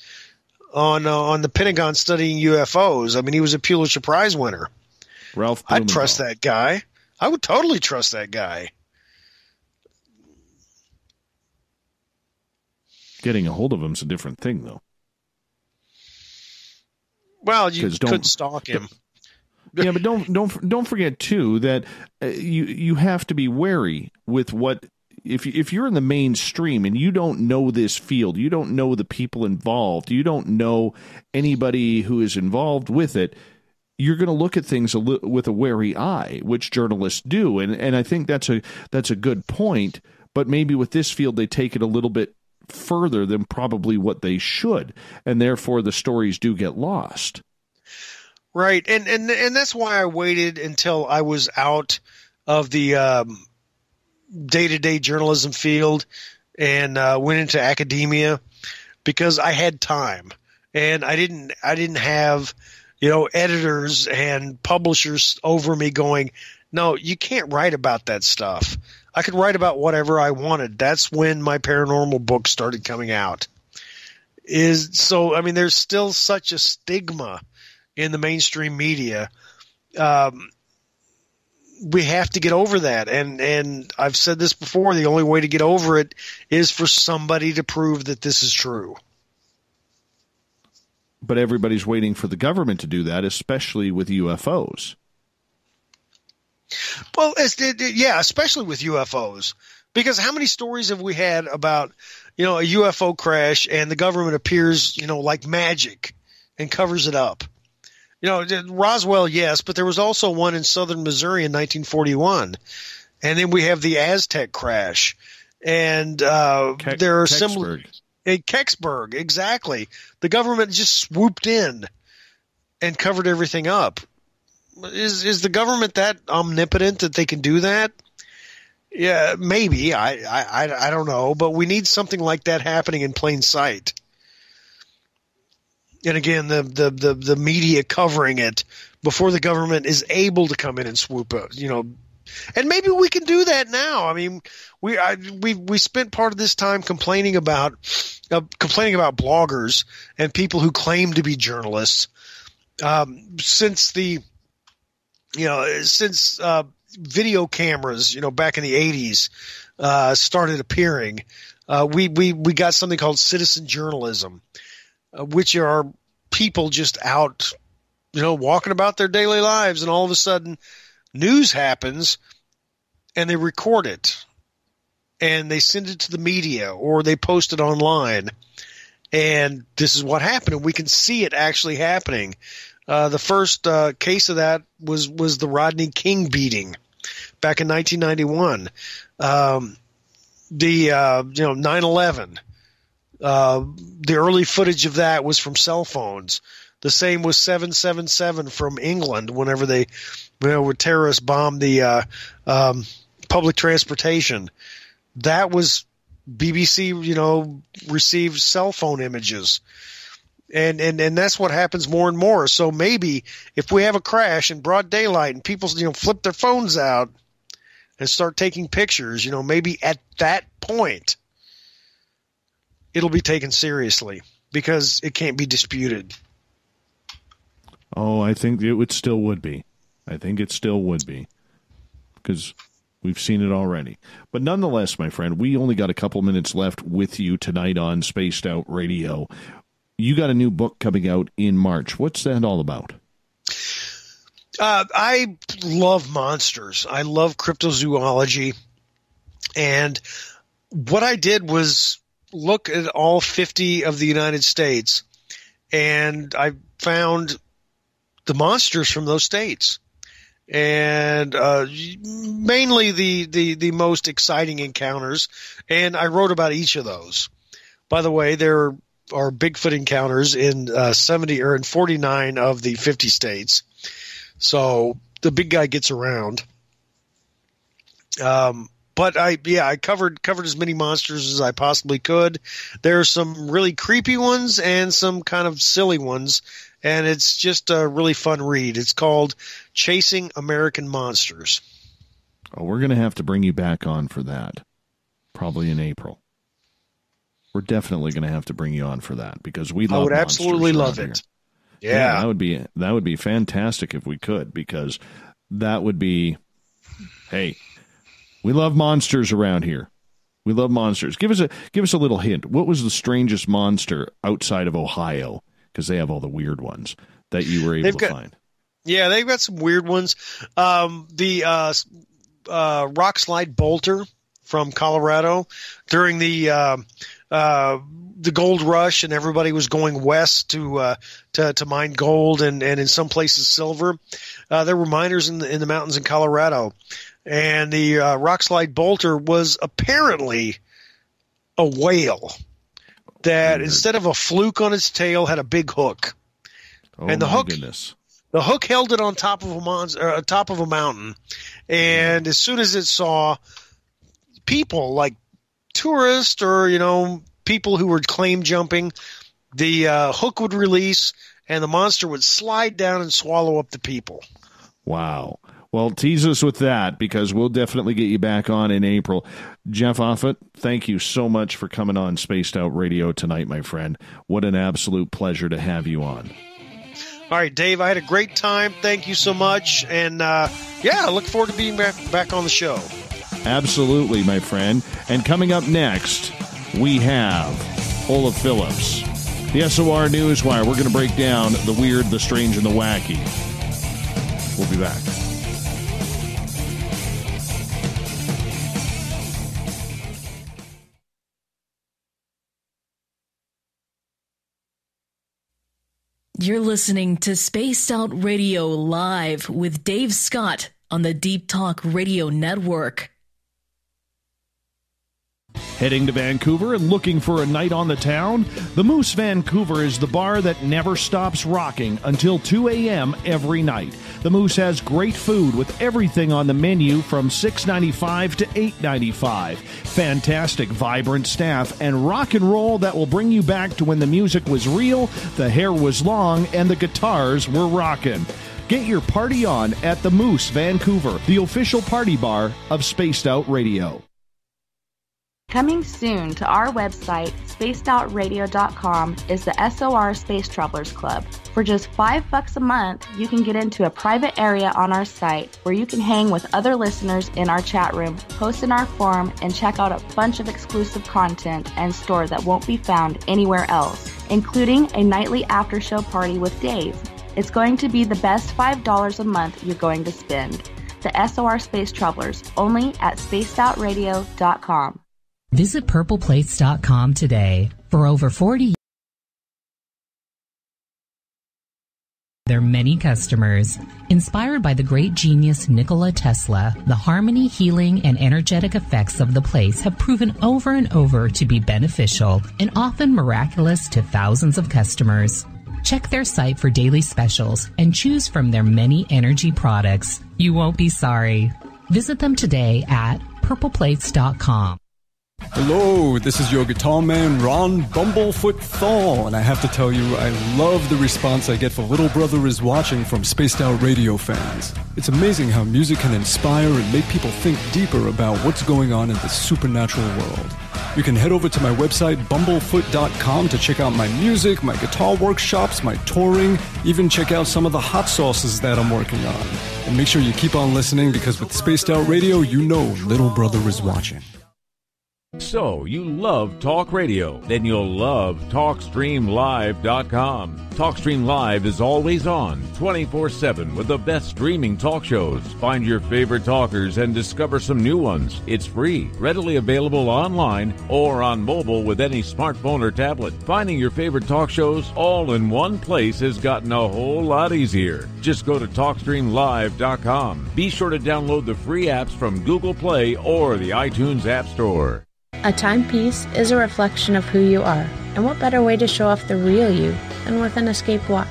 on the Pentagon studying UFOs. He was a Pulitzer Prize winner. Ralph Blumenthal. I'd trust that guy. I would totally trust that guy. Getting a hold of him's a different thing, though. Well, you could stalk him. Yeah, but don't forget too that you have to be wary with what if you're in the mainstream and you don't know this field, you don't know the people involved, you don't know anybody who is involved with it. You're going to look at things with a wary eye, which journalists do, and I think that's a good point. But maybe with this field, they take it a little bit further than probably what they should, and therefore the stories do get lost. Right, and that's why I waited until I was out of the day-to-day journalism field and went into academia, because I had time, and I didn't have editors and publishers over me going, no, you can't write about that stuff. I could write about whatever I wanted. That's when my paranormal book started coming out. There's still such a stigma in the mainstream media. We have to get over that. And I've said this before, the only way to get over it is for somebody to prove that this is true. But everybody's waiting for the government to do that, especially with UFOs. Well, especially with UFOs. Because how many stories have we had about, a UFO crash and the government appears, like magic and covers it up? Roswell, yes, but there was also one in southern Missouri in 1941. And then we have the Aztec crash. And there are similar – Kecksburg, exactly. The government just swooped in and covered everything up. Is the government that omnipotent that they can do that? Yeah, maybe. I don't know, but we need something like that happening in plain sight. And again, the media covering it before the government is able to come in and swoop up, and maybe we can do that now. I mean, we spent part of this time complaining about bloggers and people who claim to be journalists since video cameras, back in the 80s, started appearing. We got something called citizen journalism, which are people just out, walking about their daily lives, and all of a sudden news happens and they record it and they send it to the media or they post it online. And this is what happened. And we can see it actually happening. The first case of that was the Rodney King beating back in 1991. The 9/11. The early footage of that was from cell phones. The same was 7/77 from England. Whenever they, terrorists bombed the public transportation, that was BBC. Received cell phone images. And that's what happens more and more. So maybe if we have a crash in broad daylight and people, flip their phones out and start taking pictures, maybe at that point it'll be taken seriously because it can't be disputed. Oh, I think it still would be. I think it still would be because we've seen it already. But nonetheless, my friend, we only got a couple minutes left with you tonight on Spaced Out Radio. You got a new book coming out in March. What's that all about? I love monsters. I love cryptozoology. And what I did was look at all 50 of the United States, and I found the monsters from those states. And mainly the most exciting encounters. And I wrote about each of those. By the way, there are Bigfoot encounters in 70 or in 49 of the 50 states. So the big guy gets around. But I covered as many monsters as I possibly could. There are some really creepy ones and some kind of silly ones, and it's just a really fun read. It's called Chasing American Monsters. Oh, we're going to have to bring you back on for that, probably in April. We're definitely going to have to bring you on for that because we love. I would absolutely love it. Yeah, that would be fantastic if we could, because that would be. Hey, we love monsters around here. We love monsters. Give us a little hint. What was the strangest monster outside of Ohio? Because they have all the weird ones that you were able to find. Yeah, they've got some weird ones. The rock slide bolter from Colorado during the gold rush, and everybody was going west to mine gold and in some places silver. There were miners in the mountains in Colorado, and the rock slide bolter was apparently a whale that instead of a fluke on its tail had a big hook. Oh, and the hook, goodness. The hook held it on top of a mountain, and as soon as it saw people like tourists or people who were claim jumping, the hook would release and the monster would slide down and swallow up the people. Wow. Well, tease us with that, because we'll definitely get you back on in April. Jeff Offutt, thank you so much for coming on Spaced Out Radio tonight, my friend. What an absolute pleasure to have you on. All right, Dave, I had a great time. Thank you so much. And, I look forward to being back on the show. Absolutely, my friend. And coming up next, we have Olaf Phillips, the SOR Newswire. We're going to break down the weird, the strange, and the wacky. We'll be back. You're listening to Spaced Out Radio Live with Dave Scott on the Deep Talk Radio Network. Heading to Vancouver and looking for a night on the town? The Moose Vancouver is the bar that never stops rocking until 2 a.m. every night. The Moose has great food with everything on the menu from $6.95 to $8.95. Fantastic, vibrant staff and rock and roll that will bring you back to when the music was real, the hair was long, and the guitars were rocking. Get your party on at the Moose Vancouver, the official party bar of Spaced Out Radio. Coming soon to our website, spacedoutradio.com, is the SOR Space Travelers Club. For just $5 a month, you can get into a private area on our site where you can hang with other listeners in our chat room, post in our forum, and check out a bunch of exclusive content and store that won't be found anywhere else, including a nightly after-show party with Dave. It's going to be the best $5 a month you're going to spend. The SOR Space Travelers, only at spacedoutradio.com. Visit purpleplates.com today. For over 40 years, their many customers. Inspired by the great genius Nikola Tesla, the harmony, healing, and energetic effects of the plates have proven over and over to be beneficial and often miraculous to thousands of customers. Check their site for daily specials and choose from their many energy products. You won't be sorry. Visit them today at purpleplates.com. Hello, this is your guitar man, Ron Bumblefoot Thaw, and I have to tell you, I love the response I get for Little Brother is Watching from Spaced Out Radio fans. It's amazing how music can inspire and make people think deeper about what's going on in the supernatural world. You can head over to my website, bumblefoot.com, to check out my music, my guitar workshops, my touring, even check out some of the hot sauces that I'm working on. And make sure you keep on listening, because with Spaced Out Radio, you know Little Brother is watching. So, you love talk radio? Then you'll love TalkStreamLive.com. TalkStream Live is always on, 24/7, with the best streaming talk shows. Find your favorite talkers and discover some new ones. It's free, readily available online or on mobile with any smartphone or tablet. Finding your favorite talk shows all in one place has gotten a whole lot easier. Just go to TalkStreamLive.com. Be sure to download the free apps from Google Play or the iTunes App Store. A timepiece is a reflection of who you are, and what better way to show off the real you than with an Escape watch?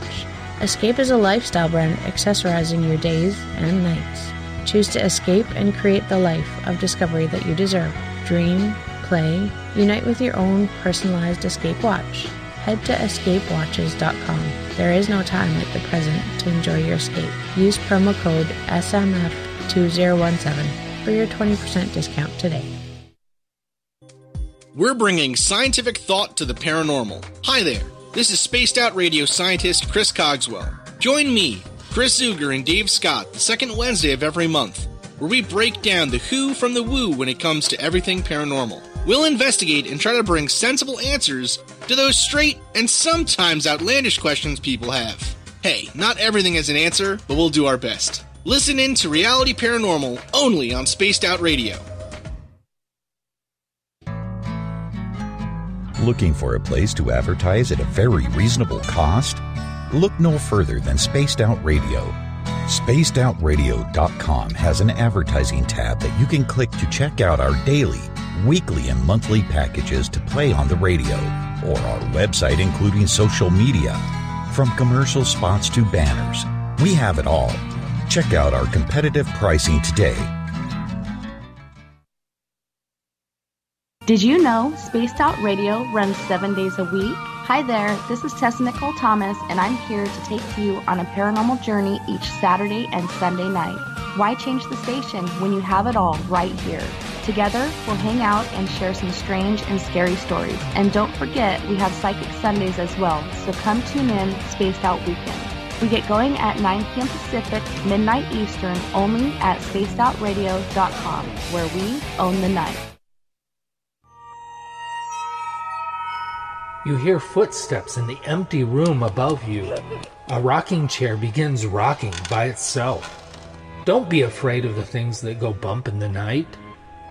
Escape is a lifestyle brand accessorizing your days and nights. Choose to escape and create the life of discovery that you deserve. Dream, play, unite with your own personalized Escape watch. Head to escapewatches.com. There is no time like the present to enjoy your escape. Use promo code SMF2017 for your 20% discount today. We're bringing scientific thought to the paranormal. Hi there, this is Spaced Out Radio scientist Chris Cogswell. Join me, Chris Zuger, and Dave Scott the second Wednesday of every month, where we break down the who from the woo when it comes to everything paranormal. We'll investigate and try to bring sensible answers to those straight and sometimes outlandish questions people have. Hey, not everything has an answer, but we'll do our best. Listen in to Reality Paranormal only on Spaced Out Radio. Looking for a place to advertise at a very reasonable cost? Look no further than Spaced Out Radio. SpacedOutRadio.com has an advertising tab that you can click to check out our daily, weekly, and monthly packages to play on the radio, or our website including social media. From commercial spots to banners, we have it all. Check out our competitive pricing today. Did you know Spaced Out Radio runs 7 days a week? Hi there, this is Tessa Nicole Thomas, and I'm here to take you on a paranormal journey each Saturday and Sunday night. Why change the station when you have it all right here? Together, we'll hang out and share some strange and scary stories. And don't forget, we have Psychic Sundays as well, so come tune in Spaced Out Weekend. We get going at 9 p.m. Pacific, midnight Eastern, only at spacedoutradio.com, where we own the night. You hear footsteps in the empty room above you. A rocking chair begins rocking by itself. Don't be afraid of the things that go bump in the night.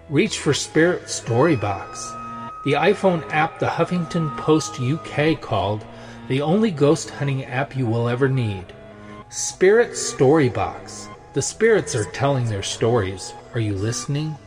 Reach for Spirit Storybox, the iPhone app the Huffington Post UK called the only ghost hunting app you will ever need. Spirit Storybox. The spirits are telling their stories. Are you listening?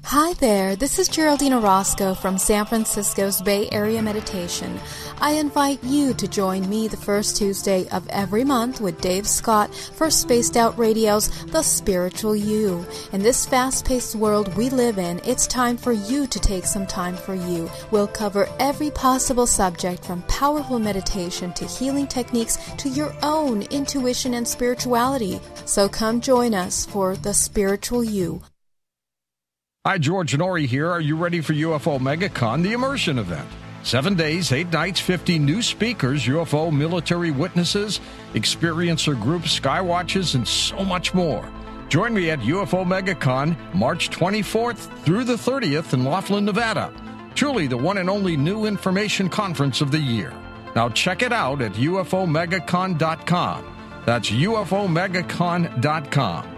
Hi there, this is Geraldine Orozco from San Francisco's Bay Area Meditation. I invite you to join me the first Tuesday of every month with Dave Scott for Spaced Out Radio's The Spiritual You. In this fast-paced world we live in, it's time for you to take some time for you. We'll cover every possible subject from powerful meditation to healing techniques to your own intuition and spirituality. So come join us for The Spiritual You. Hi, George Norrie here. Are you ready for UFO MegaCon, the immersion event? 7 days, 8 nights, 50 new speakers, UFO military witnesses, experiencer groups, skywatches, and so much more. Join me at UFO MegaCon, March 24th through the 30th in Laughlin, Nevada. Truly the one and only new information conference of the year. Now check it out at UFOMegaCon.com. That's UFOMegaCon.com.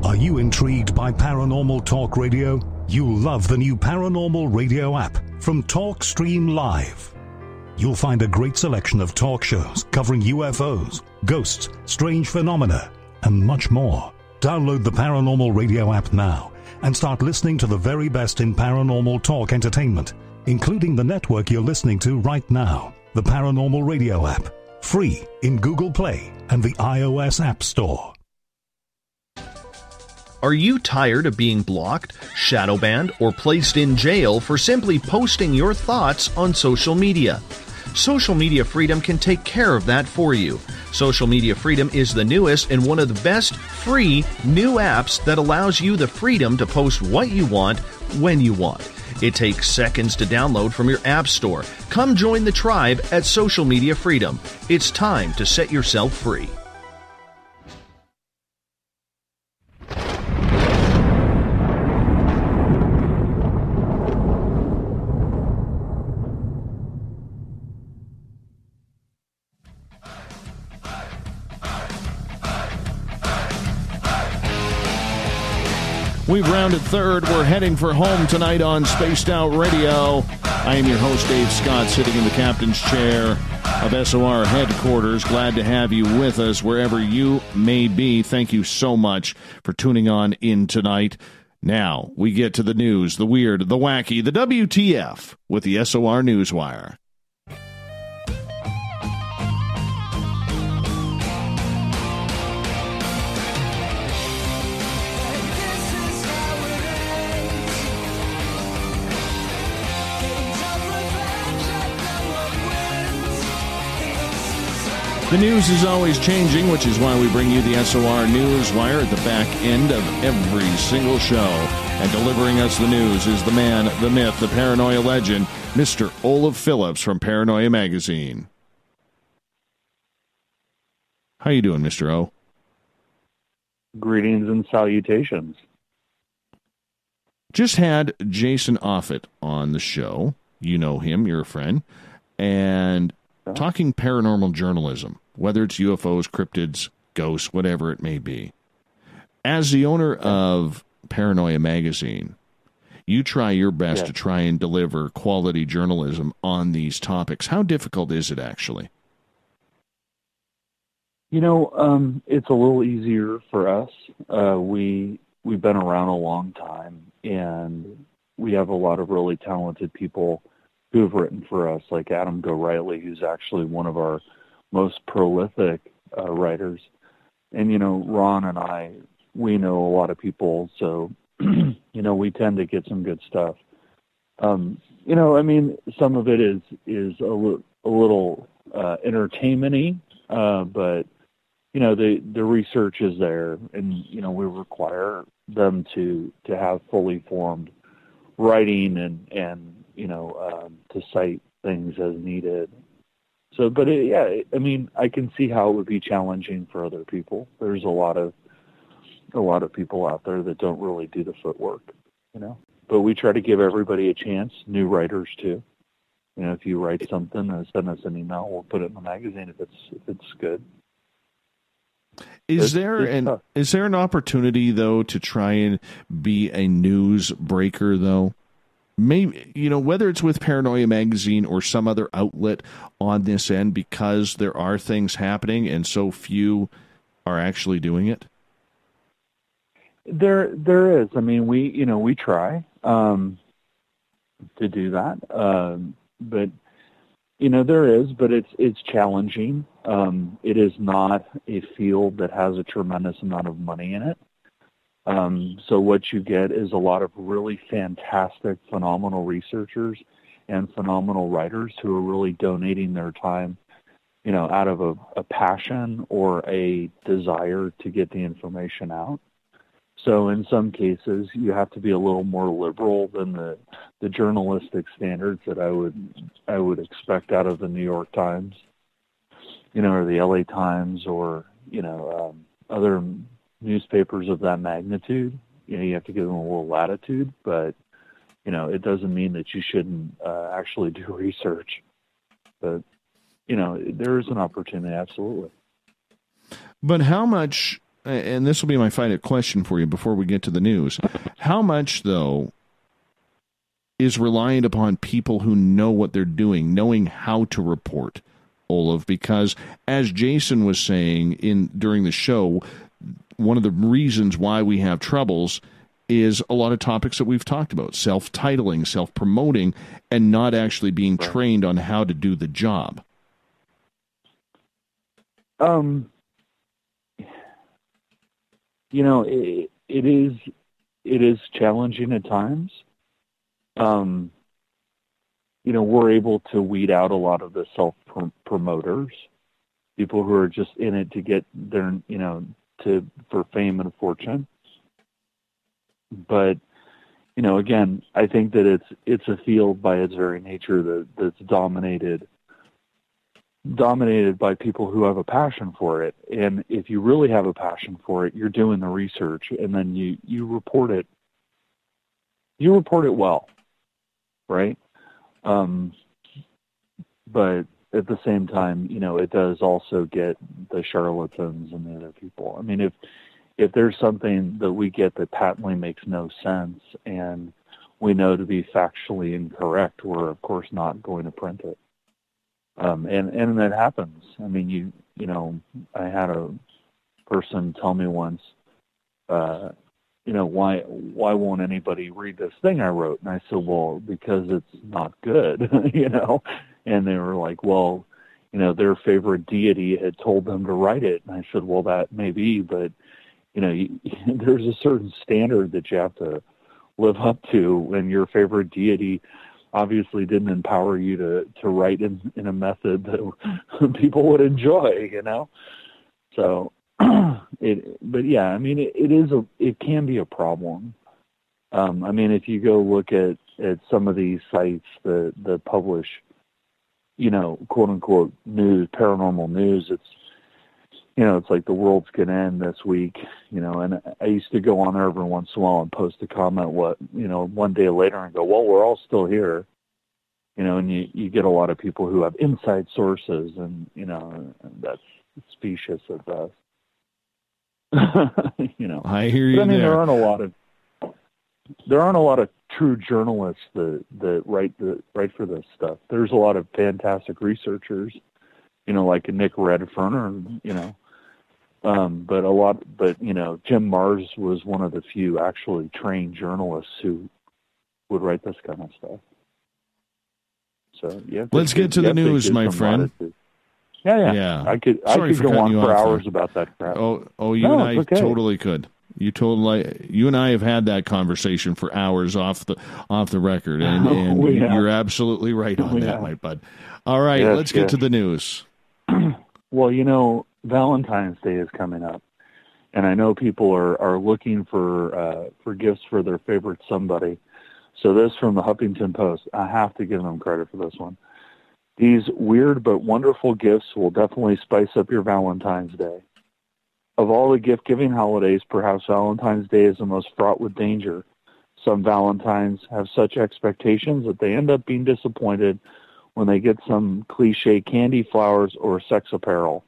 Are you intrigued by Paranormal Talk Radio? You'll love the new Paranormal Radio app from TalkStream Live. You'll find a great selection of talk shows covering UFOs, ghosts, strange phenomena, and much more. Download the Paranormal Radio app now and start listening to the very best in paranormal talk entertainment, including the network you're listening to right now, the Paranormal Radio app, free in Google Play and the iOS App Store. Are you tired of being blocked, shadow banned, or placed in jail for simply posting your thoughts on social media? Social Media Freedom can take care of that for you. Social Media Freedom is the newest and one of the best free new apps that allows you the freedom to post what you want, when you want. It takes seconds to download from your app store. Come join the tribe at Social Media Freedom. It's time to set yourself free. We've rounded third. We're heading for home tonight on Spaced Out Radio. I am your host, Dave Scott, sitting in the captain's chair of SOR headquarters. Glad to have you with us wherever you may be. Thank you so much for tuning on in tonight. Now, we get to the news, the weird, the wacky, the WTF with the SOR Newswire. The news is always changing, which is why we bring you the SOR Newswire at the back end of every single show. And delivering us the news is the man, the myth, the paranoia legend, Mr. Olaf Phillips from Paranoia Magazine. How you doing, Mr. O? Greetings and salutations. Just had Jason Offutt on the show. You know him, you're a friend. And talking paranormal journalism, whether it's UFOs, cryptids, ghosts, whatever it may be. As the owner of Paranoia Magazine, you try your best to try and deliver quality journalism on these topics. How difficult is it, actually? You know, it's a little easier for us. We've been around a long time, and we have a lot of really talented people who have written for us, like Adam Go-Reilly, who's actually one of our most prolific writers. And, you know, Ron and I, we know a lot of people, so, you know, we tend to get some good stuff. You know, I mean, some of it is a little entertainment-y, but, you know, the research is there, and, you know, we require them to have fully formed writing and you know, to cite things as needed. So, but I mean, I can see how it would be challenging for other people. There's a lot of people out there that don't really do the footwork, you know. But we try to give everybody a chance, new writers too. You know, if you write something, send us an email. We'll put it in the magazine if it's good. Is there an opportunity though to try and be a news breaker though? maybe, whether it's with Paranoia Magazine or some other outlet on this end, because there are things happening and so few are actually doing it? There is. I mean, we try to do that, but there is. But it's challenging. It is not a field that has a tremendous amount of money in it. So what you get is a lot of really fantastic, phenomenal researchers and phenomenal writers who are really donating their time, out of a passion or a desire to get the information out. So in some cases, you have to be a little more liberal than the journalistic standards that I would expect out of the New York Times, or the LA Times, or other newspapers of that magnitude. You have to give them a little latitude, but it doesn't mean that you shouldn't actually do research. But there is an opportunity, absolutely. But how much? And this will be my final question for you before we get to the news. How much, though, is reliant upon people who know what they're doing, knowing how to report, Olaf? Because as Jason was saying during the show, one of the reasons why we have troubles is a lot of topics that we've talked about, self-titling, self-promoting, and not actually being trained on how to do the job. It is challenging at times. We're able to weed out a lot of the self-promoters, people who are just in it to get their, for fame and fortune. But, again, I think that it's a field by its very nature that's dominated by people who have a passion for it. And if you really have a passion for it, you're doing the research, and then you report it. You report it well, right? But at the same time, it does also get the charlatans and the other people. I mean, if there's something that we get that patently makes no sense and we know to be factually incorrect, we're of course not going to print it. And that happens. I mean, I had a person tell me once, why won't anybody read this thing I wrote? And I said, well, because it's not good, And they were like, well, their favorite deity had told them to write it. And I said, well, that may be, but, there's a certain standard that you have to live up to, and your favorite deity obviously didn't empower you to write in a method that people would enjoy, So, but yeah, I mean, it can be a problem. I mean, if you go look at some of these sites that publish, quote unquote news, paranormal news, it's like the world's going to end this week, and I used to go on there every once in a while and post a comment, one day later and go, well, we're all still here, and you get a lot of people who have inside sources, and, that's specious at best. I hear you. But, I mean, there aren't a lot of true journalists that write for this stuff. There's a lot of fantastic researchers, like Nick Redfern, but Jim Mars was one of the few actually trained journalists who would write this kind of stuff. So yeah, let's get to the news, my friend. Yeah. I could go on for hours about that crap. You and I totally could. You and I have had that conversation for hours off the record, and you're absolutely right on that, my bud. All right, let's get to the news. Well, Valentine's Day is coming up, and I know people are looking for gifts for their favorite somebody. So this from the Huffington Post. I have to give them credit for this one. These weird but wonderful gifts will definitely spice up your Valentine's Day. Of all the gift-giving holidays, perhaps Valentine's Day is the most fraught with danger. Some Valentines have such expectations that they end up being disappointed when they get some cliche candy, flowers, or sex apparel.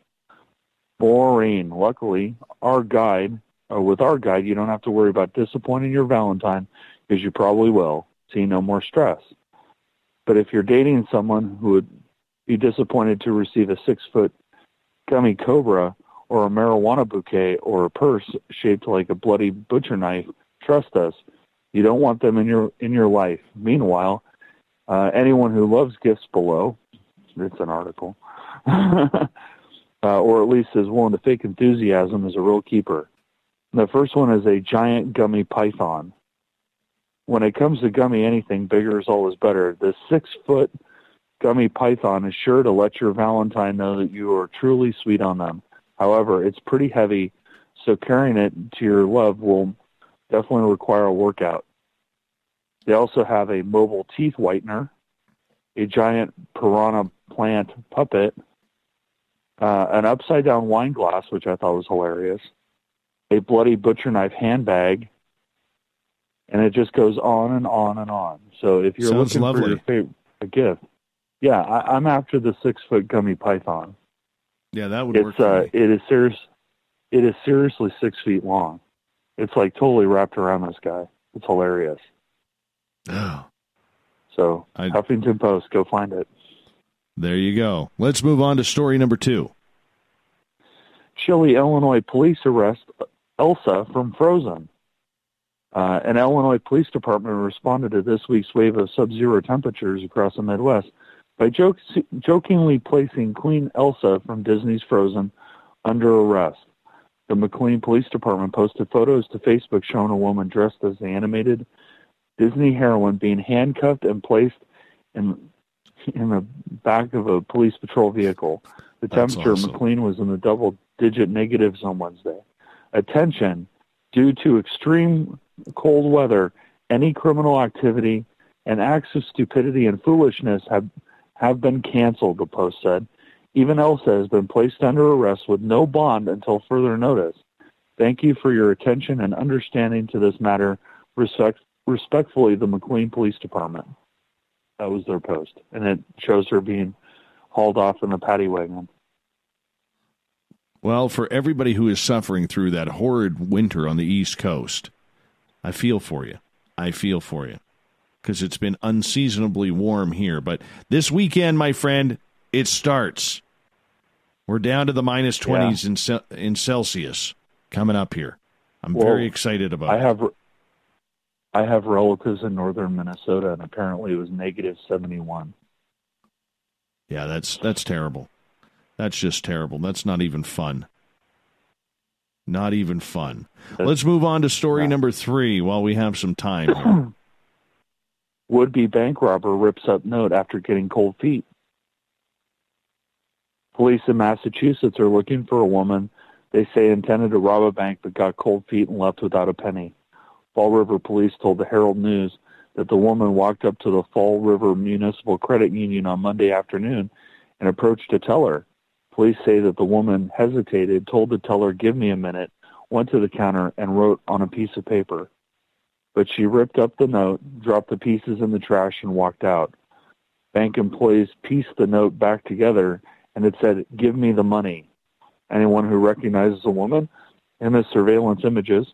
Boring. Luckily, with our guide, you don't have to worry about disappointing your Valentine, because you probably will. so you no more stress. But if you're dating someone who would be disappointed to receive a 6-foot gummy cobra or a marijuana bouquet or a purse shaped like a bloody butcher knife, trust us, you don't want them in your life. Meanwhile, anyone who loves gifts below, it's an article, or at least is willing to fake enthusiasm, is a real keeper. The first one is a giant gummy python. When it comes to gummy anything, bigger is always better. The 6-foot gummy python is sure to let your Valentine know that you are truly sweet on them. However, it's pretty heavy, so carrying it to your love will definitely require a workout. They also have a mobile teeth whitener, a giant piranha plant puppet, an upside-down wine glass, which I thought was hilarious, a bloody butcher knife handbag, and it just goes on and on and on. So if you're Sounds looking lovely. for your favorite gift, yeah, I'm after the 6-foot gummy python. Yeah, that would work for me. It is seriously 6 feet long. It's like totally wrapped around this guy. It's hilarious. Oh. So Huffington Post, go find it. There you go. Let's move on to story number 2. Chile, Illinois police arrest Elsa from Frozen. An Illinois police department responded to this week's wave of sub-zero temperatures across the Midwest by jokingly placing Queen Elsa from Disney's Frozen under arrest. The McLean Police Department posted photos to Facebook showing a woman dressed as the animated Disney heroine being handcuffed and placed in the back of a police patrol vehicle. The temperature in McLean was in the double-digit negatives on Wednesday. Attention, due to extreme cold weather, any criminal activity and acts of stupidity and foolishness have been canceled, the Post said. Even Elsa has been placed under arrest with no bond until further notice. Thank you for your attention and understanding to this matter. Respectfully, the McLean Police Department. That was their post. And it shows her being hauled off in a paddy wagon. Well, for everybody who is suffering through that horrid winter on the East Coast, I feel for you. Because it's been unseasonably warm here. But this weekend, my friend, it starts. We're down to the minus 20s in Celsius coming up here. I'm very excited about it. I have relatives in northern Minnesota, and apparently it was negative 71. Yeah, that's terrible. That's just terrible. That's not even fun. Not even fun. Let's move on to story number 3 while we have some time here. Would-be bank robber rips up note after getting cold feet. Police in Massachusetts are looking for a woman they say intended to rob a bank but got cold feet and left without a penny. Fall River Police told the Herald News that the woman walked up to the Fall River Municipal Credit Union on Monday afternoon and approached a teller. Police say that the woman hesitated, told the teller, "Give me a minute," went to the counter and wrote on a piece of paper. But she ripped up the note, dropped the pieces in the trash, and walked out. Bank employees pieced the note back together, and it said, "Give me the money." Anyone who recognizes a woman in the surveillance images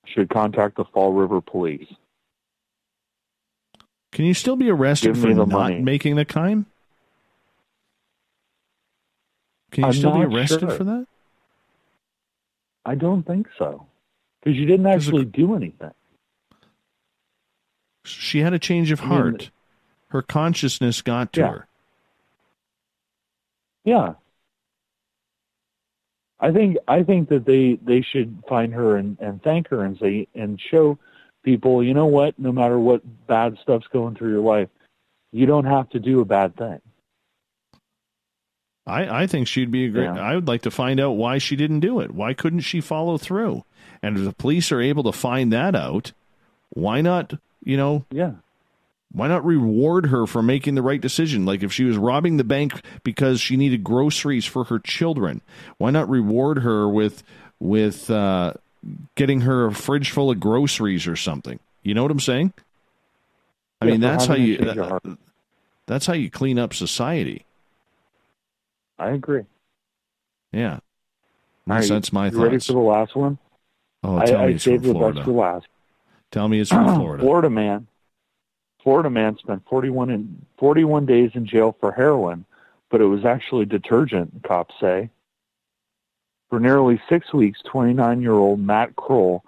should contact the Fall River Police. Can you still be arrested for not money. making the crime? Can you still be arrested for that? I don't think so. Because you didn't actually do anything. She had a change of heart. Her consciousness got to her. Yeah. I think that they should find her and thank her and say and show people, you know what, no matter what bad stuff's going through your life, you don't have to do a bad thing. I think she'd be a great. Yeah. I would like to find out why she didn't do it. Why couldn't she follow through? And if the police are able to find that out, why not? Why not reward her for making the right decision? Like if she was robbing the bank because she needed groceries for her children, why not reward her with getting her a fridge full of groceries or something? You know what I'm saying? I mean, that's how you clean up society. I agree. Yeah. Right, That's my thoughts. You ready for the last one? Oh, tell me it's from saved the Florida. best for last. Tell me it's from Florida. Florida man Florida man spent 41 days in jail for heroin, but it was actually detergent, cops say. For nearly 6 weeks, 29-year-old Matt Kroll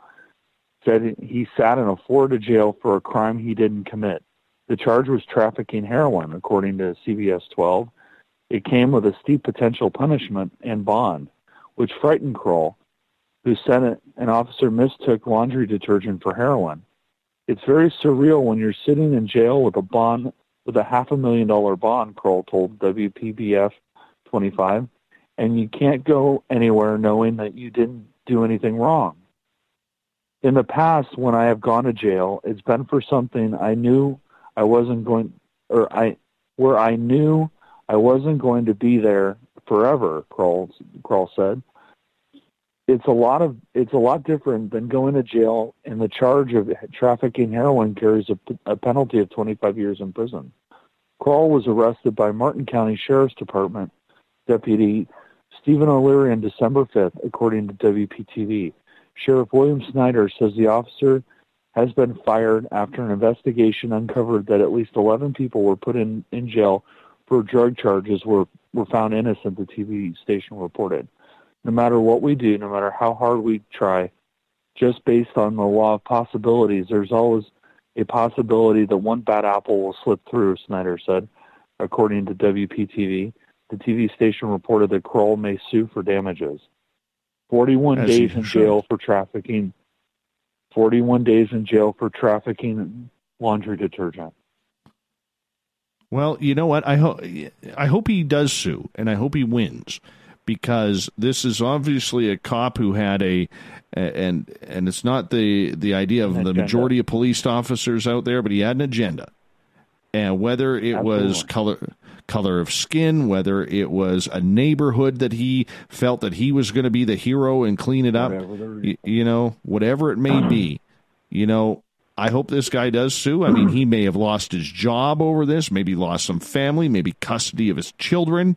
said he sat in a Florida jail for a crime he didn't commit. The charge was trafficking heroin, according to CBS 12. It came with a steep potential punishment and bond, which frightened Kroll, who said an officer mistook laundry detergent for heroin. It's very surreal when you're sitting in jail with a $500,000 bond, Kroll told WPBF 25, and you can't go anywhere knowing that you didn't do anything wrong. In the past, when I have gone to jail, it's been for something I knew I wasn't going, where I knew I wasn't going to be there forever, Kroll said. It's a lot different than going to jail, and the charge of trafficking heroin carries a penalty of 25 years in prison. Kroll was arrested by Martin County Sheriff's Department Deputy Stephen O'Leary on December 5th, according to WPTV. Sheriff William Snyder says the officer has been fired after an investigation uncovered that at least 11 people were put in jail for drug charges were found innocent, the TV station reported. No matter what we do, no matter how hard we try, just based on the law of possibilities, there's always a possibility that one bad apple will slip through, Snyder said, according to WPTV. The TV station reported that Kroll may sue for damages. 41 days in jail for trafficking. 41 days in jail for trafficking laundry detergent. Well, you know what? I hope he does sue, and I hope he wins, because this is obviously a cop who had and it's not the idea of the majority of police officers out there, but he had an agenda. And whether it was color of skin, whether it was a neighborhood that he felt that he was going to be the hero and clean it up, whatever it may be, I hope this guy does sue. I mean, he may have lost his job over this, maybe lost some family, maybe custody of his children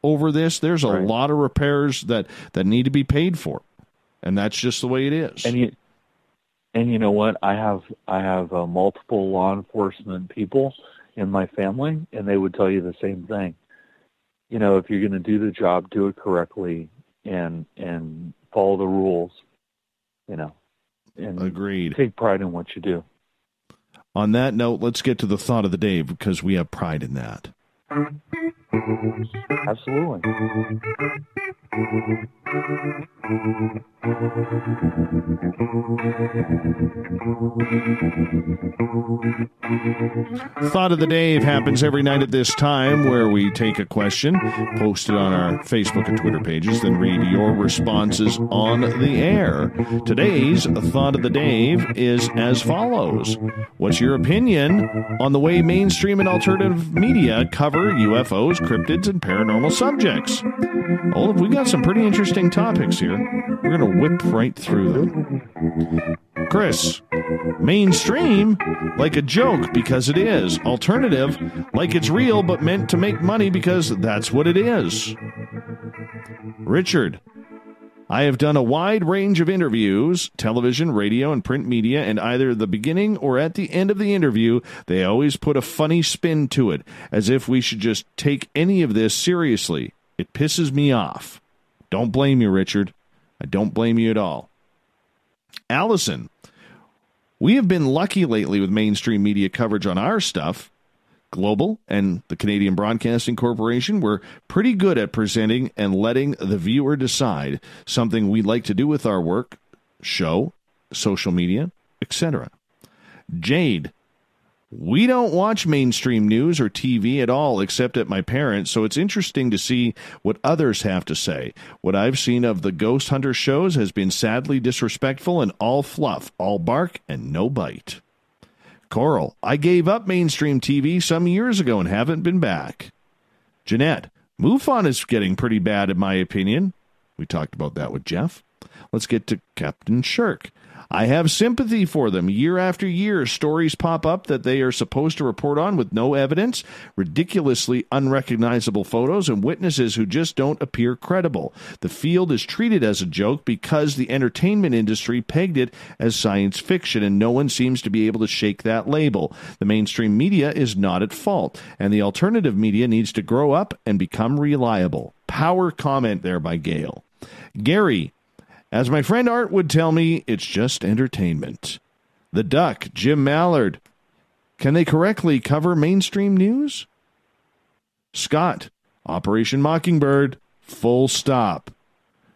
over this. There's a lot of repairs that need to be paid for, and that's just the way it is. And you know what? I have multiple law enforcement people in my family, and they would tell you the same thing. If you're going to do the job, do it correctly and follow the rules. And agreed. Take pride in what you do. On that note, let's get to the thought of the day, because we have pride in that. Absolutely. Thought of the Day happens every night at this time, where we take a question, post it on our Facebook and Twitter pages, then read your responses on the air. Today's Thought of the Day is as follows. What's your opinion on the way mainstream and alternative media cover UFOs, cryptids, and paranormal subjects? Olaf, we got some pretty interesting topics here. We're going to whip right through them. Chris, mainstream, like a joke because it is. Alternative, like it's real but meant to make money because that's what it is. Richard, I have done a wide range of interviews, television, radio, and print media, and either the beginning or at the end of the interview, they always put a funny spin to it, as if we should just take any of this seriously. It pisses me off. Don't blame you, Richard. I don't blame you at all. Allison, we have been lucky lately with mainstream media coverage on our stuff. Global and the Canadian Broadcasting Corporation were pretty good at presenting and letting the viewer decide, something we like to do with our work, show, social media, etc. Jade, we don't watch mainstream news or TV at all except at my parents', so it's interesting to see what others have to say. What I've seen of the Ghost Hunter shows has been sadly disrespectful and all fluff, all bark and no bite. Coral, I gave up mainstream TV some years ago and haven't been back. Jeanette, MUFON is getting pretty bad in my opinion. We talked about that with Jeff. Let's get to Captain Shirk. I have sympathy for them. Year after year, stories pop up that they are supposed to report on with no evidence, ridiculously unrecognizable photos, and witnesses who just don't appear credible. The field is treated as a joke because the entertainment industry pegged it as science fiction, and no one seems to be able to shake that label. The mainstream media is not at fault, and the alternative media needs to grow up and become reliable. Power comment there by Gail. Gary, as my friend Art would tell me, it's just entertainment. The Duck, Jim Mallard. Can they correctly cover mainstream news? Scott, Operation Mockingbird, full stop.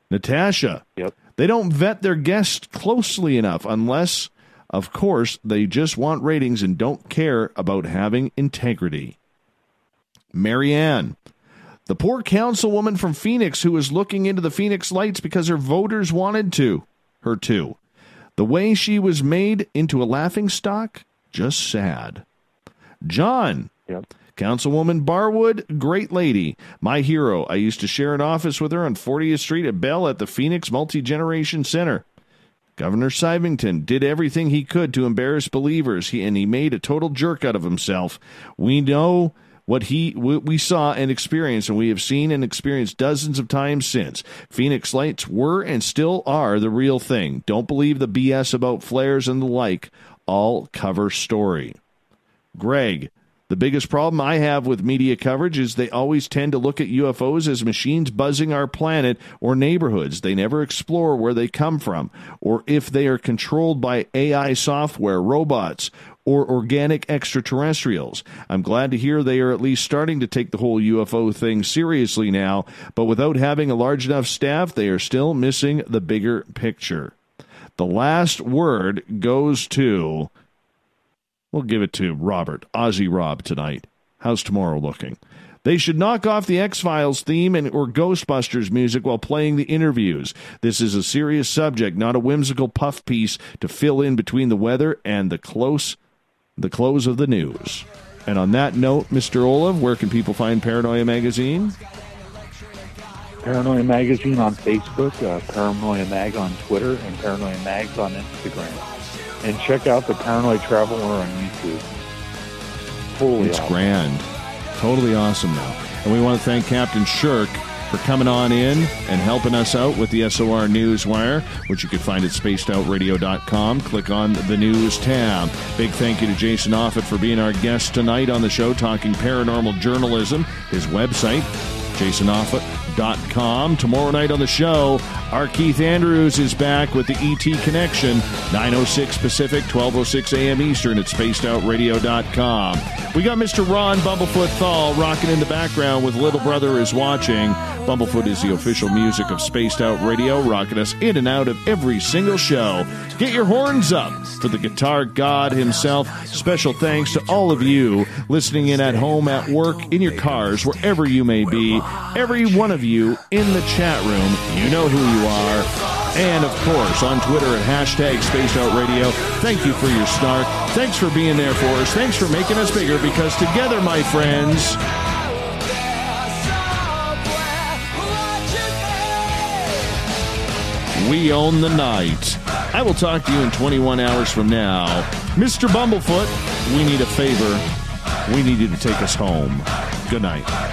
Natasha, yep. They don't vet their guests closely enough unless, of course, they just want ratings and don't care about having integrity. Marianne, the poor councilwoman from Phoenix who was looking into the Phoenix Lights because her voters wanted her to. The way she was made into a laughingstock, just sad. John, yep. Councilwoman Barwood, great lady. My hero. I used to share an office with her on 40th Street at Bell at the Phoenix Multi-Generation Center. Governor Sivington did everything he could to embarrass believers, and he made a total jerk out of himself. We know what we saw and experienced, and we have seen and experienced dozens of times since. Phoenix Lights were and still are the real thing. Don't believe the BS about flares and the like. All cover story. Greg, the biggest problem I have with media coverage is they always tend to look at UFOs as machines buzzing our planet or neighborhoods. They never explore where they come from, or if they are controlled by AI software, robots, or organic extraterrestrials. I'm glad to hear they are at least starting to take the whole UFO thing seriously now, but without having a large enough staff, they are still missing the bigger picture. The last word goes to, we'll give it to Robert, Aussie Rob tonight. How's tomorrow looking? They should knock off the X-Files theme or Ghostbusters music while playing the interviews. This is a serious subject, not a whimsical puff piece to fill in between the weather and the close of the news. And on that note, Mr. Olive, where can people find Paranoia Magazine? Paranoia Magazine on Facebook, Paranoia Mag on Twitter, and Paranoia Mags on Instagram. And check out the Paranoid Traveler on YouTube. It's awesome. Grand. Totally awesome now. And we want to thank Captain Shirk for coming on in and helping us out with the SOR Newswire, which you can find at spacedoutradio.com. Click on the News tab. Big thank you to Jason Offutt for being our guest tonight on the show, talking paranormal journalism. His website, jasonoffutt.com. Tomorrow night on the show, our Keith Andrews is back with the ET Connection, 9:06 Pacific, 12:06 a.m. Eastern at spacedoutradio.com. We got Mr. Ron Bumblefoot Thal rocking in the background with Little Brother is Watching. Bumblefoot is the official music of Spaced Out Radio, rocking us in and out of every single show. Get your horns up for the guitar god himself. Special thanks to all of you listening in at home, at work, in your cars, wherever you may be. Every one of you in the chat room, you know who you are. And, of course, on Twitter at hashtag Spaced Out Radio. Thank you for your snark. Thanks for being there for us. Thanks for making us bigger, because together, my friends, we own the night. I will talk to you in 21 hours from now. Mr. Bumblefoot, we need a favor. We need you to take us home. Good night.